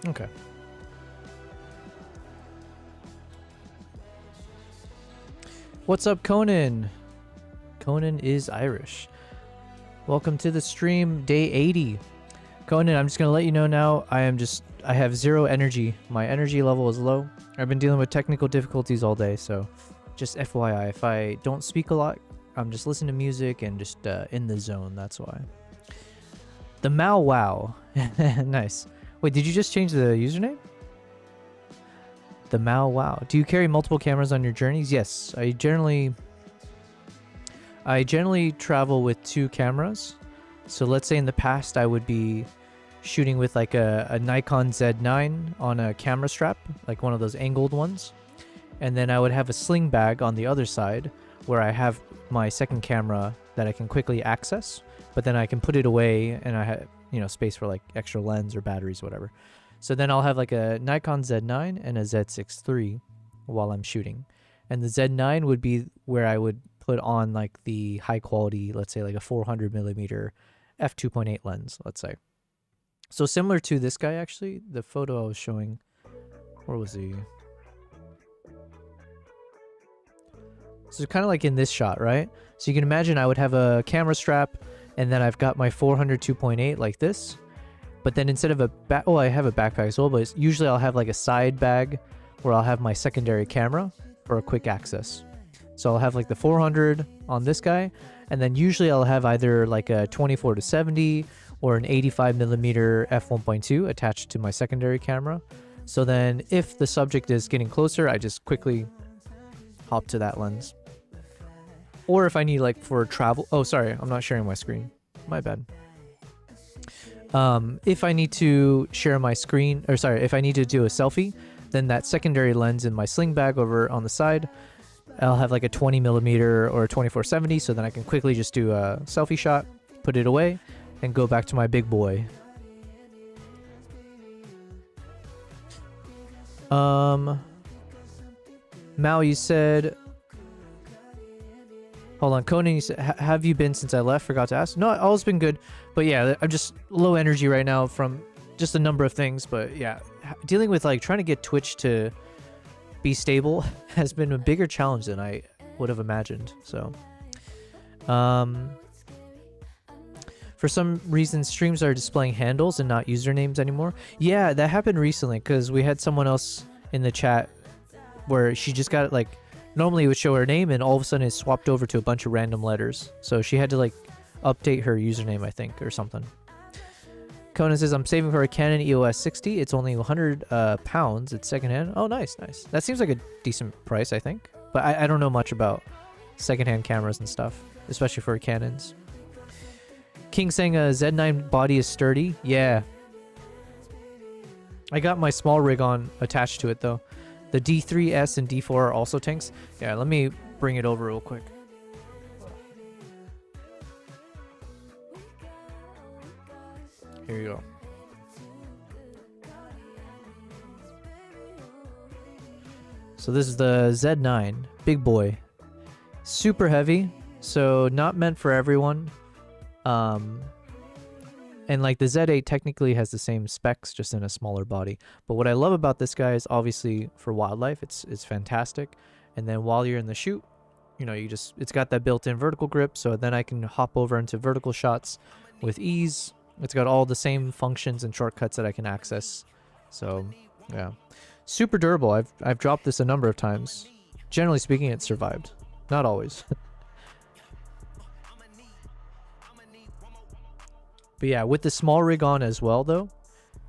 Okay. What's up, Conan? Conan is Irish. Welcome to the stream, day 80. Conan, I'm just going to let you know now, I have zero energy. My energy level is low. I've been dealing with technical difficulties all day, so just FYI, if I don't speak a lot, I'm just listening to music and just in the zone, that's why. The Mau Wow. Nice. Wait, did you just change the username? The Mao Wow. Do you carry multiple cameras on your journeys? Yes, I generally travel with 2 cameras. So let's say in the past I would be shooting with like a Nikon Z9 on a camera strap, like one of those angled ones. And then I would have a sling bag on the other side where I have my second camera that I can quickly access, but then I can put it away and I have, you know, space for like extra lens or batteries, whatever. So then I'll have like a Nikon Z9 and a Z6 III while I'm shooting. And the Z9 would be where I would put on like the high quality, let's say like a 400mm f2.8 lens, let's say. So similar to this guy, actually, the photo I was showing, where was he? So kind of like in this shot, right? So you can imagine I would have a camera strap and then I've got my 400 2.8 like this. But then instead of a I have a backpack as well, but usually I'll have like a side bag where I'll have my secondary camera for a quick access. So I'll have like the 400 on this guy, and then usually I'll have either like a 24 to 70 or an 85mm f1.2 attached to my secondary camera. So then if the subject is getting closer, I just quickly hop to that lens. Or if I need like for travel, oh sorry, I'm not sharing my screen, my bad. If I need to share my screen, or sorry, if I need to do a selfie, then that secondary lens in my sling bag over on the side, I'll have like a 20mm or a 24-70, so then I can quickly just do a selfie shot, put it away, and go back to my big boy. Mao, you said... Hold on, Conan, you said, have you been since I left? Forgot to ask. No, all's been good. But yeah, I'm just low energy right now from just a number of things. But yeah, dealing with like trying to get Twitch to be stable has been a bigger challenge than I would have imagined. So, for some reason, streams are displaying handles and not usernames anymore. Yeah, that happened recently because we had someone else in the chat where she just got like, normally it would show her name and all of a sudden it swapped over to a bunch of random letters. So she had to like update her username, I think, or something. Conan says, I'm saving for a Canon EOS 60. It's only 100 pounds. It's secondhand. Oh, nice, nice. That seems like a decent price, I think. But I don't know much about secondhand cameras and stuff, especially for Canons. King saying a Z9 body is sturdy. Yeah. I got my small rig on attached to it, though. The D3S and D4 are also tanks. Yeah, let me bring it over real quick. Here you go. So this is the Z9, big boy. Super heavy, so not meant for everyone. And like the Z8 technically has the same specs, just in a smaller body. But what I love about this guy is obviously for wildlife, it's fantastic. And then while you're in the shoot, you know, it's got that built-in vertical grip, so then I can hop over into vertical shots with ease. It's got all the same functions and shortcuts that I can access. So yeah, super durable. I've dropped this a number of times. Generally speaking, it's survived. Not always. But yeah, with the small rig on as well, though,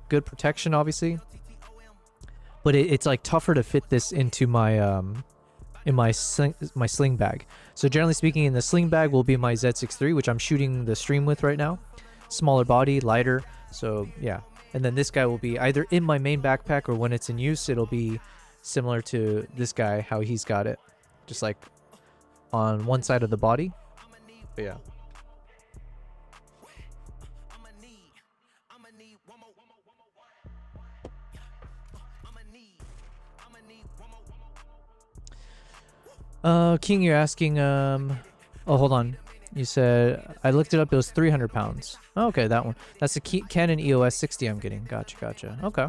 good protection, obviously. But it's like tougher to fit this into my my sling bag. So generally speaking, in the sling bag will be my Z6 III, which I'm shooting the stream with right now. Smaller body, lighter. So yeah, and then this guy will be either in my main backpack or when it's in use, it'll be similar to this guy, how he's got it, just like on one side of the body. But yeah. King, you're asking, oh, hold on. You said, I looked it up, it was 300 pounds. Oh, okay, that one. That's the Canon EOS 60 I'm getting. Gotcha, gotcha. Okay.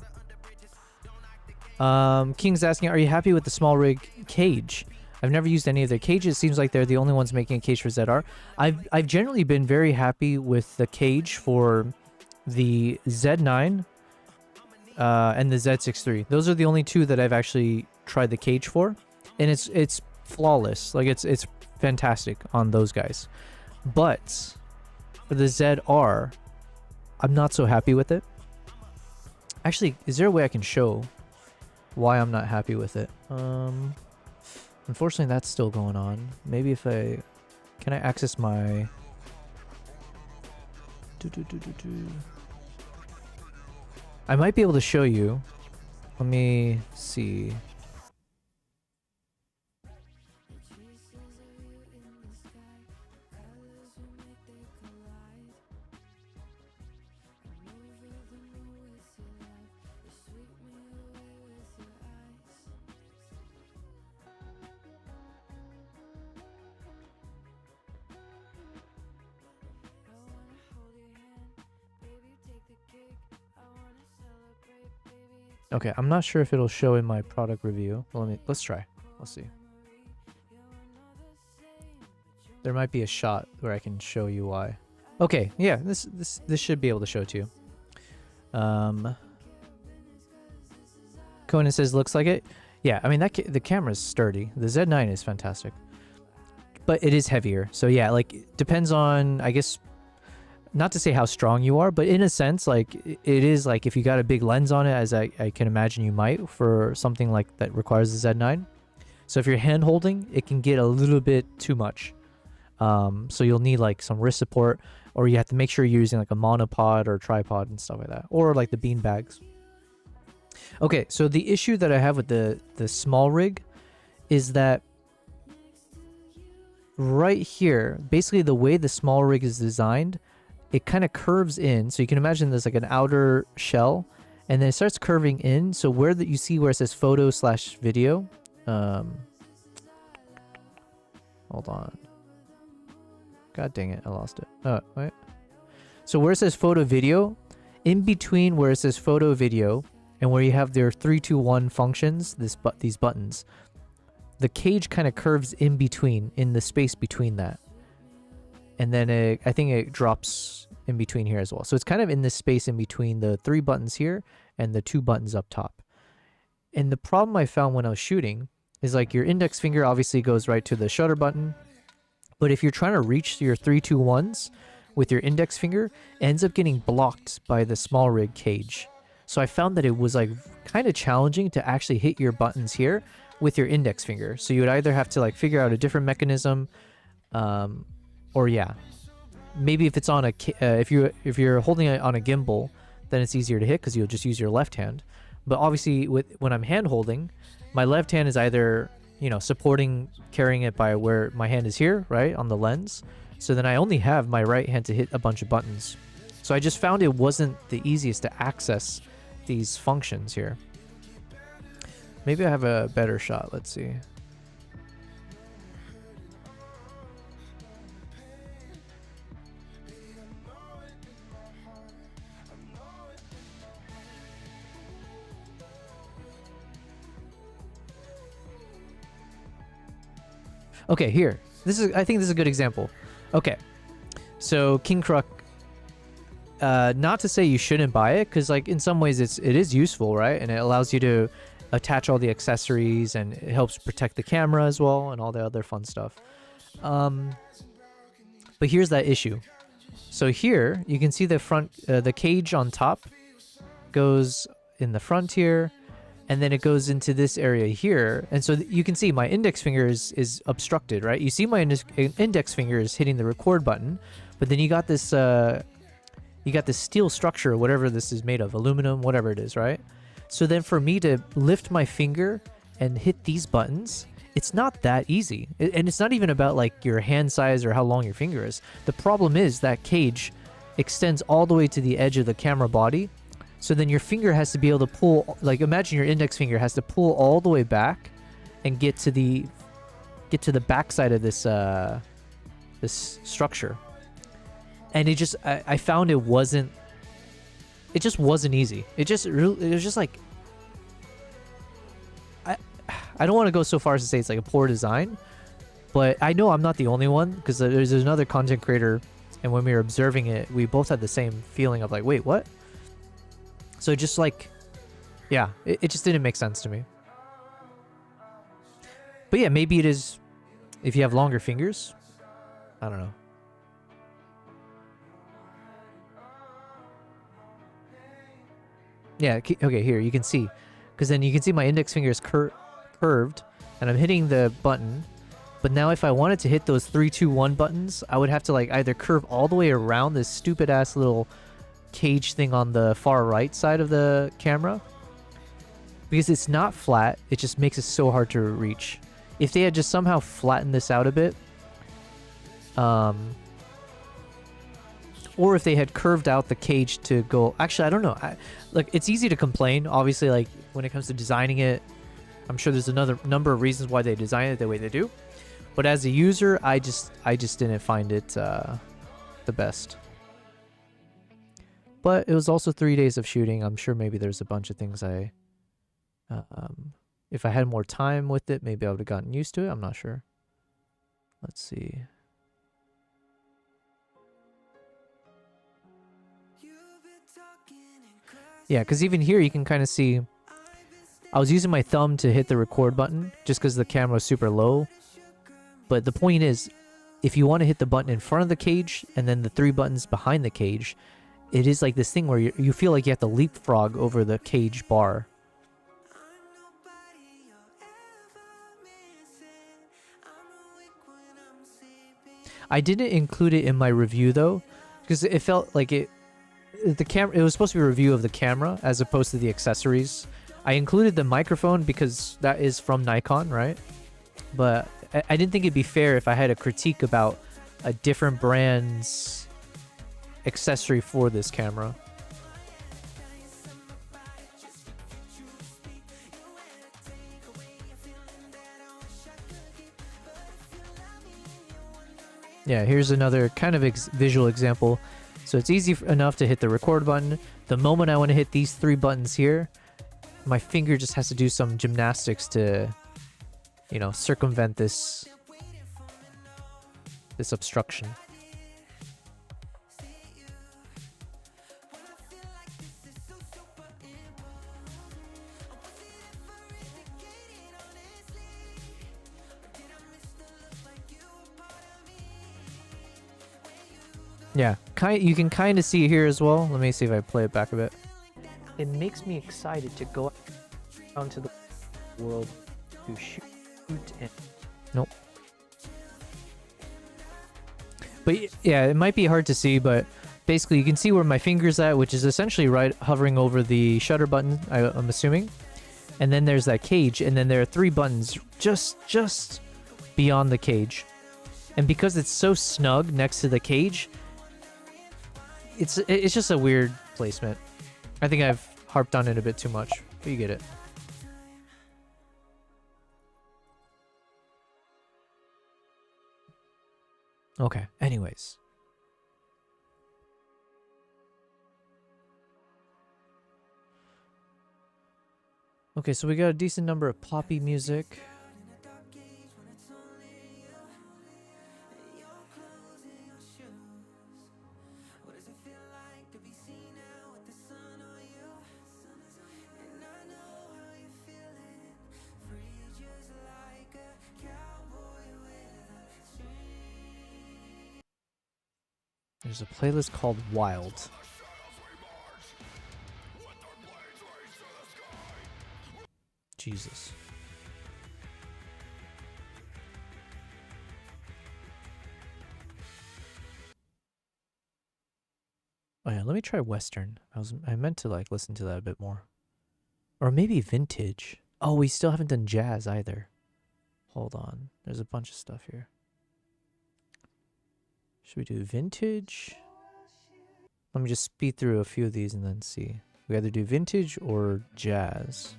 King's asking, are you happy with the small rig cage? I've never used any of their cages. Seems like they're the only ones making a cage for ZR. I've generally been very happy with the cage for the Z9 and the Z6 III. Those are the only two that I've actually tried the cage for. And it's flawless. Like it's fantastic on those guys. But for the ZR, I'm not so happy with it. Actually, is there a way I can show why I'm not happy with it? Unfortunately, that's still going on. Maybe if I... Can I access my... I might be able to show you. Let me see. Okay, I'm not sure if it'll show in my product review. Well, let's try. Let's see. There might be a shot where I can show you why. Okay, yeah, this should be able to show it to you. Conan says looks like it. Yeah, I mean the camera's sturdy. The Z9 is fantastic, but it is heavier. So yeah, like depends on, I guess, not to say how strong you are, but in a sense, like it is like if you got a big lens on it, as I can imagine you might for something like that requires the Z9. So if you're hand holding, it can get a little bit too much. So you'll need like some wrist support, or you have to make sure you're using like a monopod or tripod and stuff like that, or like the bean bags. Okay, so the issue that I have with the small rig is that right here, basically the way the small rig is designed, it kind of curves in. So you can imagine there's like an outer shell, and then it starts curving in. So where that you see where it says photo/video, hold on. God dang it, I lost it. Oh, wait. So where it says photo video, in between where it says photo video and where you have their 3, 2, 1 functions, these buttons, the cage kind of curves in between, in the space between that. And then I think it drops in between here as well. So it's kind of in this space in between the 3 buttons here and the 2 buttons up top. And the problem I found when I was shooting is like your index finger obviously goes right to the shutter button. But if you're trying to reach your 3, 2, 1s with your index finger, it ends up getting blocked by the small rig cage. So I found that it was like kind of challenging to actually hit your buttons here with your index finger. So you would either have to like figure out a different mechanism, or yeah, maybe if it's on a if you're holding it on a gimbal, then it's easier to hit because you'll just use your left hand. But obviously, when I'm hand holding, my left hand is either, you know, supporting carrying it by where my hand is here, right on the lens. So then I only have my right hand to hit a bunch of buttons. So I just found it wasn't the easiest to access these functions here. Maybe I have a better shot. Let's see. Okay, here. I think this is a good example. Okay. So King Kruk, not to say you shouldn't buy it, because like in some ways it is useful, right? And it allows you to attach all the accessories, and it helps protect the camera as well, and all the other fun stuff. But here's that issue. So here you can see the front, the cage on top goes in the front here, and then it goes into this area here. And so you can see my index finger is obstructed, right? You see my index finger is hitting the record button, but then you got this steel structure, whatever this is made of, aluminum, whatever it is, right? So then for me to lift my finger and hit these buttons, it's not that easy. And it's not even about like your hand size or how long your finger is. The problem is that cage extends all the way to the edge of the camera body. So then your finger has to be able to pull, like imagine your index finger has to pull all the way back and get to the backside of this this structure. And I found it just wasn't easy. It was just like, I don't want to go so far as to say it's like a poor design, but I know I'm not the only one, because there's another content creator, and when we were observing it, we both had the same feeling of like, wait, what? So just like, yeah, it just didn't make sense to me. But yeah, maybe it is if you have longer fingers. I don't know. Yeah, okay, here, you can see. Because then you can see my index finger is curved, and I'm hitting the button. But now if I wanted to hit those 3, 2, 1 buttons, I would have to like either curve all the way around this stupid ass little cage thing on the far right side of the camera. Because it's not flat, it just makes it so hard to reach. If they had just somehow flattened this out a bit, or if they had curved out the cage to go... Actually, I don't know. Like, it's easy to complain. Obviously, like, when it comes to designing it, I'm sure there's another number of reasons why they design it the way they do. But as a user, I just didn't find it the best. But it was also 3 days of shooting. I'm sure maybe there's a bunch of things I... if I had more time with it, maybe I would have gotten used to it. I'm not sure. Let's see. Yeah, because even here you can kind of see I was using my thumb to hit the record button just because the camera was super low. But the point is, if you want to hit the button in front of the cage and then the 3 buttons behind the cage, it is like this thing where you feel like you have to leapfrog over the cage bar. I didn't include it in my review though, because it felt like it was supposed to be a review of the camera as opposed to the accessories. I included the microphone because that is from Nikon, right? But I didn't think it'd be fair if I had a critique about a different brand's accessory for this camera. Yeah, here's another kind of visual example. So it's easy enough to hit the record button. The moment I want to hit these 3 buttons here, my finger just has to do some gymnastics to, you know, circumvent this obstruction. Yeah, you can kind of see it here as well. Let me see if I play it back a bit. It makes me excited to go out into the world to shoot and... Nope. But yeah, it might be hard to see, but basically you can see where my finger's at, which is essentially right hovering over the shutter button, I'm assuming. And then there's that cage, and then there are 3 buttons just beyond the cage. And because it's so snug next to the cage, it's just a weird placement. I think I've harped on it a bit too much, but you get it. Okay, anyways. Okay, so we got a decent number of poppy music. There's a playlist called Wild. Jesus. Oh yeah, let me try Western. I meant to like listen to that a bit more. Or maybe vintage. Oh, we still haven't done jazz either. Hold on. There's a bunch of stuff here. Should we do vintage? Let me just speed through a few of these and then see. We either do vintage or jazz.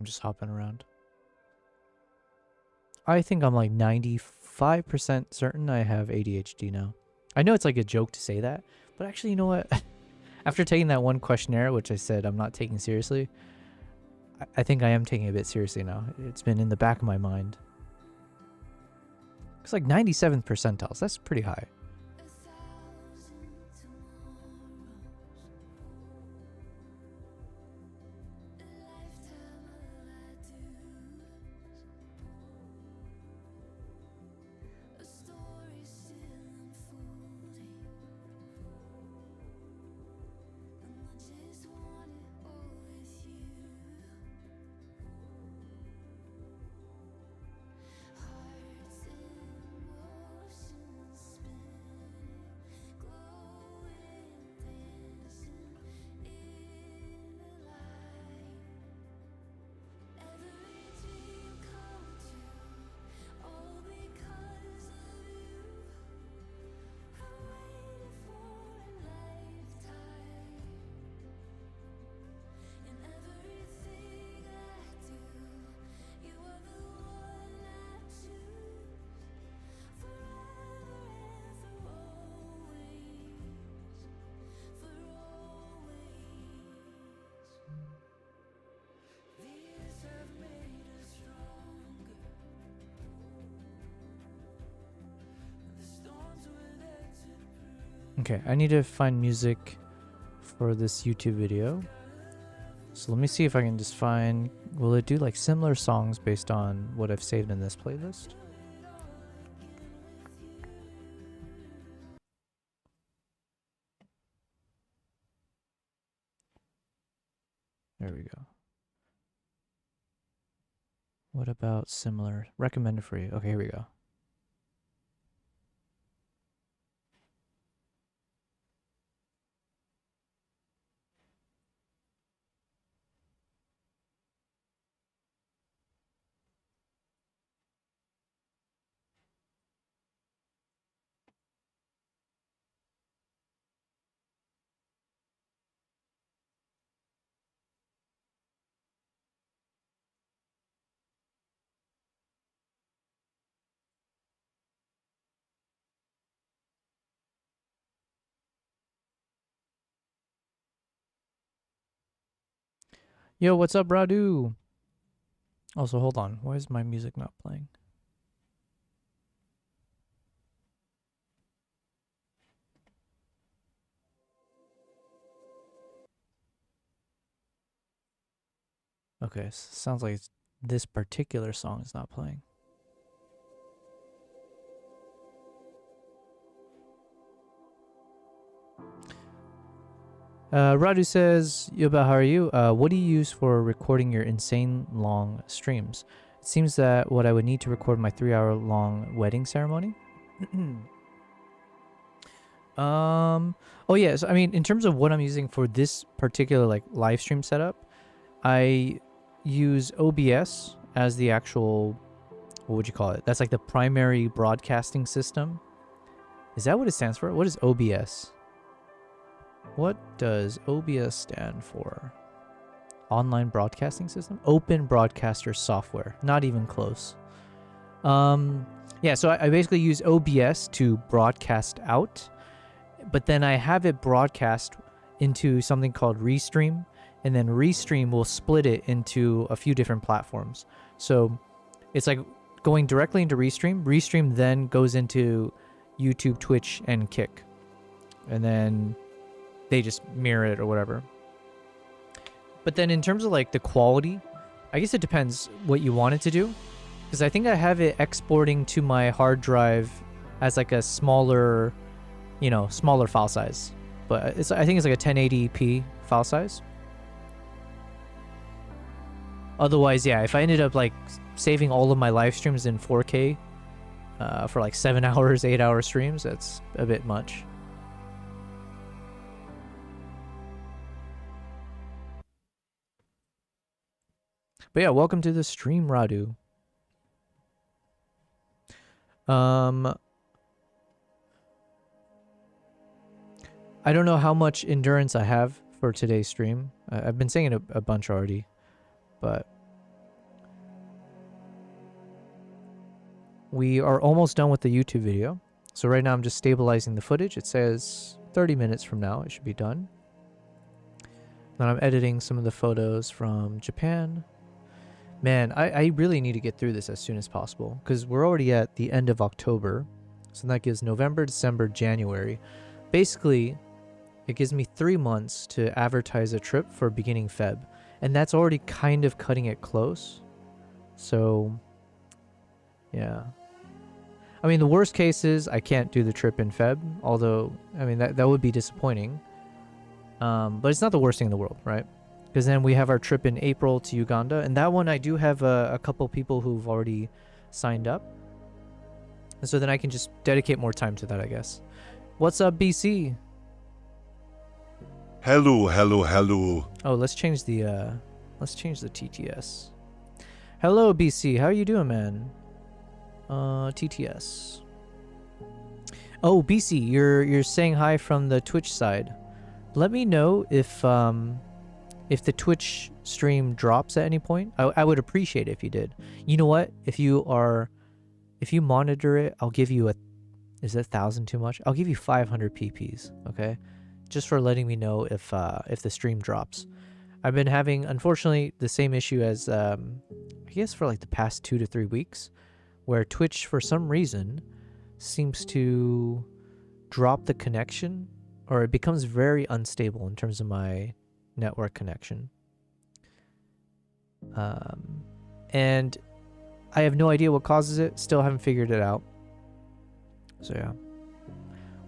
I'm just hopping around. I think I'm like 95% certain I have ADHD now. I know it's like a joke to say that, but actually, you know what? After taking that one questionnaire, which I said I'm not taking seriously, I think I am taking it a bit seriously now. It's been in the back of my mind. It's like 97th percentiles. That's pretty high. Okay, I need to find music for this YouTube video. So let me see if I can just find... Will it do like similar songs based on what I've saved in this playlist? There we go. What about similar? Recommended for you. Okay, here we go. Yo, what's up, Radu? Also, hold on. Why is my music not playing? Okay, sounds like this particular song is not playing. Radu says, Yoba, how are you? What do you use for recording your insane long streams? It seems that what I would need to record my 3-hour long wedding ceremony. Oh yeah, so I mean, in terms of what I'm using for this particular like live stream setup, I use OBS as the actual, what would you call it? That's like the primary broadcasting system. Is that what it stands for? What is OBS? What does OBS stand for? Online Broadcasting System? Open Broadcaster Software. Not even close. Yeah, so I basically use OBS to broadcast out, but then I have it broadcast into something called Restream, and then Restream will split it into a few different platforms. So it's like going directly into Restream. Restream then goes into YouTube, Twitch, and Kick. And then they just mirror it or whatever. But then in terms of like the quality, I guess it depends what you want it to do. Because I think I have it exporting to my hard drive as like a smaller, you know, smaller file size. But it's, I think it's like a 1080p file size. Otherwise, yeah, if I ended up like saving all of my live streams in 4K for like 7 hours, 8-hour streams, that's a bit much. But yeah, welcome to the stream, Radu. I don't know how much endurance I have for today's stream. I've been saying it a bunch already, but we are almost done with the YouTube video. So right now I'm just stabilizing the footage. It says 30 minutes from now it should be done. Then I'm editing some of the photos from Japan. Man, I really need to get through this as soon as possible because we're already at the end of October. So that gives November, December, January. Basically, it gives me 3 months to advertise a trip for beginning Feb. And that's already kind of cutting it close. So, yeah. I mean, the worst case is I can't do the trip in Feb. Although, I mean, that would be disappointing. But it's not the worst thing in the world, right? Because then we have our trip in April to Uganda. And that one I do have a couple people who've already signed up. And so then I can just dedicate more time to that, I guess. What's up, BC? Hello, hello, hello. Oh, let's change the TTS. Hello, BC. How are you doing, man? TTS. Oh, BC, you're saying hi from the Twitch side. Let me know if the Twitch stream drops at any point. I would appreciate it if you did. You know what? If you monitor it, I'll give you is it 1,000 too much? I'll give you 500 PPs, okay? Just for letting me know if the stream drops. I've been having, unfortunately, the same issue as I guess for like the past 2 to 3 weeks, where Twitch for some reason seems to drop the connection, or it becomes very unstable in terms of my network connection. And I have no idea what causes it. Still haven't figured it out. So yeah.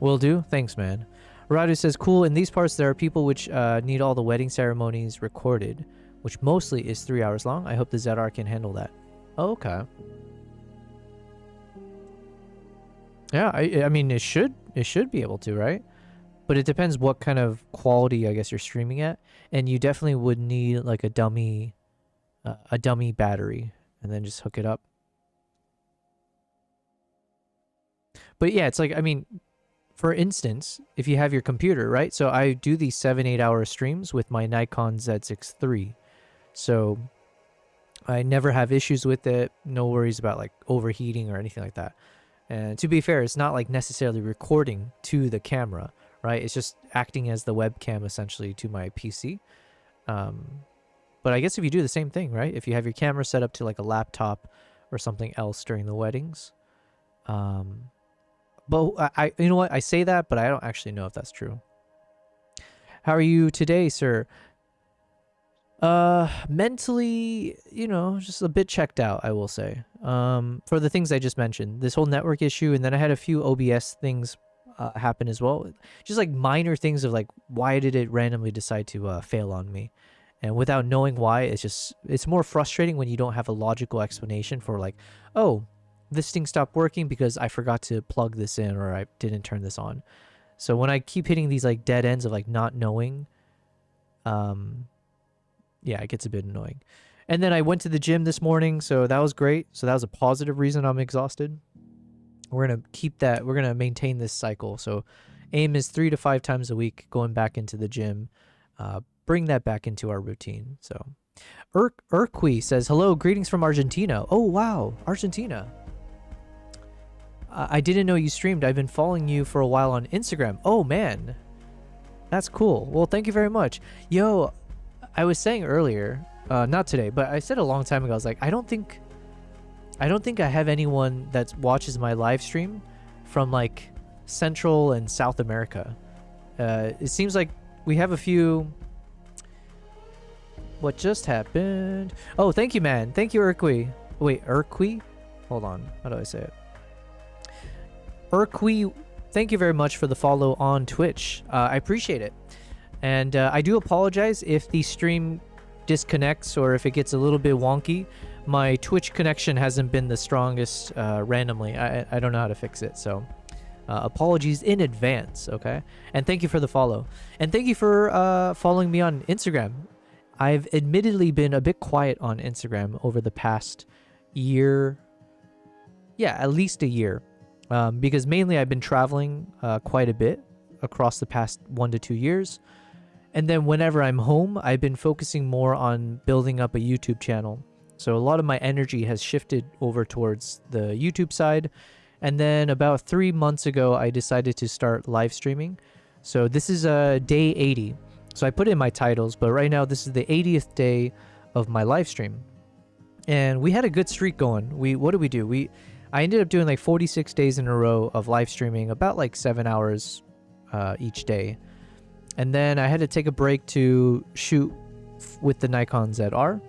Will do. Thanks, man. Radu says, cool. In these parts, there are people which need all the wedding ceremonies recorded, which mostly is 3 hours long. I hope the ZR can handle that. Oh, okay. Yeah, I mean, it should be able to, right? But it depends what kind of quality, I guess, you're streaming at. And you definitely would need like a dummy battery and then just hook it up. But yeah, it's like, I mean, for instance, if you have your computer, right? So I do these 7-8 hour streams with my Nikon Z6 III. So I never have issues with it. No worries about like overheating or anything like that. And to be fair, it's not like necessarily recording to the camera, right? It's just acting as the webcam essentially to my PC. But I guess if you do the same thing, right? If you have your camera set up to like a laptop or something else during the weddings. But I you know what? I say that, but I don't actually know if that's true. How are you today, sir? Mentally, you know, just a bit checked out, I will say. For the things I just mentioned, this whole network issue, and then I had a few OBS things happen as well. Just like minor things of like, why did it randomly decide to fail on me? And without knowing why, it's more frustrating when you don't have a logical explanation for like, oh, this thing stopped working because I forgot to plug this in or I didn't turn this on. So when I keep hitting these like dead ends of like not knowing, yeah, it gets a bit annoying. And then I went to the gym this morning, so that was great. So that was a positive reason I'm exhausted. We're going to keep that. We're going to maintain this cycle. So aim is 3 to 5 times a week going back into the gym. Bring that back into our routine. So Urqui says, hello, greetings from Argentina. Oh, wow, Argentina. I didn't know you streamed. I've been following you for a while on Instagram. Oh, man. That's cool. Well, thank you very much. Yo, I was saying earlier, not today, but I said a long time ago, I was like, I don't think I have anyone that watches my live stream from like Central and South America. It seems like we have a few. What just happened? Oh, thank you, man. Thank you, Urqui. Wait, Urqui? Hold on. How do I say it? Urqui, thank you very much for the follow on Twitch. I appreciate it. And I do apologize if the stream disconnects or if it gets a little bit wonky. My Twitch connection hasn't been the strongest randomly. I don't know how to fix it, so apologies in advance, okay? And thank you for the follow. And thank you for following me on Instagram. I've admittedly been a bit quiet on Instagram over the past year. Yeah, at least a year. Because mainly I've been traveling quite a bit across the past 1 to 2 years. And then whenever I'm home, I've been focusing more on building up a YouTube channel So a lot of my energy has shifted over towards the YouTube side. And then about 3 months ago, I decided to start live streaming. So this is day 80. So I put in my titles, but right now this is the 80th day of my live stream. And we had a good streak going. What did we do? I ended up doing like 46 days in a row of live streaming, about like 7 hours each day. And then I had to take a break to shoot with the Nikon ZR.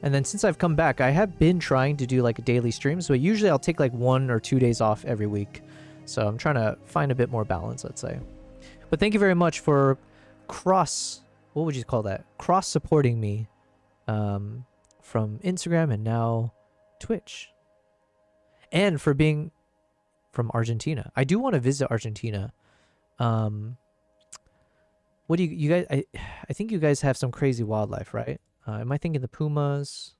And then since I've come back, I have been trying to do like a daily stream. So usually I'll take like 1 or 2 days off every week. So I'm trying to find a bit more balance, let's say. But thank you very much for what would you call that? Cross supporting me from Instagram and now Twitch. And for being from Argentina. I do want to visit Argentina. What do you guys, I think you guys have some crazy wildlife, right? Am I thinking the pumas?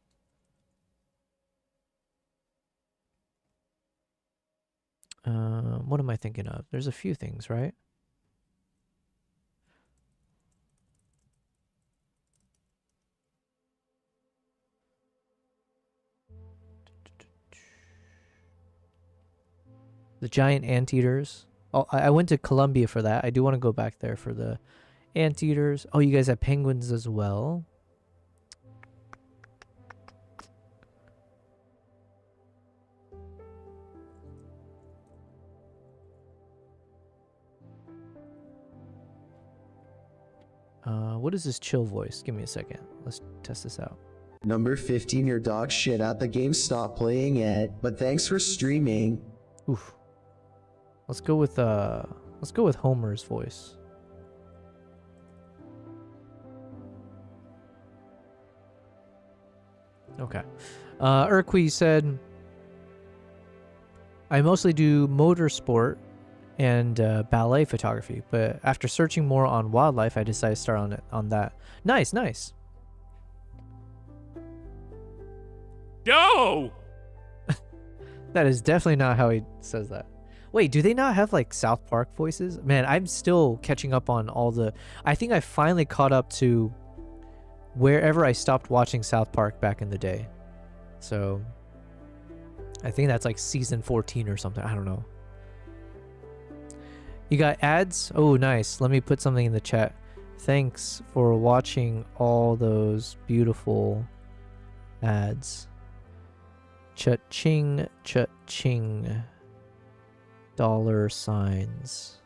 What am I thinking of? There's a few things, right? The giant anteaters. Oh, I went to Colombia for that. I do want to go back there for the anteaters. Oh, you guys have penguins as well. What is this chill voice? Give me a second. Let's test this out. Number 15, your dog shit at the game. Stop playing it. But thanks for streaming. Oof. Let's go with Homer's voice. Okay. Urqui said, I mostly do motorsport and ballet photography, but after searching more on wildlife, I decided to start on that. Nice, nice. Yo! That is definitely not how he says that. Wait, do they not have like South Park voices? Man, I'm still catching up on all the... I think I finally caught up to wherever I stopped watching South Park back in the day. So I think that's like season 14 or something. I don't know. You got ads? Oh, nice. Let me put something in the chat. Thanks for watching all those beautiful ads. Cha-ching, cha-ching. Dollar signs.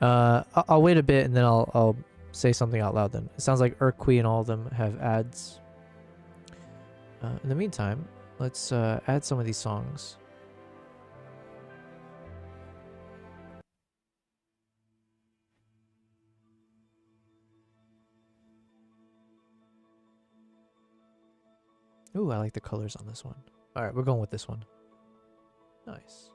I'll wait a bit and then I'll say something out loud then. It sounds like Urqui and all of them have ads. In the meantime, let's add some of these songs. Ooh, I like the colors on this one. All right, we're going with this one. Nice.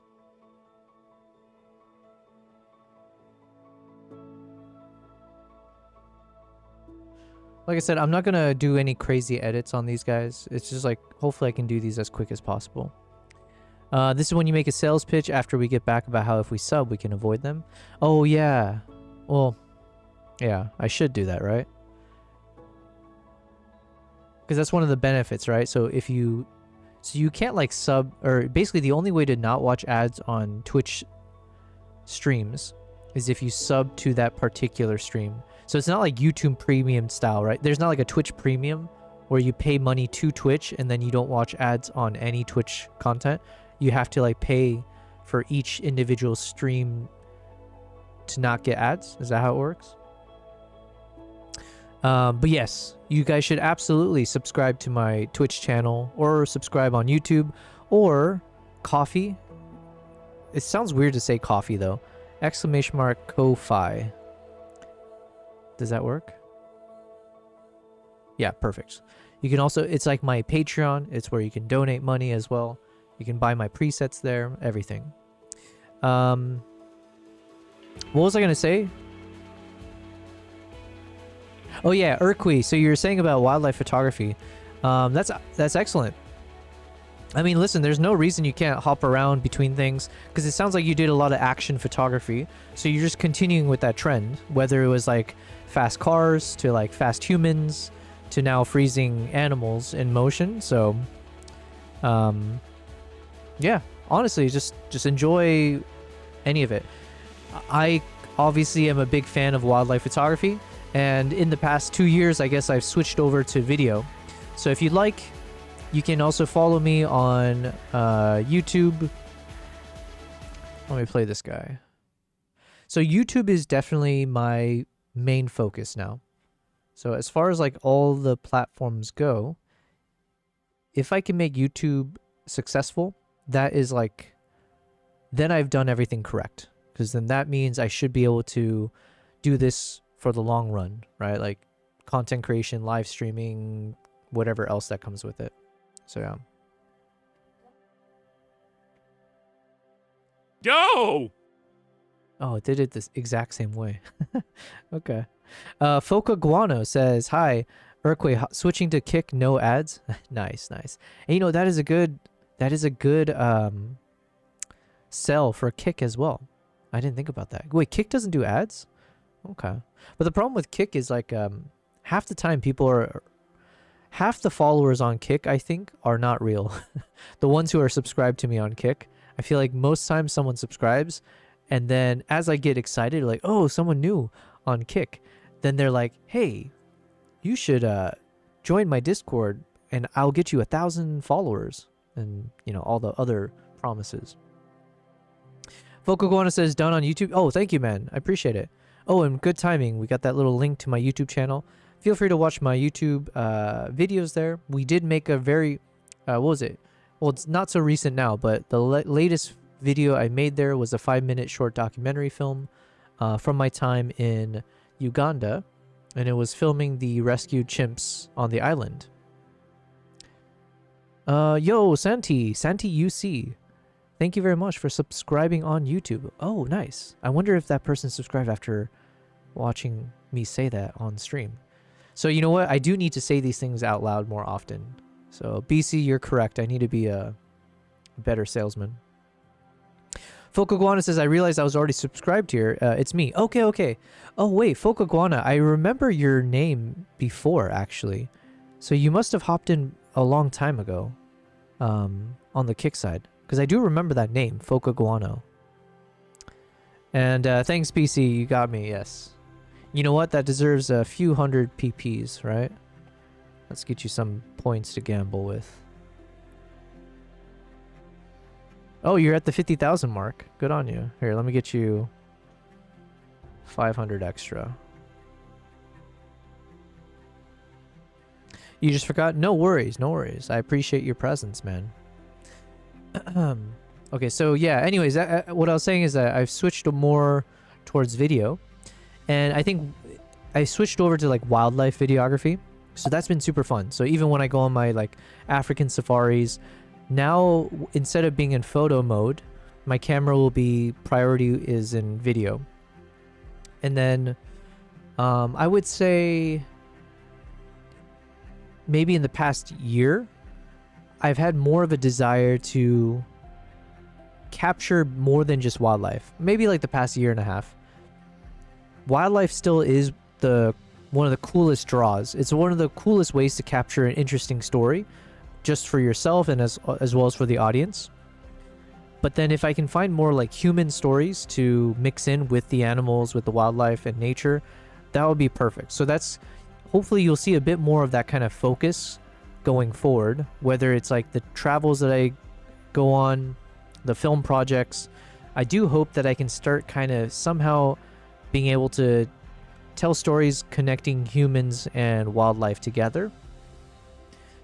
Like I said, I'm not going to do any crazy edits on these guys. It's just like, hopefully I can do these as quick as possible. This is when you make a sales pitch after we get back about how if we sub, we can avoid them. Oh, yeah. Well, yeah, I should do that, right? Because that's one of the benefits, right? So if you... So you can't like sub... Or basically the only way to not watch ads on Twitch streams is if you sub to that particular stream. So it's not like YouTube Premium style, right? There's not like a Twitch Premium where you pay money to Twitch and then you don't watch ads on any Twitch content. You have to like pay for each individual stream to not get ads. Is that how it works? But yes, you guys should absolutely subscribe to my Twitch channel or subscribe on YouTube or Ko-fi. It sounds weird to say coffee though. Exclamation mark Ko-fi. Does that work? Yeah, perfect. You can also, it's like my Patreon. It's where you can donate money as well. You can buy my presets there, everything. What was I going to say? Oh yeah, Urqui. So you were saying about wildlife photography. That's excellent. I mean, listen, there's no reason you can't hop around between things, because it sounds like you did a lot of action photography. So you're just continuing with that trend, whether it was like fast cars to like fast humans to now freezing animals in motion. So, yeah, honestly, just enjoy any of it. I obviously am a big fan of wildlife photography, and in the past 2 years, I guess I've switched over to video. So if you'd like, you can also follow me on YouTube. Let me play this guy. So YouTube is definitely my main focus now. So as far as like all the platforms go, if I can make YouTube successful, that is like, then I've done everything correct. Because then that means I should be able to do this for the long run, right? Like content creation, live streaming, whatever else that comes with it. So yeah. Go! Oh, it did it this exact same way. Okay. Foca Guano says, "Hi, Urquay, switching to Kick, no ads." Nice, nice. And you know, that is a good sell for Kick as well. I didn't think about that. Wait, Kick doesn't do ads? Okay. But the problem with Kick is like half the time half the followers on Kick, I think, are not real. The ones who are subscribed to me on Kick, I feel like most times someone subscribes, and then as I get excited, like, oh, someone new on Kick, then they're like, hey, you should join my Discord, and I'll get you 1,000 followers, and you know, all the other promises. Vocoguana says, done on YouTube. Oh, thank you, man. I appreciate it. Oh, and good timing. We got that little link to my YouTube channel. Feel free to watch my YouTube videos there. We did make a very, what was it? Well, it's not so recent now, but the latest video I made there was a 5-minute short documentary film from my time in Uganda, and it was filming the rescued chimps on the island. Yo, Santi UC. Thank you very much for subscribing on YouTube. Oh, nice. I wonder if that person subscribed after watching me say that on stream. So you know what? I do need to say these things out loud more often. So BC, you're correct. I need to be a better salesman. Focaguana says, I realized I was already subscribed here. It's me. Okay, okay. Oh, wait, Focaguana. I remember your name before, actually. So you must have hopped in a long time ago on the Kick side. Because I do remember that name, Focaguano. And thanks, BC. You got me, yes. You know what? That deserves a few hundred PPs, right? Let's get you some points to gamble with. Oh, you're at the 50,000 mark. Good on you. Here, let me get you 500 extra. You just forgot? No worries, no worries. I appreciate your presence, man. Okay, so yeah, anyways, what I was saying is that I've switched more towards video. And I think I switched over to like wildlife videography. So that's been super fun. So even when I go on my like African safaris, now instead of being in photo mode, my camera will be priority is in video. And then I would say maybe in the past year, I've had more of a desire to capture more than just wildlife. Maybe like the past year and a half. Wildlife still is one of the coolest draws. It's one of the coolest ways to capture an interesting story, just for yourself and as well as for the audience. But then if I can find more like human stories to mix in with the animals, with the wildlife and nature, that would be perfect. So that's, hopefully you'll see a bit more of that kind of focus going forward, whether it's like the travels that I go on, the film projects. I do hope that I can start kind of somehow being able to tell stories connecting humans and wildlife together.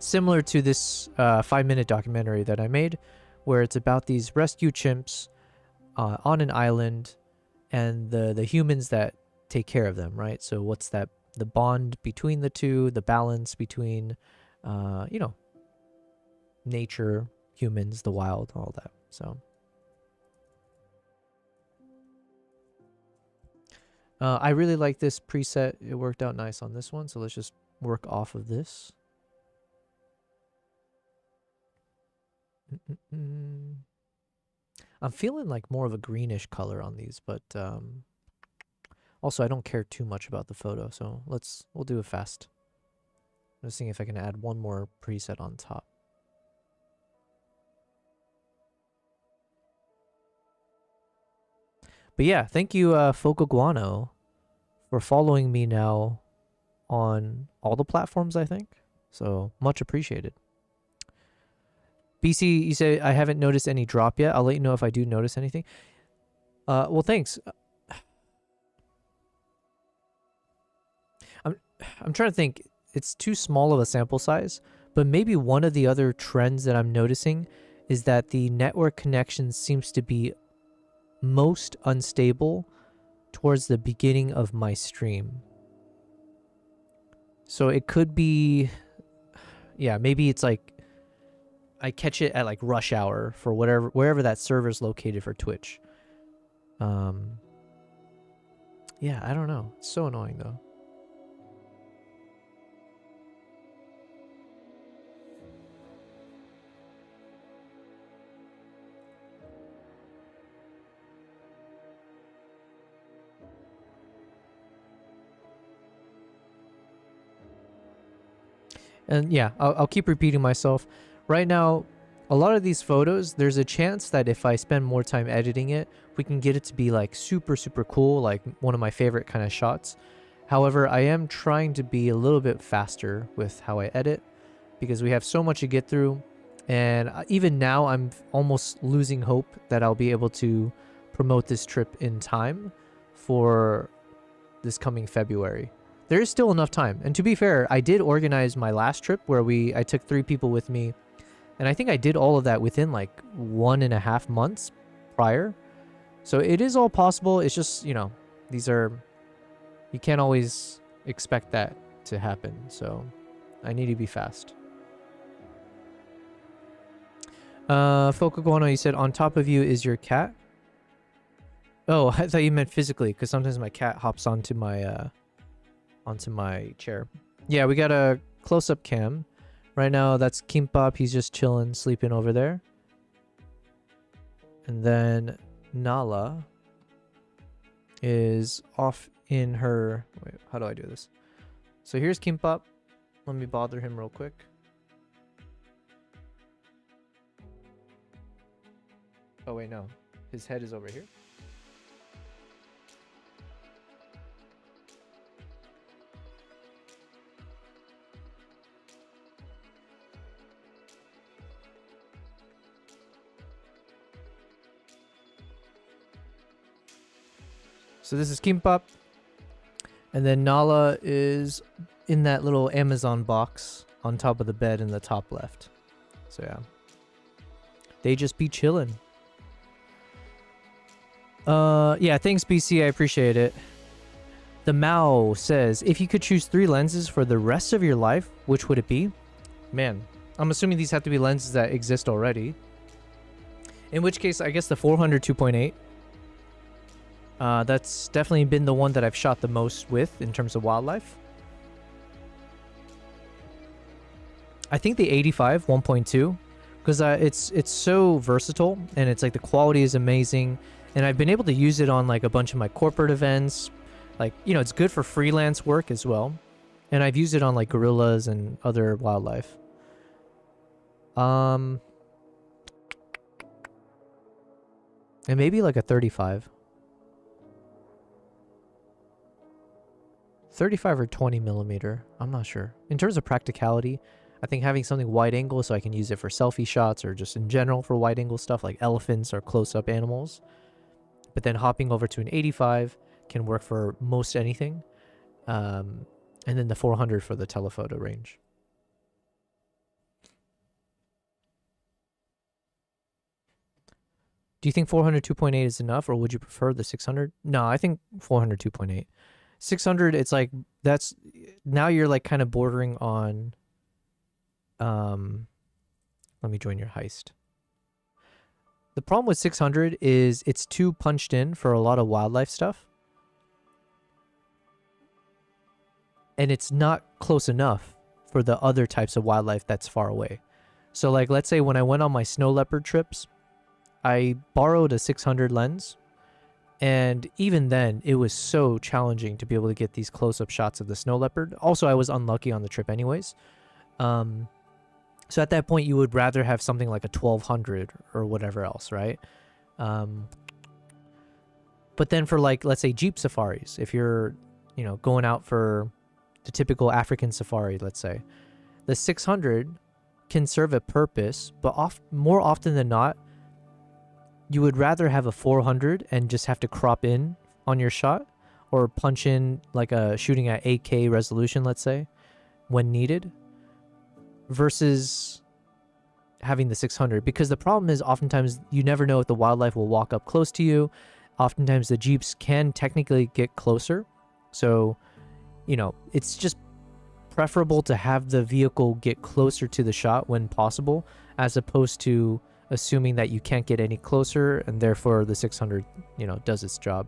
Similar to this 5-minute documentary that I made, where it's about these rescue chimps on an island and the humans that take care of them, right? So what's that, the bond between the two, the balance between, you know, nature, humans, the wild, all that. So I really like this preset. It worked out nice on this one. So let's just work off of this. I'm feeling like more of a greenish color on these, but also I don't care too much about the photo, so we'll do it fast. I'm just seeing if I can add one more preset on top. But yeah, thank you, Focoguano, for following me now on all the platforms, I think. So much appreciated. BC, you say I haven't noticed any drop yet. I'll let you know if I do notice anything. Well, thanks. I'm trying to think. It's too small of a sample size, but maybe one of the other trends that I'm noticing is that the network connection seems to be most unstable towards the beginning of my stream. So it could be, yeah, maybe it's like I catch it at like rush hour for wherever that server is located for Twitch. Yeah, I don't know. It's so annoying though. And yeah, I'll keep repeating myself. Right now, a lot of these photos, there's a chance that if I spend more time editing it, we can get it to be like super, super cool, like one of my favorite kind of shots. However, I am trying to be a little bit faster with how I edit because we have so much to get through. And even now, I'm almost losing hope that I'll be able to promote this trip in time for this coming February. There is still enough time. And to be fair, I did organize my last trip where I took 3 people with me. And I think I did all of that within like 1.5 months prior. So it is all possible. It's just, you know, you can't always expect that to happen. So I need to be fast. Focoguano, you said on top of you is your cat? Oh, I thought you meant physically because sometimes my cat hops onto my chair. Yeah, we got a close-up cam. Right now, that's Kimbap. He's just chilling, sleeping over there. And then Nala is off in her... Wait, how do I do this? So here's Kimbap. Let me bother him real quick. Oh, wait, no. His head is over here. So this is Kimbap. And then Nala is in that little Amazon box on top of the bed in the top left. So yeah. They just be chilling. Yeah, thanks BC, I appreciate it. The Mao says, if you could choose 3 lenses for the rest of your life, which would it be? Man, I'm assuming these have to be lenses that exist already. In which case, I guess the 400 2.8. That's definitely been the one that I've shot the most with in terms of wildlife. I think the 85 1.2 because it's so versatile and it's like the quality is amazing, and I've been able to use it on like a bunch of my corporate events. Like, you know, it's good for freelance work as well, and I've used it on like gorillas and other wildlife. And maybe like a 35 or 20 millimeter. I'm not sure. In terms of practicality, I think having something wide angle so I can use it for selfie shots or just in general for wide angle stuff like elephants or close-up animals. But then hopping over to an 85 can work for most anything. And then the 400 for the telephoto range. Do you think 400 2.8 is enough, or would you prefer the 600? No, I think 400 2.8. 600, it's like, that's, now you're like kind of bordering on, let me join your heist. The problem with 600 is it's too punched in for a lot of wildlife stuff. And it's not close enough for the other types of wildlife that's far away. So like, let's say when I went on my snow leopard trips, I borrowed a 600 lens, and even then it was so challenging to be able to get these close-up shots of the snow leopard. Also, I was unlucky on the trip anyways. So at that point, you would rather have something like a 1200 or whatever else, right? But then for like, let's say Jeep safaris, if you're, you know, going out for the typical African safari, let's say, the 600 can serve a purpose, but more often than not, you would rather have a 400 and just have to crop in on your shot, or punch in like a shooting at 8K resolution, let's say, when needed, versus having the 600. Because the problem is oftentimes you never know if the wildlife will walk up close to you. Oftentimes the Jeeps can technically get closer. So, you know, it's just preferable to have the vehicle get closer to the shot when possible, as opposed to assuming that you can't get any closer and therefore the 600, you know, does its job.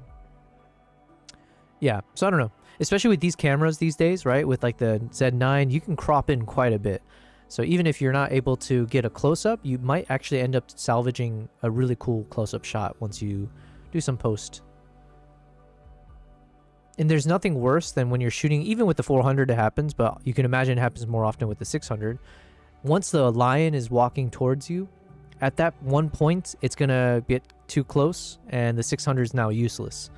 Yeah, so I don't know. Especially with these cameras these days, right? With like the Z9, you can crop in quite a bit. So even if you're not able to get a close-up, you might actually end up salvaging a really cool close-up shot once you do some post. And there's nothing worse than when you're shooting, even with the 400 it happens, but you can imagine it happens more often with the 600. Once the lion is walking towards you, at that one point, it's going to get too close, and the 600 is now useless.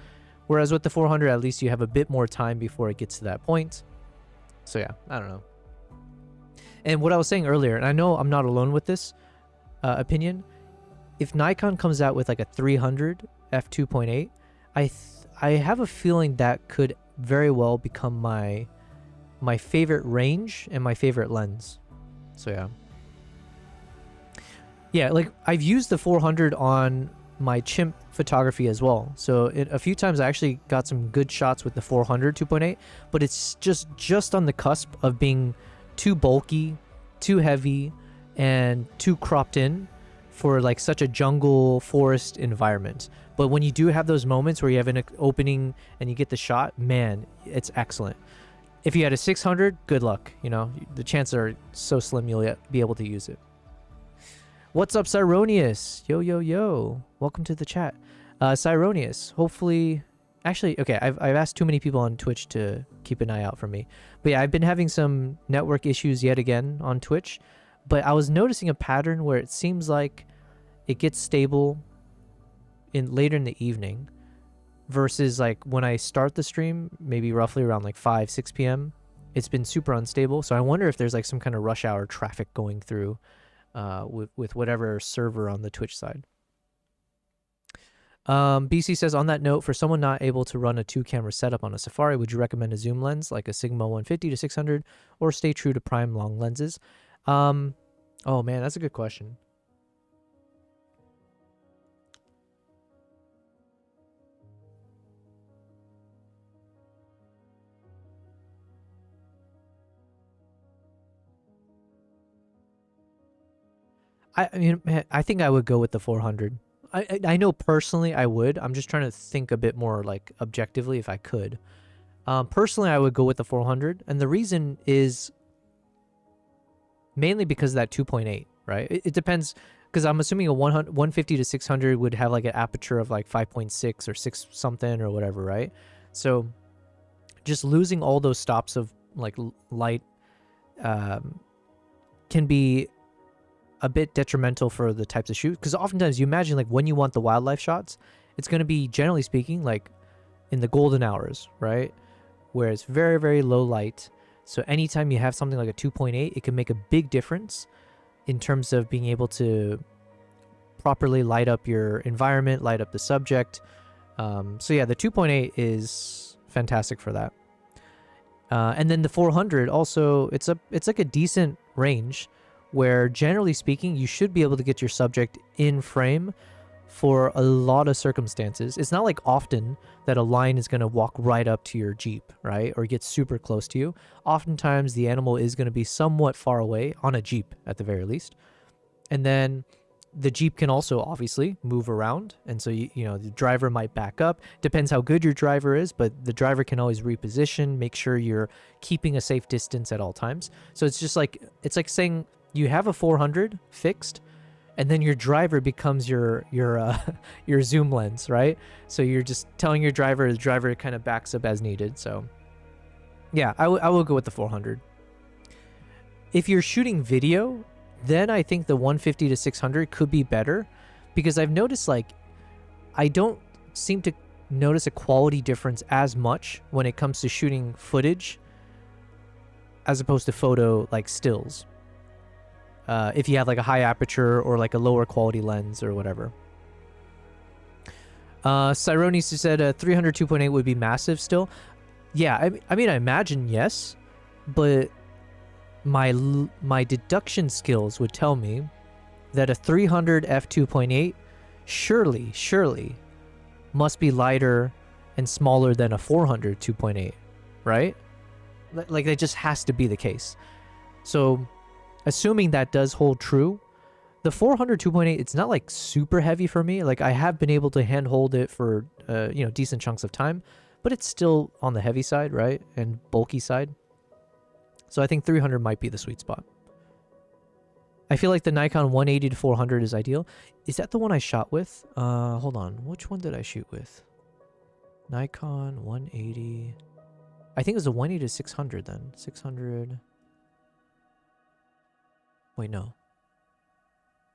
Whereas with the 400, at least you have a bit more time before it gets to that point. So yeah, I don't know. And what I was saying earlier, and I know I'm not alone with this opinion, if Nikon comes out with like a 300 f2.8, I have a feeling that could very well become my favorite range and my favorite lens. So yeah. Yeah, like I've used the 400 on my chimp photography as well. So a few times I actually got some good shots with the 400 2.8, but it's just on the cusp of being too bulky, too heavy, and too cropped in for like such a jungle forest environment. But when you do have those moments where you have an opening and you get the shot, man, it's excellent. If you had a 600, good luck. You know, the chances are so slim you'll be able to use it. What's up, Cyronius? Yo, yo, yo. Welcome to the chat. Cyronius, hopefully... Actually, okay, I've asked too many people on Twitch to keep an eye out for me. But yeah, I've been having some network issues yet again on Twitch. But I was noticing a pattern where it seems like it gets stable later in the evening versus like when I start the stream, maybe roughly around like 5, 6 p.m. It's been super unstable. So I wonder if there's like some kind of rush hour traffic going through with whatever server on the Twitch side. BC says, on that note, for someone not able to run a 2-camera setup on a Safari, would you recommend a zoom lens like a Sigma 150 to 600 or stay true to prime long lenses? Oh man, that's a good question. I mean, I think I would go with the 400. I know personally I would. I'm just trying to think a bit more like objectively if I could. Personally, I would go with the 400. And the reason is mainly because of that 2.8, right? It depends, because I'm assuming a 150 to 600 would have like an aperture of like 5.6 or 6 something or whatever, right? So just losing all those stops of like light can be a bit detrimental for the types of shoot, because oftentimes you imagine like when you want the wildlife shots, it's going to be, generally speaking, like in the golden hours, right, where it's very, very low light. So anytime you have something like a 2.8, it can make a big difference in terms of being able to properly light up your environment, light up the subject. So yeah, the 2.8 is fantastic for that. And then the 400 also, it's like a decent range where, generally speaking, you should be able to get your subject in frame for a lot of circumstances. It's not like often that a lion is going to walk right up to your Jeep, right? Or get super close to you. Oftentimes, the animal is going to be somewhat far away, on a Jeep at the very least. And then the Jeep can also obviously move around. And so, you know, the driver might back up. Depends how good your driver is, but the driver can always reposition, make sure you're keeping a safe distance at all times. So it's just like, it's like saying You have a 400 fixed, and then your driver becomes your your zoom lens, right? So you're just telling your driver, the driver kind of backs up as needed. So yeah, I will go with the 400. If you're shooting video, then I think the 150 to 600 could be better, because I've noticed like I don't seem to notice a quality difference as much when it comes to shooting footage as opposed to photo like stills. If you have like a high aperture or like a lower quality lens or whatever. Cyronis said 300 2.8 would be massive still. Yeah, I mean, I imagine yes, but my deduction skills would tell me that a 300 f2.8 surely must be lighter and smaller than a 400 2.8, right? Like that just has to be the case. So assuming that does hold true, the 400 2.8, it's not like super heavy for me. Like I have been able to handhold it for decent chunks of time, but it's still on the heavy side, right? And bulky side. So I think 300 might be the sweet spot. I feel like the Nikon 180 to 400 is ideal. Is that the one I shot with? Hold on. Which one did I shoot with? Nikon 180. I think it was a 180 to 600 then. 600. Wait, no.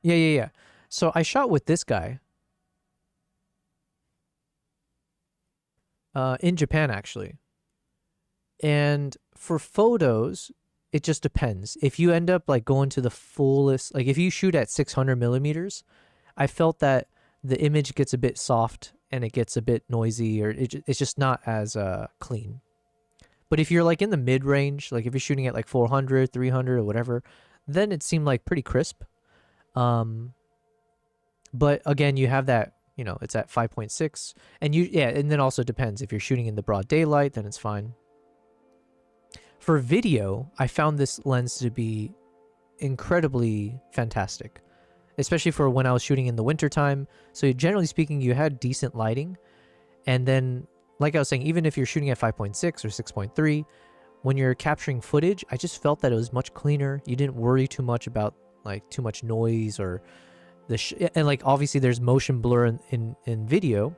Yeah. So I shot with this guy. In Japan, actually. And for photos, it just depends. If you end up like going to the fullest, like if you shoot at 600 millimeters, I felt that the image gets a bit soft and it gets a bit noisy, or it's just not as clean. But if you're like in the mid range, like if you're shooting at like 400, 300 or whatever, then it seemed like pretty crisp. But again, you have that, it's at 5.6, and and then also depends if you're shooting in the broad daylight, then it's fine. For video, I found this lens to be incredibly fantastic, especially for when I was shooting in the wintertime. So generally speaking, you had decent lighting. And then, like I was saying, even if you're shooting at 5.6 or 6.3, when you're capturing footage, I just felt that it was much cleaner. You didn't worry too much about like too much noise or and like obviously there's motion blur in video.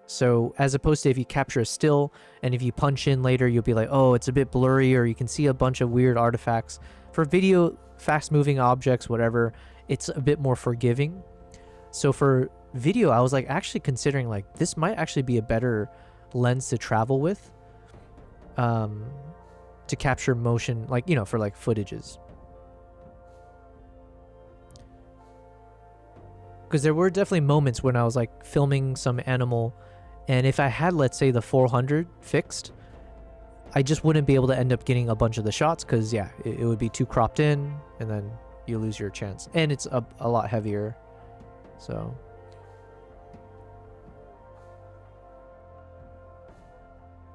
So as opposed to if you capture a still and if you punch in later, you'll be like, oh, it's a bit blurry, or you can see a bunch of weird artifacts. For video, fast moving objects, whatever, it's a bit more forgiving. So for video, I was like actually considering like this might actually be a better lens to travel with, to capture motion, like, for like footages. Because there were definitely moments when I was like filming some animal, and if I had, let's say, the 400 fixed, I just wouldn't be able to end up getting a bunch of the shots, because yeah, it would be too cropped in, and then you lose your chance. And it's a lot heavier, so.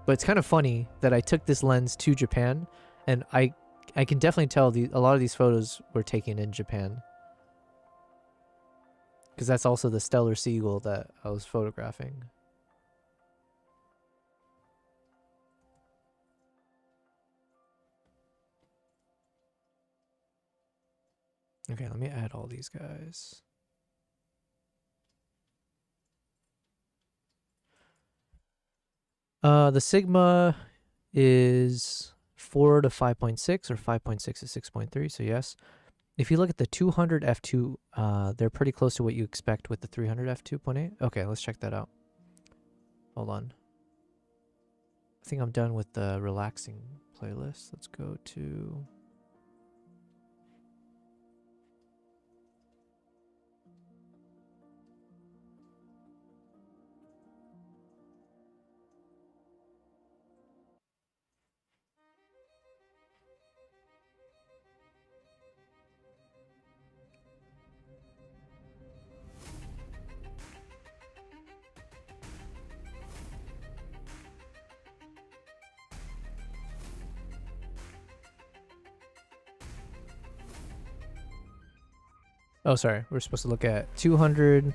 But it's kind of funny that I took this lens to Japan, and I can definitely tell a lot of these photos were taken in Japan. Because that's also the stellar seagull that I was photographing. Okay, let me add all these guys. The Sigma is 4 to 5.6 or 5.6 to 6.3, so yes. If you look at the 200 f2, they're pretty close to what you expect with the 300 f2.8. Okay, let's check that out. Hold on. I think I'm done with the relaxing playlist. Let's go to... Oh, sorry. We're supposed to look at 200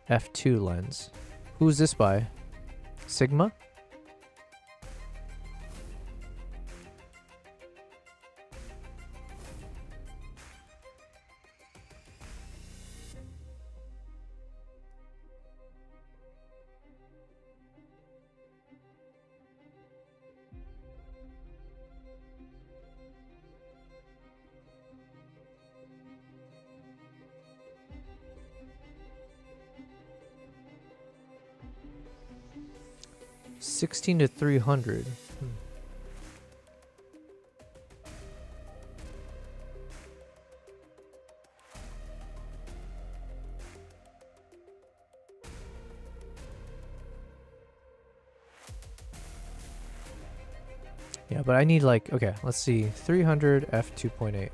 f2 lens. Who's this by? Sigma? 16 to 300. Yeah, but I need like, okay, let's see, 300 f2.8.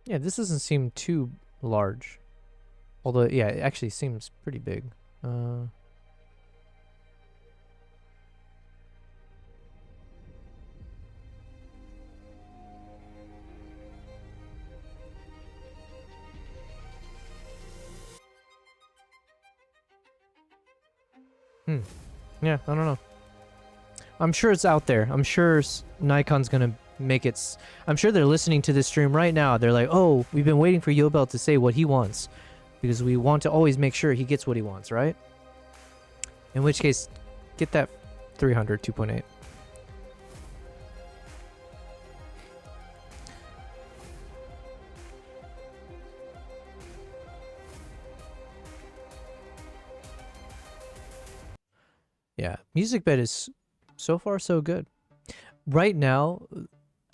Yeah, this doesn't seem too large. Although, yeah, it actually seems pretty big. Yeah, I don't know. I'm sure it's out there. I'm sure Nikon's gonna make it. I'm sure they're listening to this stream right now. They're like, oh, we've been waiting for Yobel to say what he wants. Because we want to always make sure he gets what he wants, right? In which case, get that 300 2.8. Yeah, Musicbed is so far so good. Right now,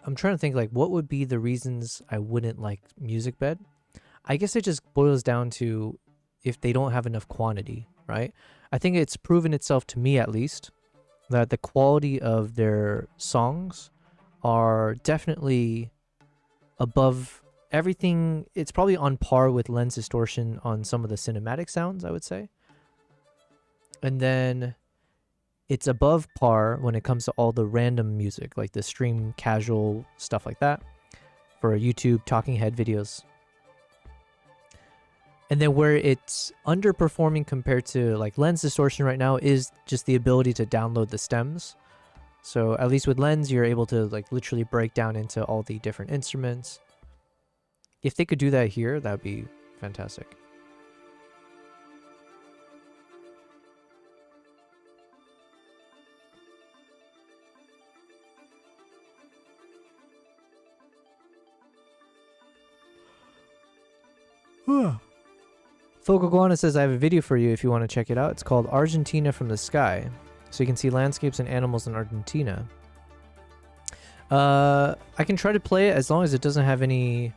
I'm trying to think like what would be the reasons I wouldn't like Musicbed. I guess it just boils down to if they don't have enough quantity, right? I think it's proven itself to me at least that the quality of their songs are definitely above everything. It's probably on par with lens distortion on some of the cinematic sounds, I would say. And then it's above par when it comes to all the random music, like the stream casual stuff like that for YouTube talking head videos. And then where it's underperforming compared to like lens distortion right now is just the ability to download the stems. So at least with lens, you're able to like literally break down into all the different instruments. If they could do that here, that would be fantastic. Fogoguana says, I have a video for you if you want to check it out. It's called Argentina from the Sky. So you can see landscapes and animals in Argentina. I can try to play it as long as it doesn't have any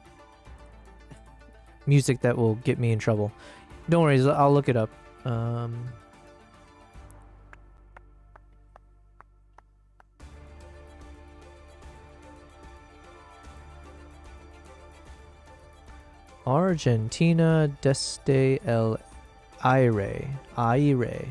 music that will get me in trouble. Don't worry, I'll look it up. Argentina desde el aire. Aire.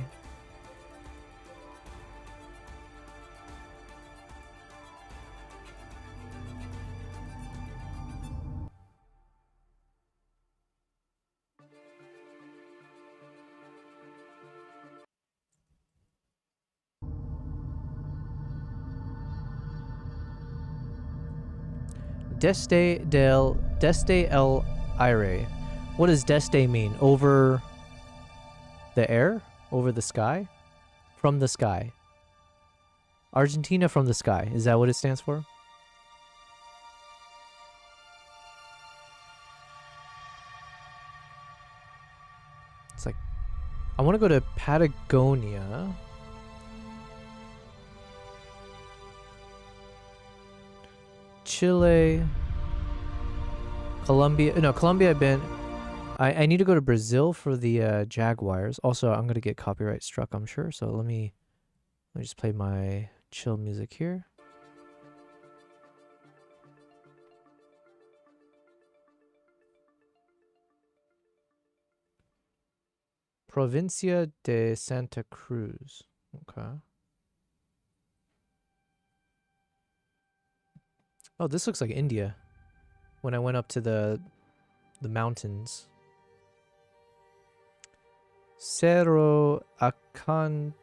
Desde el aire. What does desde mean? Over the air? Over the sky? From the sky. Argentina from the sky. Is that what it stands for? It's like, I want to go to Patagonia. Chile, Colombia. No, Colombia I've been. I need to go to Brazil for the Jaguars. Also, I'm going to get copyright struck, I'm sure. So let me just play my chill music here. Provincia de Santa Cruz. Okay. Oh, this looks like India. When I went up to the mountains. Cerro Aconcagua.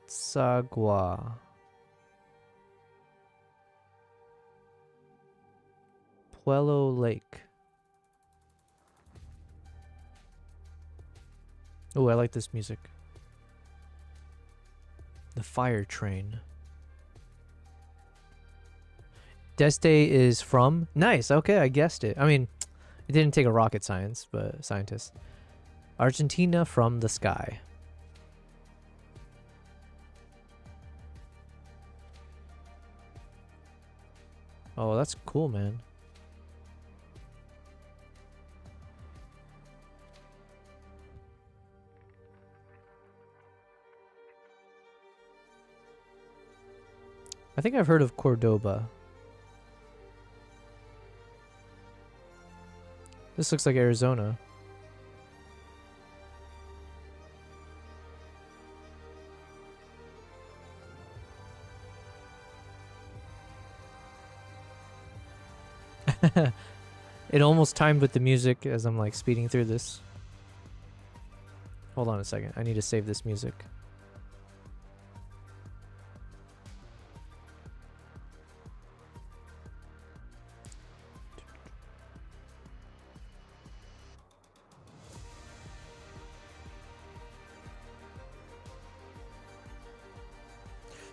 Puello Lake. Oh, I like this music. The fire train. Deste is from? Nice. Okay, I guessed it. I mean, it didn't take a rocket scientist. Argentina from the sky. Oh, that's cool, man. I think I've heard of Cordoba. This looks like Arizona. It almost timed with the music as I'm like speeding through this. Hold on a second. I need to save this music.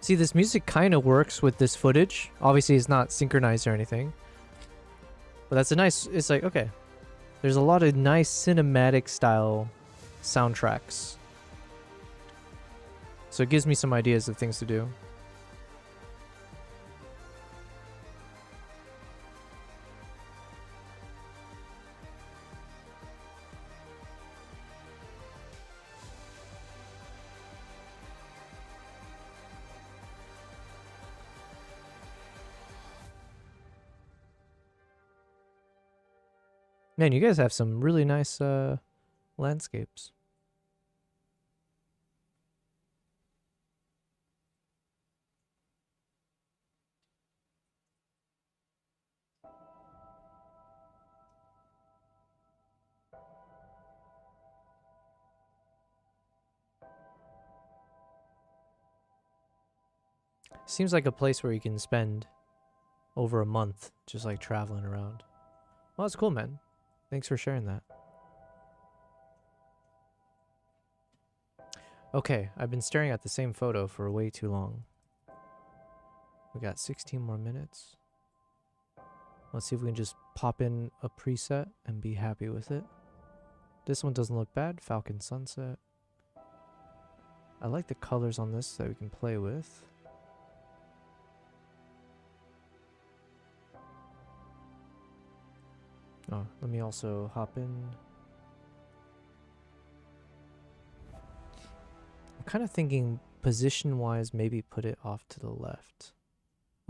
See, this music kind of works with this footage. Obviously, it's not synchronized or anything. But that's a nice... It's like, okay. There's a lot of nice cinematic style soundtracks. So it gives me some ideas of things to do. Man, you guys have some really nice landscapes. Seems like a place where you can spend over a month just like traveling around. Well, that's cool, man. Thanks for sharing that. Okay, I've been staring at the same photo for way too long. We got 16 more minutes. Let's see if we can just pop in a preset and be happy with it. This one doesn't look bad. Falcon Sunset. I like the colors on this that we can play with. Oh, let me also hop in. I'm kind of thinking position-wise, maybe put it off to the left.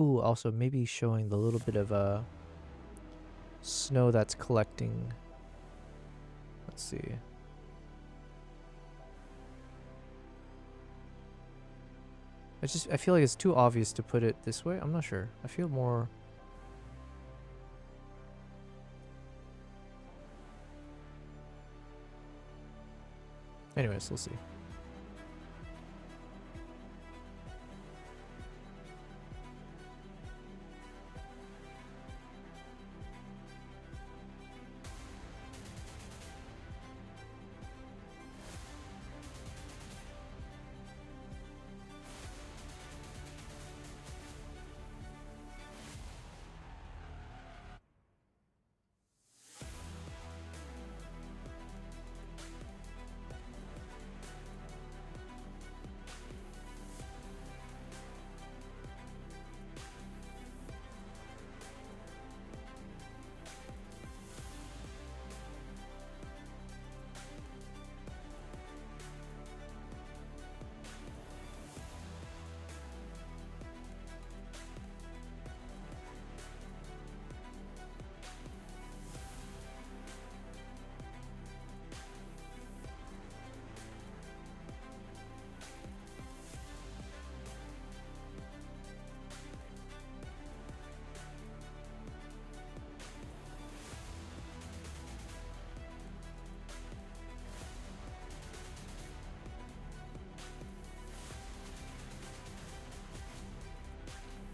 Ooh, also maybe showing the little bit of snow that's collecting. Let's see. I feel like it's too obvious to put it this way. I'm not sure. I feel more... Anyways, we'll see.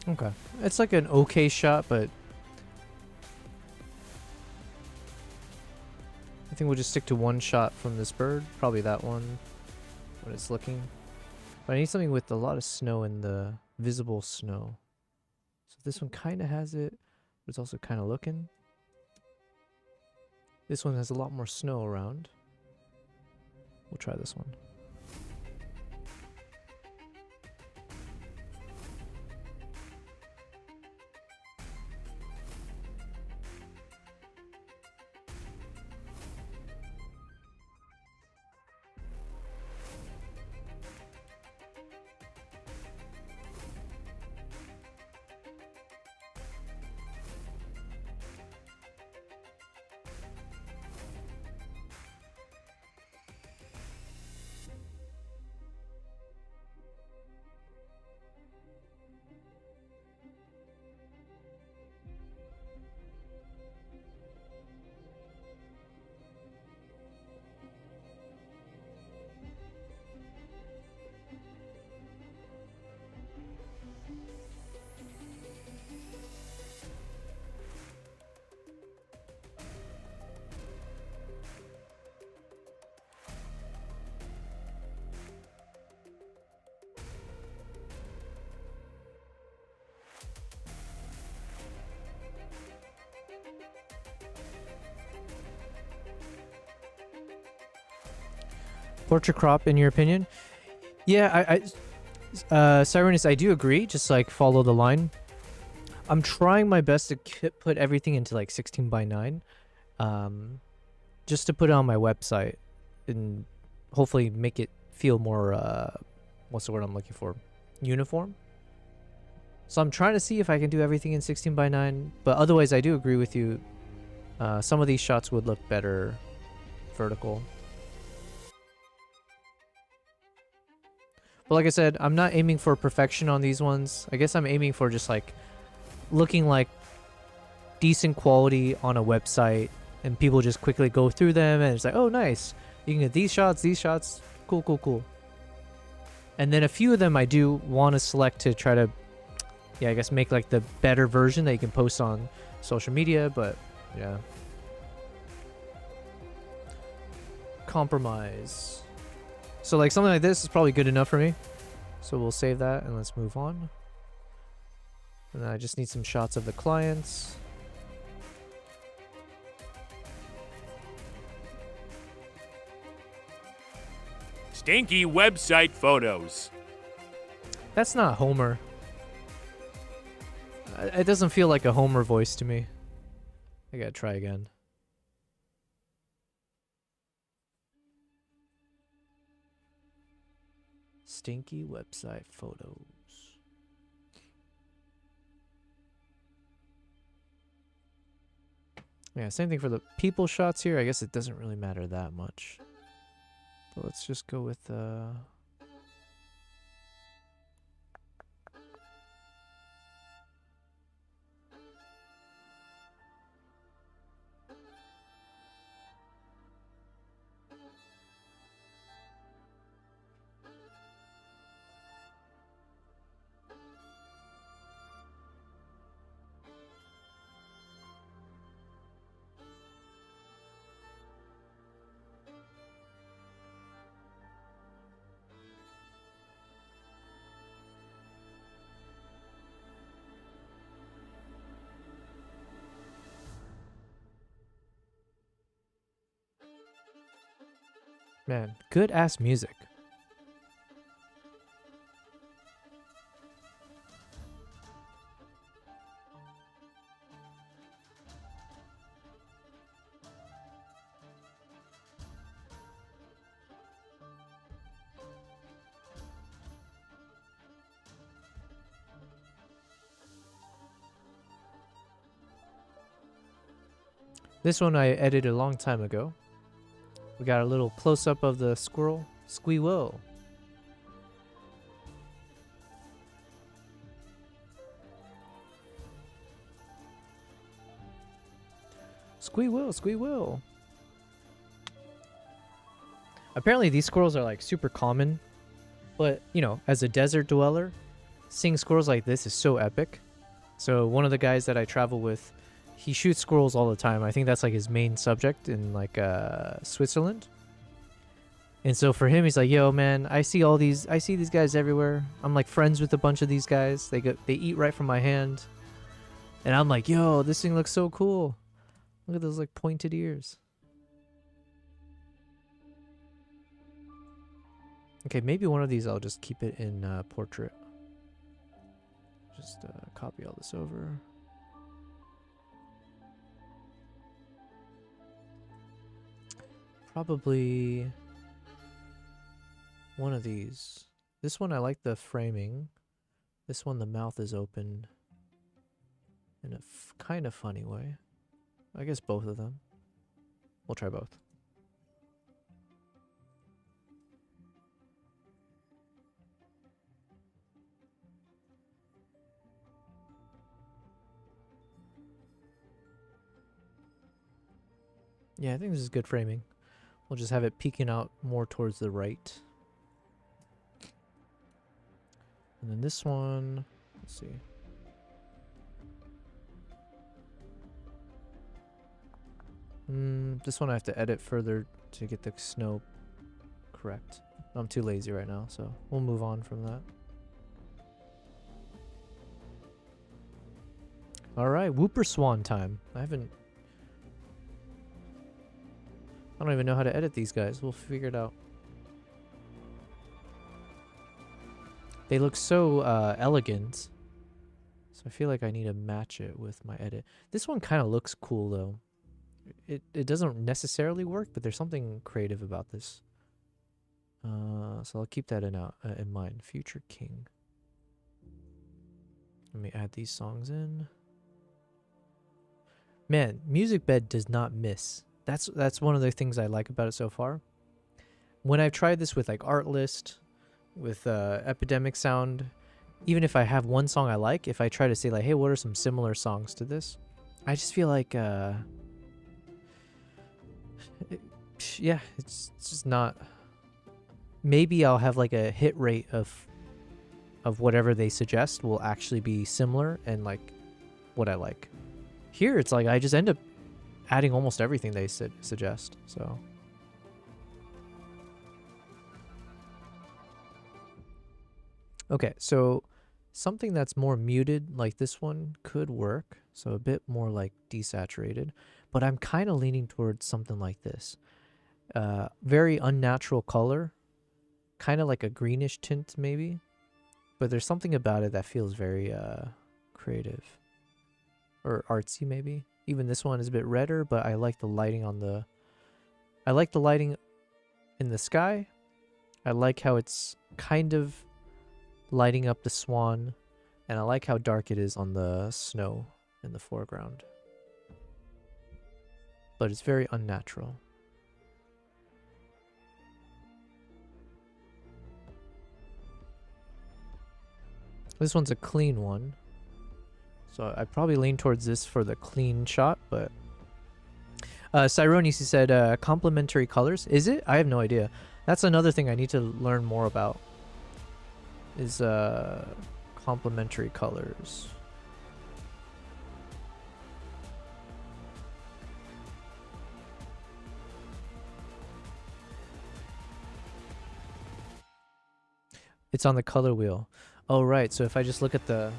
Okay. It's like an okay shot, but I think we'll just stick to one shot from this bird. Probably that one when it's looking. But I need something with a lot of snow in the visible snow. So This one kind of has it, but it's also kind of looking. This one has a lot more snow around. We'll try this one. Portrait crop, in your opinion? Yeah, Cyrus, I do agree. Just like follow the line. I'm trying my best to put everything into like 16:9, just to put it on my website and hopefully make it feel more, what's the word I'm looking for? Uniform. So I'm trying to see if I can do everything in 16:9, but otherwise I do agree with you. Some of these shots would look better vertical. But like I said, I'm not aiming for perfection on these ones. I guess I'm aiming for just like looking like decent quality on a website, and people just quickly go through them and it's like, oh nice, you can get these shots, cool, cool, cool. And then a few of them I do want to select to try to, yeah, I guess make like the better version that you can post on social media, but yeah. Compromise. So like something like this is probably good enough for me. So we'll save that and let's move on. And then I just need some shots of the clients. Stinky website photos. That's not Homer. It doesn't feel like a Homer voice to me. I gotta try again. Stinky website photos. Yeah, same thing for the people shots here. I guess it doesn't really matter that much. But let's just go with man, good ass music. This one I edited a long time ago. We got a little close-up of the squirrel. Squeewell. Squeewell, squeewell. Apparently these squirrels are like super common. But, you know, as a desert dweller, seeing squirrels like this is so epic. So one of the guys that I travel with, he shoots squirrels all the time. I think that's like his main subject in like Switzerland. And so for him, he's like, yo, man, I see these guys everywhere. I'm like friends with a bunch of these guys. They eat right from my hand. And I'm like, yo, this thing looks so cool. Look at those like pointed ears. Okay, maybe one of these I'll just keep it in portrait. Just copy all this over. Probably one of these. This one I like the framing. This one the mouth is open in a kind of funny way. I guess both of them. We'll try both. Yeah, I think this is good framing. We'll just have it peeking out more towards the right. And then this one, let's see. This one I have to edit further to get the snow correct. I'm too lazy right now, so we'll move on from that. All right, Whooper Swan time. I don't even know how to edit these guys. We'll figure it out. They look so elegant. So I feel like I need to match it with my edit. This one kind of looks cool though. It doesn't necessarily work, but there's something creative about this. So I'll keep that in mind. Future King. Let me add these songs in. Man, Musicbed does not miss. That's one of the things I like about it so far. When I've tried this with like Artlist, with Epidemic Sound, even if I have one song I like, if I try to say like, hey, what are some similar songs to this? I just feel like, yeah, it's just not. Maybe I'll have like a hit rate of whatever they suggest will actually be similar and like what I like. Here, it's like I just end up adding almost everything they suggest, so. Okay, so something that's more muted, like this one, could work. So a bit more like desaturated, but I'm kind of leaning towards something like this. Very unnatural color, kind of like a greenish tint maybe, but there's something about it that feels very creative or artsy maybe. Even this one is a bit redder, but I like the lighting on the... I like the lighting in the sky. I like how it's kind of lighting up the swan, and I like how dark it is on the snow in the foreground. But it's very unnatural. This one's a clean one. So I probably lean towards this for the clean shot, but... Cyronis, he said, complementary colors. Is it? I have no idea. That's another thing I need to learn more about. Is complementary colors. It's on the color wheel. Oh, right. So if I just look at the...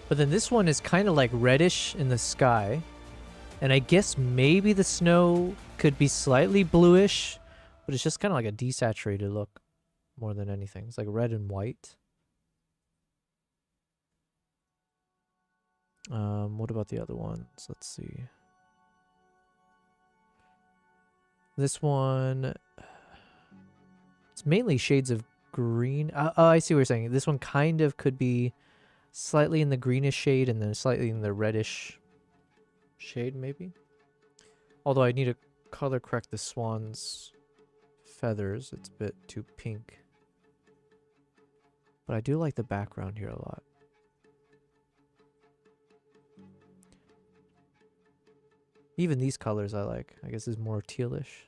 But then this one is kind of like reddish in the sky. And I guess maybe the snow could be slightly bluish, but it's just kind of like a desaturated look more than anything. It's like red and white. What about the other ones? Let's see. This one, it's mainly shades of green. Oh, I see what you're saying. This one kind of could be slightly in the greenish shade and then slightly in the reddish shade, maybe. Although I need to color correct the swan's feathers. It's a bit too pink. But I do like the background here a lot. Even these colors I like. I guess is more tealish.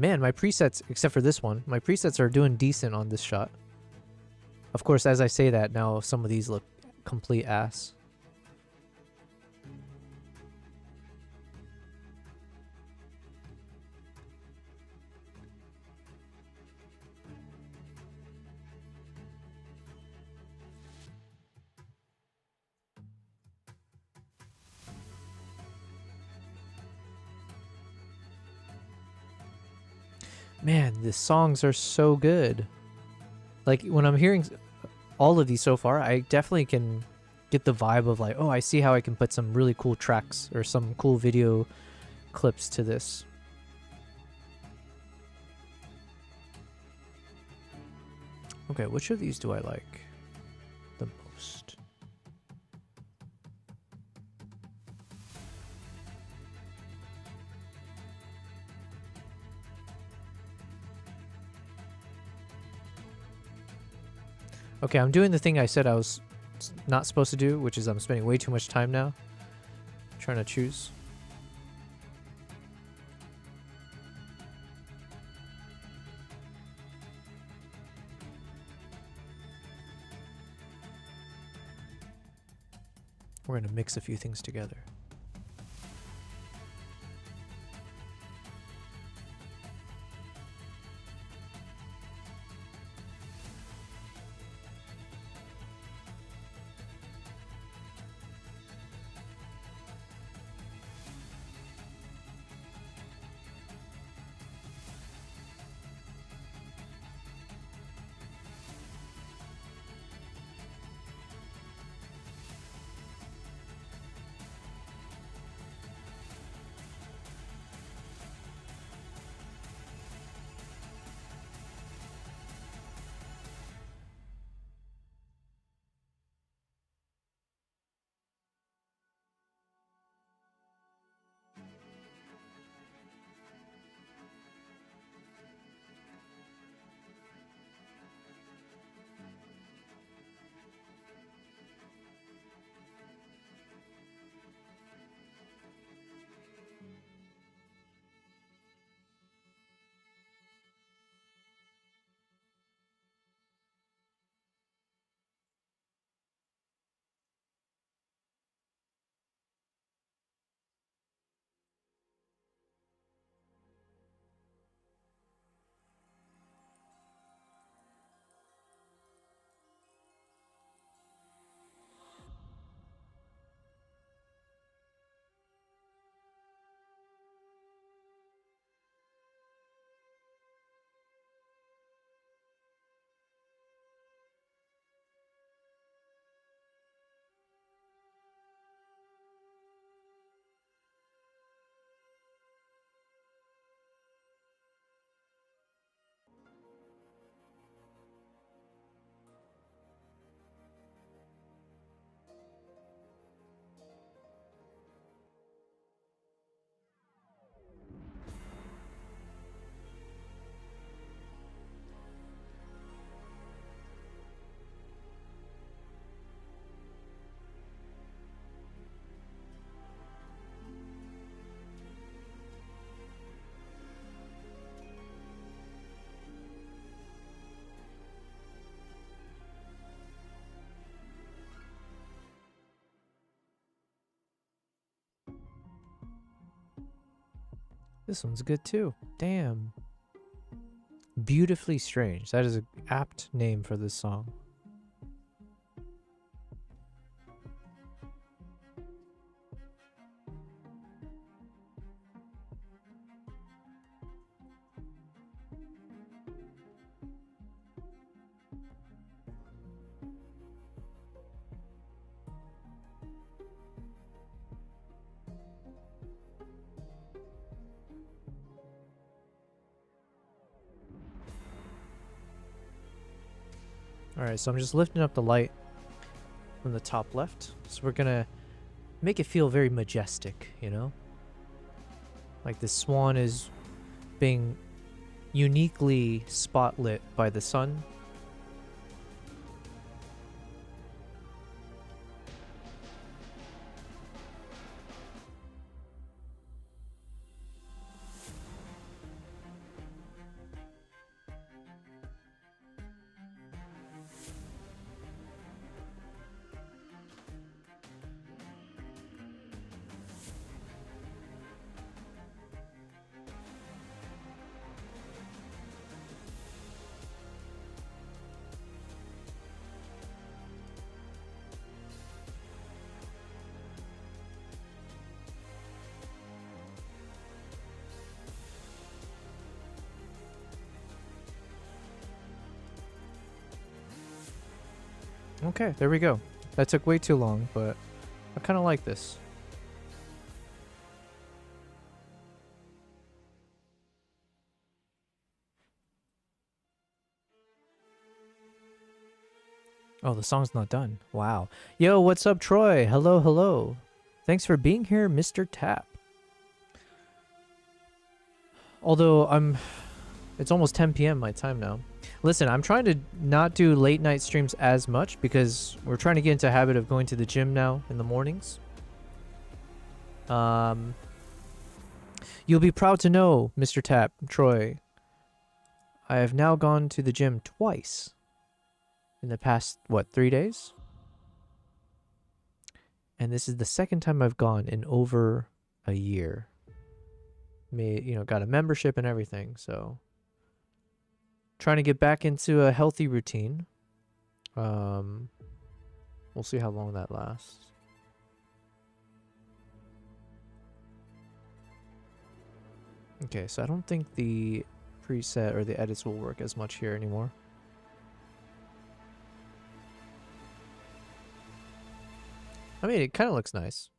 Man, my presets, except for this one, my presets are doing decent on this shot. Of course, as I say that, now some of these look complete ass. Man, the songs are so good. Like, when I'm hearing all of these so far, I definitely can get the vibe of like, oh, I see how I can put some really cool tracks or some cool video clips to this. Okay, which of these do I like the most? Okay, I'm doing the thing I said I was not supposed to do, which is I'm spending way too much time now trying to choose. We're going to mix a few things together. This one's good too. Damn. Beautifully Strange. That is an apt name for this song. Alright, so I'm just lifting up the light from the top left. So we're gonna make it feel very majestic, you know? Like the swan is being uniquely spotlit by the sun. Okay, there we go. That took way too long, but I kind of like this. Oh, the song's not done. Wow. Yo, what's up, Troy? Hello, hello. Thanks for being here, Mr. Tap. Although it's almost 10 p.m. my time now. Listen, I'm trying to not do late night streams as much because we're trying to get into a habit of going to the gym now in the mornings. You'll be proud to know, Mr. Tap, Troy, I have now gone to the gym twice in the past, what, 3 days? And this is the second time I've gone in over a year. Got a membership and everything, so trying to get back into a healthy routine. We'll see how long that lasts. Okay, so I don't think the preset or the edits will work as much here anymore. I mean, it kind of looks nice.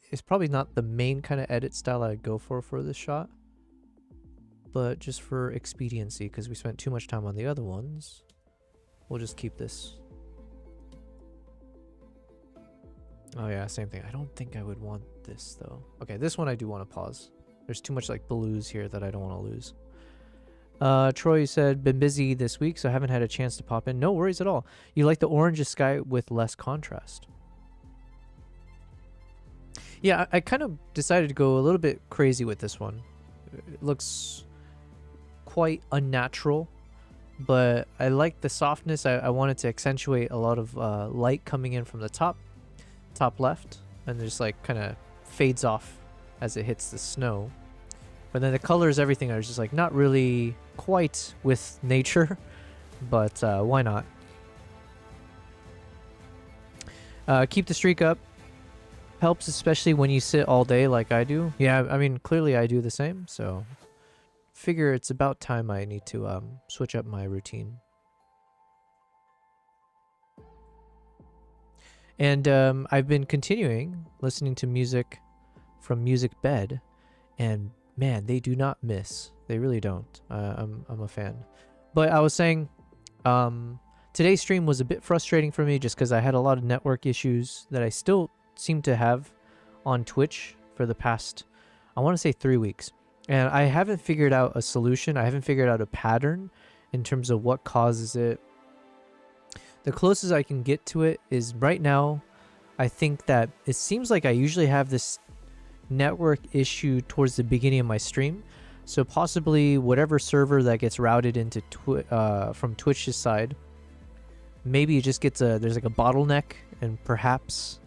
It's probably not the main kind of edit style I'd go for this shot, but just for expediency, because we spent too much time on the other ones, we'll just keep this. Oh yeah, same thing. I don't think I would want this though. Okay, this one I do want to pause. There's too much like blues here that I don't want to lose. Troy said, been busy this week, so I haven't had a chance to pop in. No worries at all. You like the orange sky with less contrast. Yeah, I kind of decided to go a little bit crazy with this one. It looks quite unnatural, but I like the softness. I wanted to accentuate a lot of light coming in from the top left, and just like kind of fades off as it hits the snow. But then the colors, everything are just like not really quite with nature, but why not? Keep the streak up. Helps, especially when you sit all day like I do. Yeah, I mean, clearly I do the same, so figure it's about time I need to switch up my routine. And I've been continuing listening to music from Musicbed, and man, they do not miss. They really don't. I'm a fan. But I was saying, today's stream was a bit frustrating for me just because I had a lot of network issues that I still seem to have on Twitch for the past, I want to say 3 weeks. And I haven't figured out a solution. I haven't figured out a pattern in terms of what causes it. The closest I can get to it is right now, I think that it seems like I usually have this network issue towards the beginning of my stream. So possibly whatever server that gets routed into from Twitch's side, maybe it just gets there's like a bottleneck, and perhaps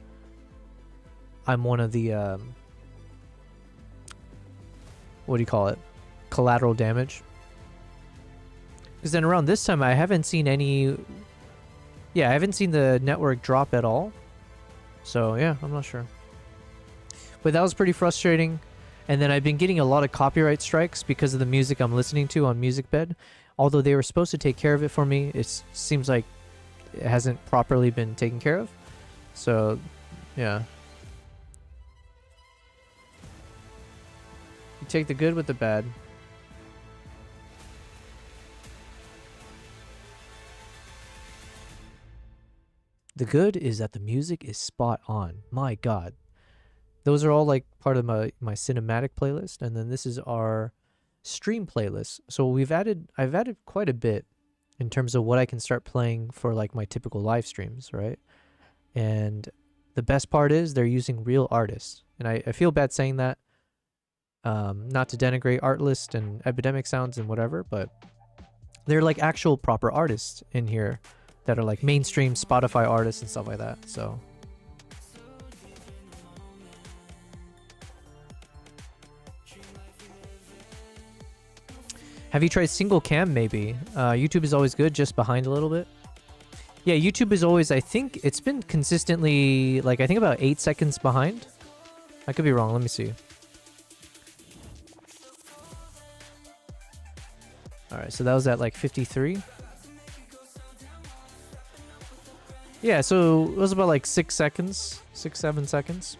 I'm one of the what do you call it? Collateral damage. Because then around this time I haven't seen any. Yeah, I haven't seen the network drop at all. So yeah, I'm not sure. But that was pretty frustrating. And then I've been getting a lot of copyright strikes because of the music I'm listening to on Musicbed. Although they were supposed to take care of it for me, it seems like it hasn't properly been taken care of. So yeah. You take the good with the bad. The good is that the music is spot on. My God. Those are all like part of my cinematic playlist. And then this is our stream playlist. So I've added quite a bit in terms of what I can start playing for like my typical live streams, right? And the best part is they're using real artists. And I feel bad saying that. Not to denigrate Artlist and Epidemic Sounds and whatever, but they're like actual proper artists in here that are like mainstream Spotify artists and stuff like that. So have you tried single cam? Maybe YouTube is always good, just behind a little bit. Yeah, YouTube is always, I think it's been consistently like, I think about 8 seconds behind. I could be wrong. Let me see. All right, so that was at like 53. Yeah, so it was about like 6 seconds, 6-7 seconds.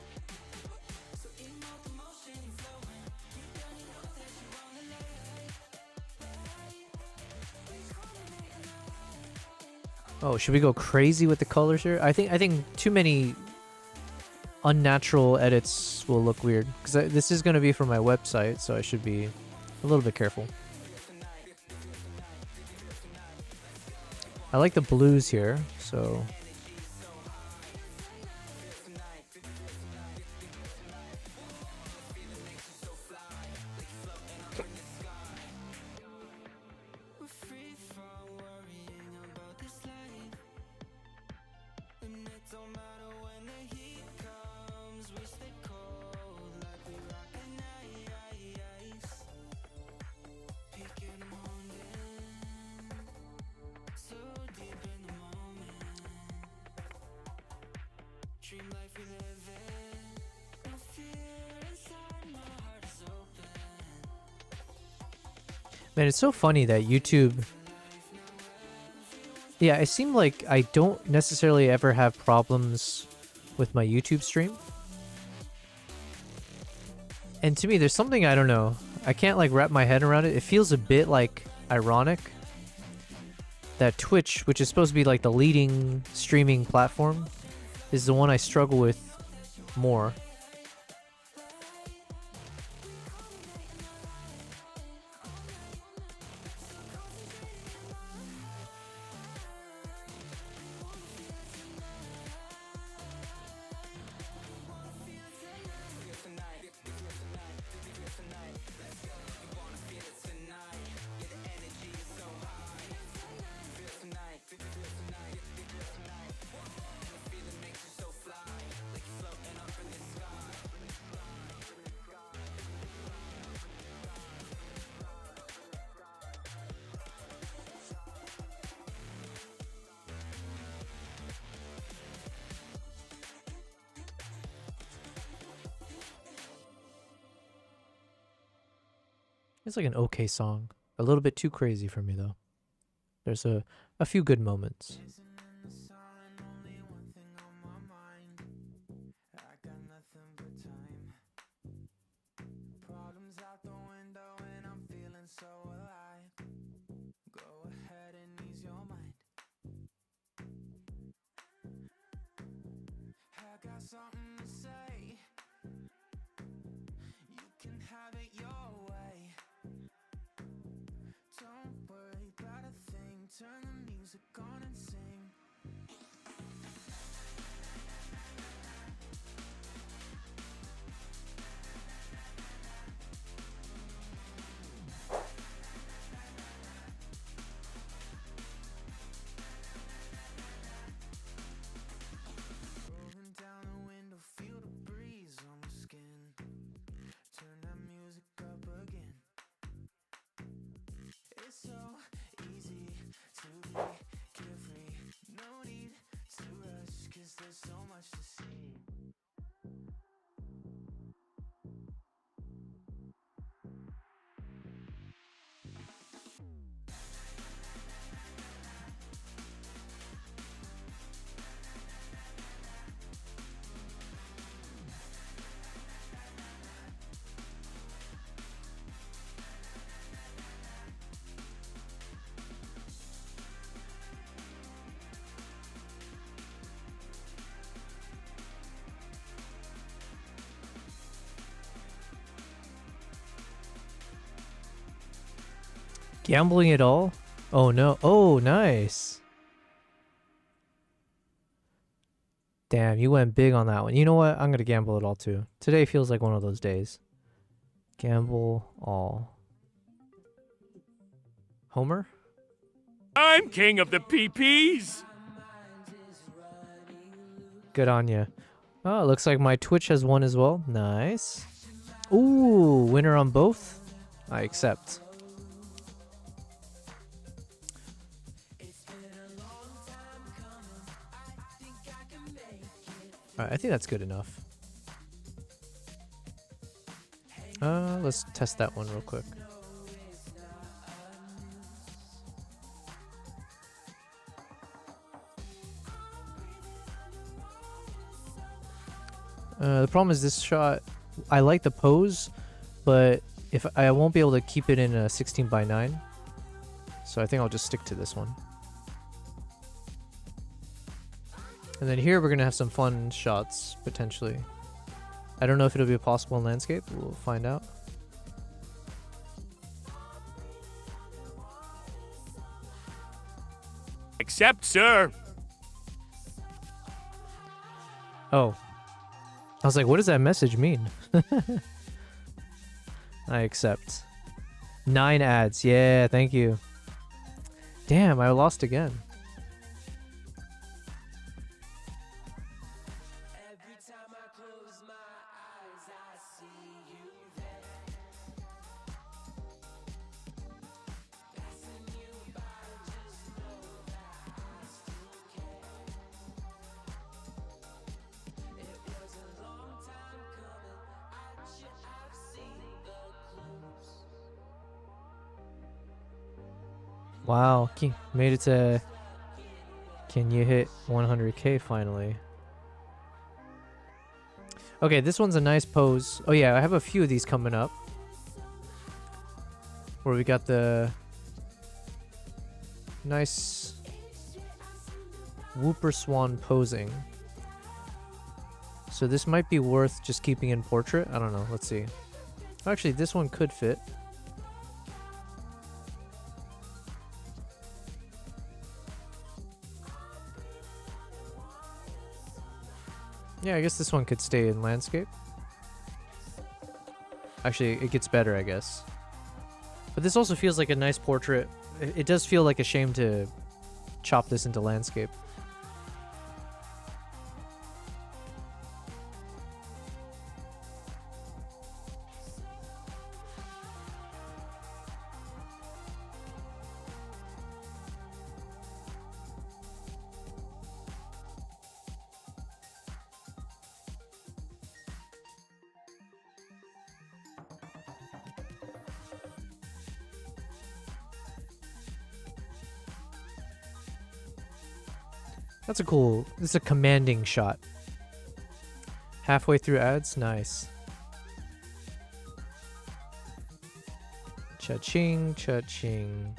Oh, should we go crazy with the colors here? I think too many unnatural edits will look weird because this is going to be for my website, so I should be a little bit careful. I like the blues here, so man, it's so funny that YouTube... Yeah, it seemed like I don't necessarily ever have problems with my YouTube stream. And to me, there's something, I don't know, I can't like wrap my head around it. It feels a bit like ironic that Twitch, which is supposed to be like the leading streaming platform, is the one I struggle with more. It's like an okay song. A little bit too crazy for me though. There's a few good moments. Gambling at all? Oh no. Oh, nice. Damn, you went big on that one. You know what? I'm gonna gamble it all too. Today feels like one of those days. Gamble all. Homer? I'm king of the PPs. Good on ya. Oh, it looks like my Twitch has won as well. Nice. Ooh, winner on both? I accept. Alright, I think that's good enough. Let's test that one real quick. The problem is this shot, I like the pose, but if I won't be able to keep it in a 16:9, so I think I'll just stick to this one. And then here we're gonna have some fun shots potentially. I don't know if it'll be possible in landscape. We'll find out. Accept, sir. Oh. I was like, what does that message mean? I accept. 9 ads. Yeah, thank you. Damn, I lost again. Wow, made it to... Can you hit 100k finally? Okay, this one's a nice pose. Oh yeah, I have a few of these coming up. Where we got the... nice... Whooper Swan posing. So this might be worth just keeping in portrait. I don't know, let's see. Actually, this one could fit. Yeah, I guess this one could stay in landscape. Actually, it gets better, I guess. But this also feels like a nice portrait. It does feel like a shame to chop this into landscape. That's a cool, this is a commanding shot. Halfway through ads, nice. Cha-ching, cha-ching.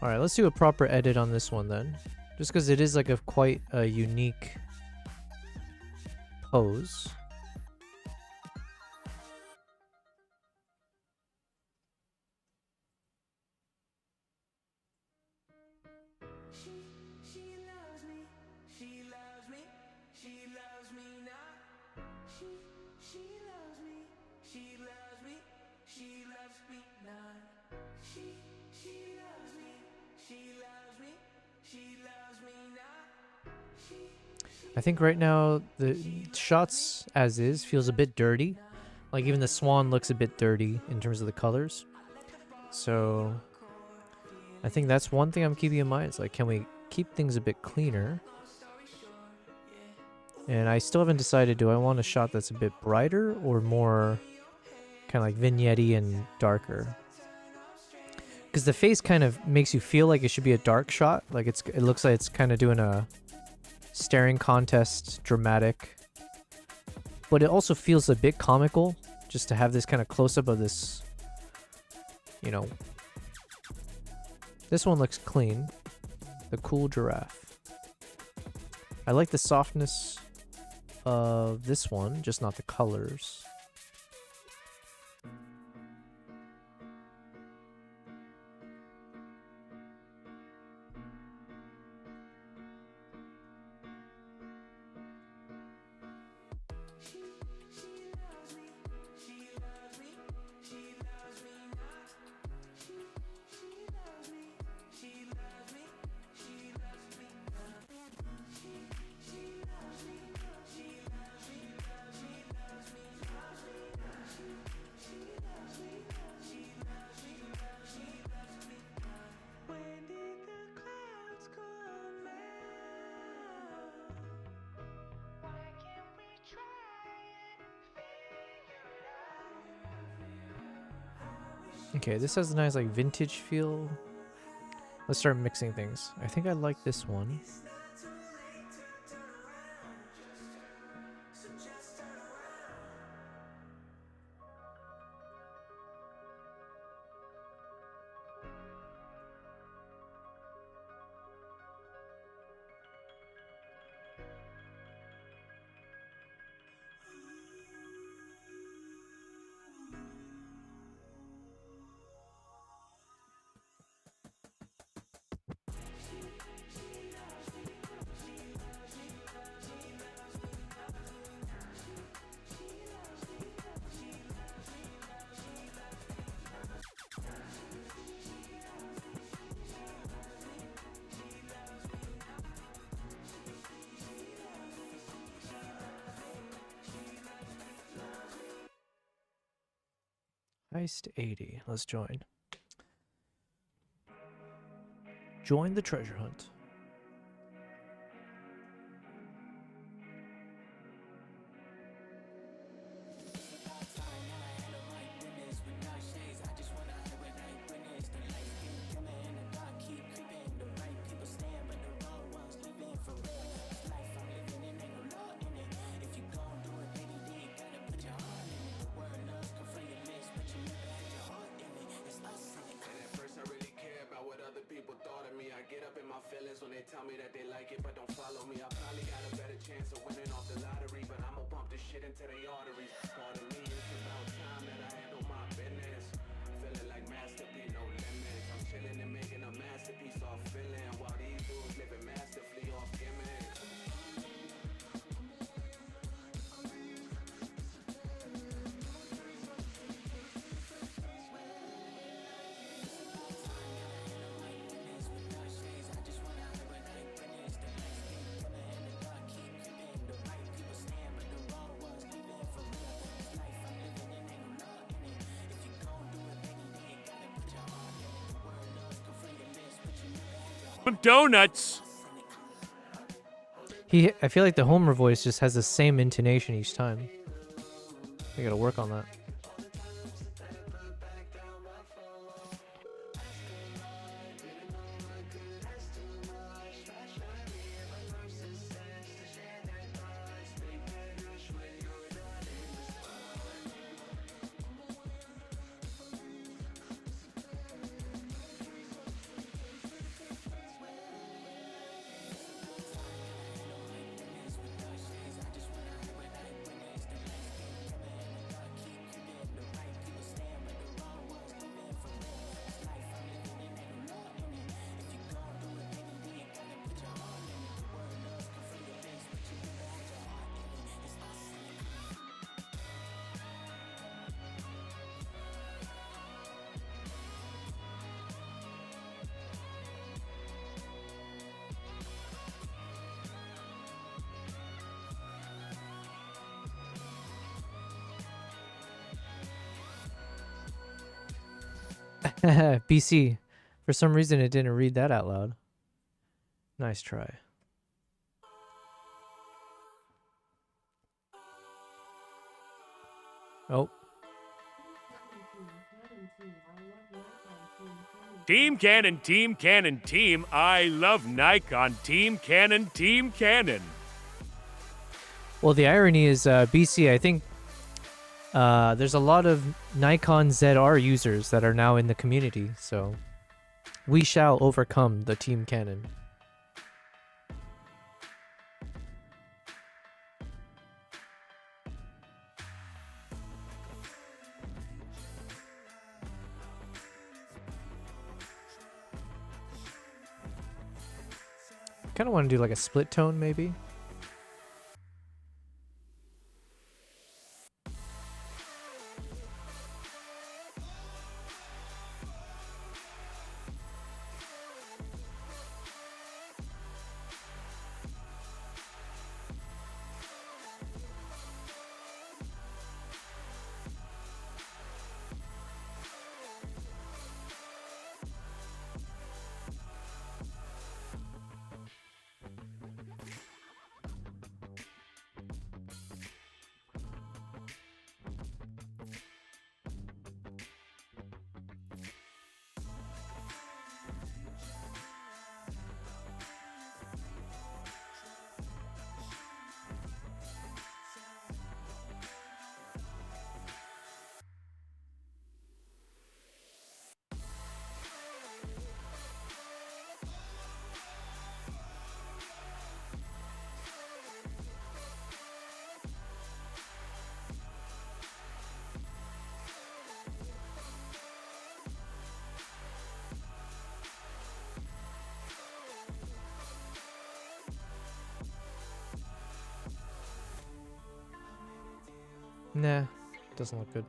Alright, let's do a proper edit on this one then. Just because it is like a quite a unique pose. I think right now the shots as is feels a bit dirty. Like even the swan looks a bit dirty in terms of the colors. So I think that's one thing I'm keeping in mind. It's like, can we keep things a bit cleaner? And I still haven't decided, do I want a shot that's a bit brighter or more kind of like vignette-y and darker? Because the face kind of makes you feel like it should be a dark shot. Like it looks like it's kind of doing a staring contest, dramatic. But it also feels a bit comical just to have this kind of close-up of this, you know. This one looks clean. The cool giraffe. I like the softness of this one, just not the colors. Okay, this has a nice like vintage feel. Let's start mixing things. I think I like this one. Heist 80. Let's join. Join the treasure hunt. Donuts. I feel like the Homer voice just has the same intonation each time. I gotta work on that. BC. For some reason, it didn't read that out loud. Nice try. Oh. Team Canon, Team Canon, Team. I love Nikon. Team Canon, Team Canon. Well, the irony is, BC, I think there's a lot of Nikon ZR users that are now in the community, so we shall overcome the Team Canon. Kind of want to do like a split tone, maybe. Nah, doesn't look good.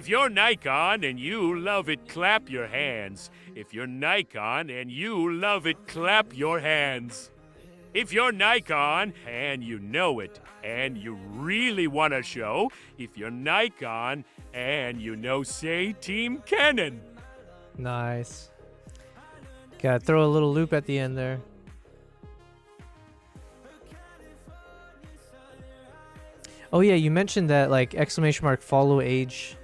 If you're Nikon and you love it, clap your hands. If you're Nikon and you love it, clap your hands. If you're Nikon and you know it and you really want to show, if you're Nikon and you know, say Team Canon. Nice. Gotta throw a little loop at the end there. Oh yeah, you mentioned that like exclamation mark follow age.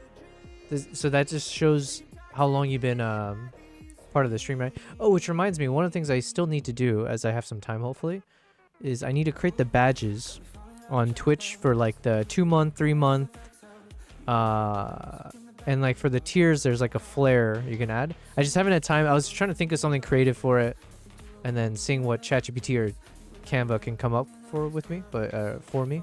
So that just shows how long you've been part of the stream, right? Oh, which reminds me, one of the things I still need to do, as I have some time hopefully, is I need to create the badges on Twitch for like the 2-month, 3-month, and like for the tiers, there's like a flare you can add. I just haven't had time. I was trying to think of something creative for it, and then seeing what ChatGPT or Canva can come up with me, but for me.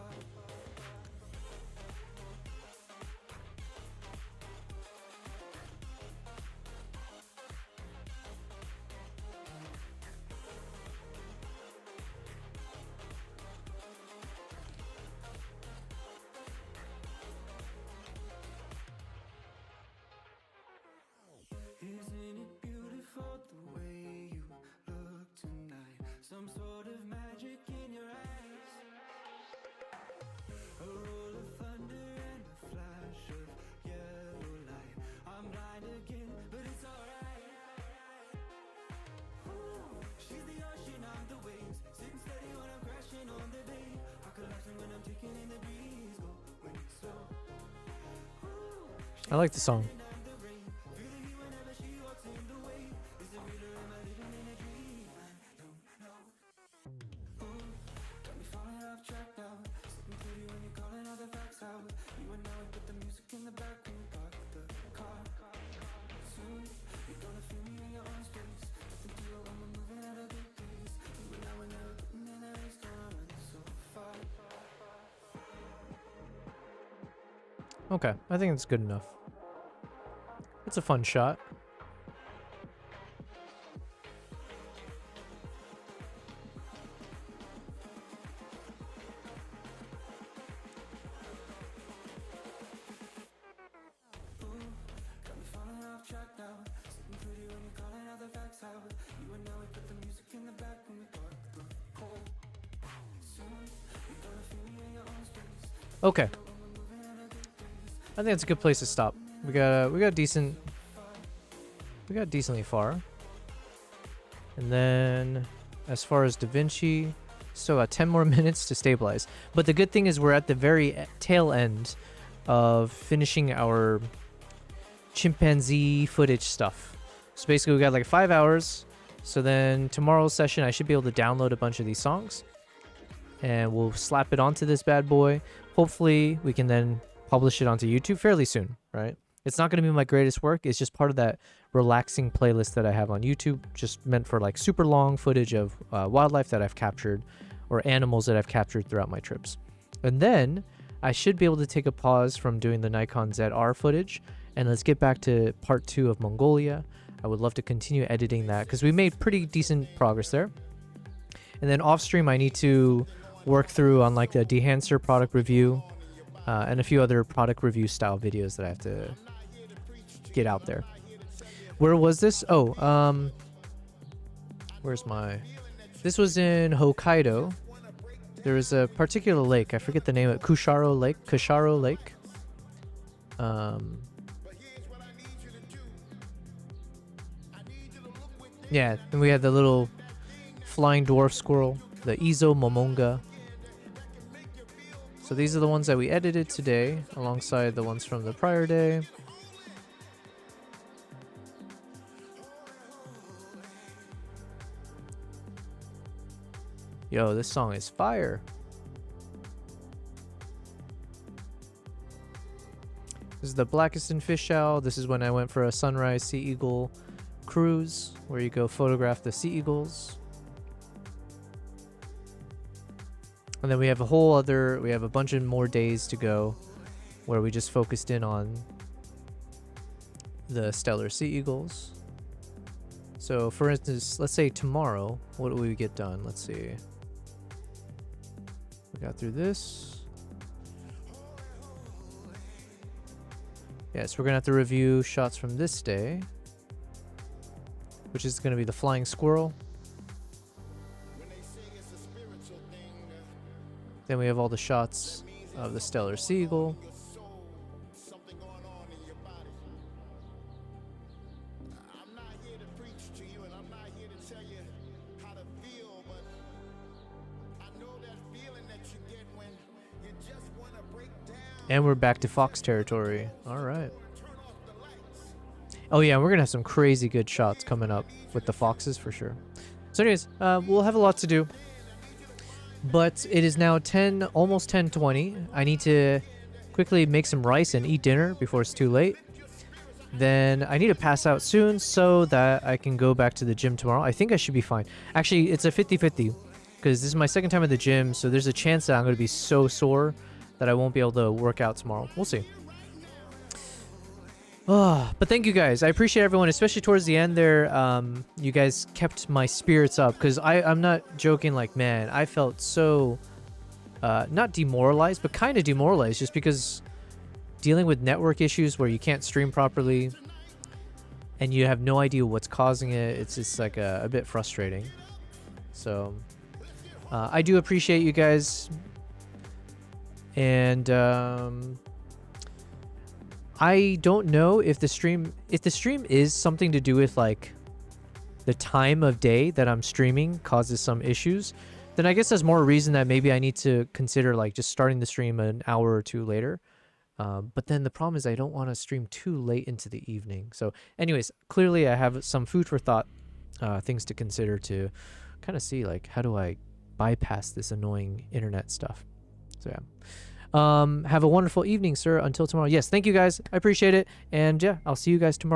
I like the song. Okay, I think it's good enough. It's a fun shot. Okay. I think it's a good place to stop. We got decently far. And then as far as DaVinci, still got 10 more minutes to stabilize. But the good thing is we're at the very tail end of finishing our chimpanzee footage stuff. So basically we got like 5 hours. So then tomorrow's session I should be able to download a bunch of these songs. And we'll slap it onto this bad boy. Hopefully we can then publish it onto YouTube fairly soon, right? It's not going to be my greatest work. It's just part of that relaxing playlist that I have on YouTube, just meant for like super long footage of wildlife that I've captured or animals that I've captured throughout my trips. And then I should be able to take a pause from doing the Nikon ZR footage and let's get back to part 2 of Mongolia. I would love to continue editing that because we made pretty decent progress there. And then off stream, I need to work through on like the Dehancer product review and a few other product review style videos that I have to get out there. Where was this? Oh, where's my... This was in Hokkaido. There was a particular lake. I forget the name of it. Kusharo Lake. Yeah, and we had the little flying dwarf squirrel, the Izo Momonga. So these are the ones that we edited today, alongside the ones from the prior day. Yo, this song is fire. This is the Blackiston Fish Owl. This is when I went for a sunrise sea eagle cruise, where you go photograph the sea eagles. And then we have a bunch of more days to go where we just focused in on the stellar sea eagles. So for instance, let's say tomorrow, what do we get done? Let's see. We got through this. Yes, we're gonna have to review shots from this day, which is gonna be the flying squirrel. Then we have all the shots of the stellar seagull. And we're back to fox territory. All right. Oh yeah, we're gonna have some crazy good shots coming up with the foxes for sure. So anyways, we'll have a lot to do. But it is now almost 10:20. I need to quickly make some rice and eat dinner before it's too late. Then I need to pass out soon so that I can go back to the gym tomorrow. I think I should be fine. Actually, it's a 50-50 because this is my second time at the gym, so there's a chance that I'm going to be so sore that I won't be able to work out tomorrow. We'll see. But thank you guys. I appreciate everyone, especially towards the end there. You guys kept my spirits up because I'm not joking. Like, man, I felt so not demoralized, but kind of demoralized just because dealing with network issues where you can't stream properly and you have no idea what's causing it. It's just like a bit frustrating. So I do appreciate you guys. And I don't know if the stream is something to do with like the time of day that I'm streaming causes some issues, then I guess there's more reason that maybe I need to consider like just starting the stream an hour or two later. But then the problem is I don't want to stream too late into the evening. So anyways, clearly I have some food for thought, things to consider to kind of see like how do I bypass this annoying internet stuff. So yeah. Have a wonderful evening, sir. Until tomorrow. Yes, thank you guys. I appreciate it. And yeah, I'll see you guys tomorrow.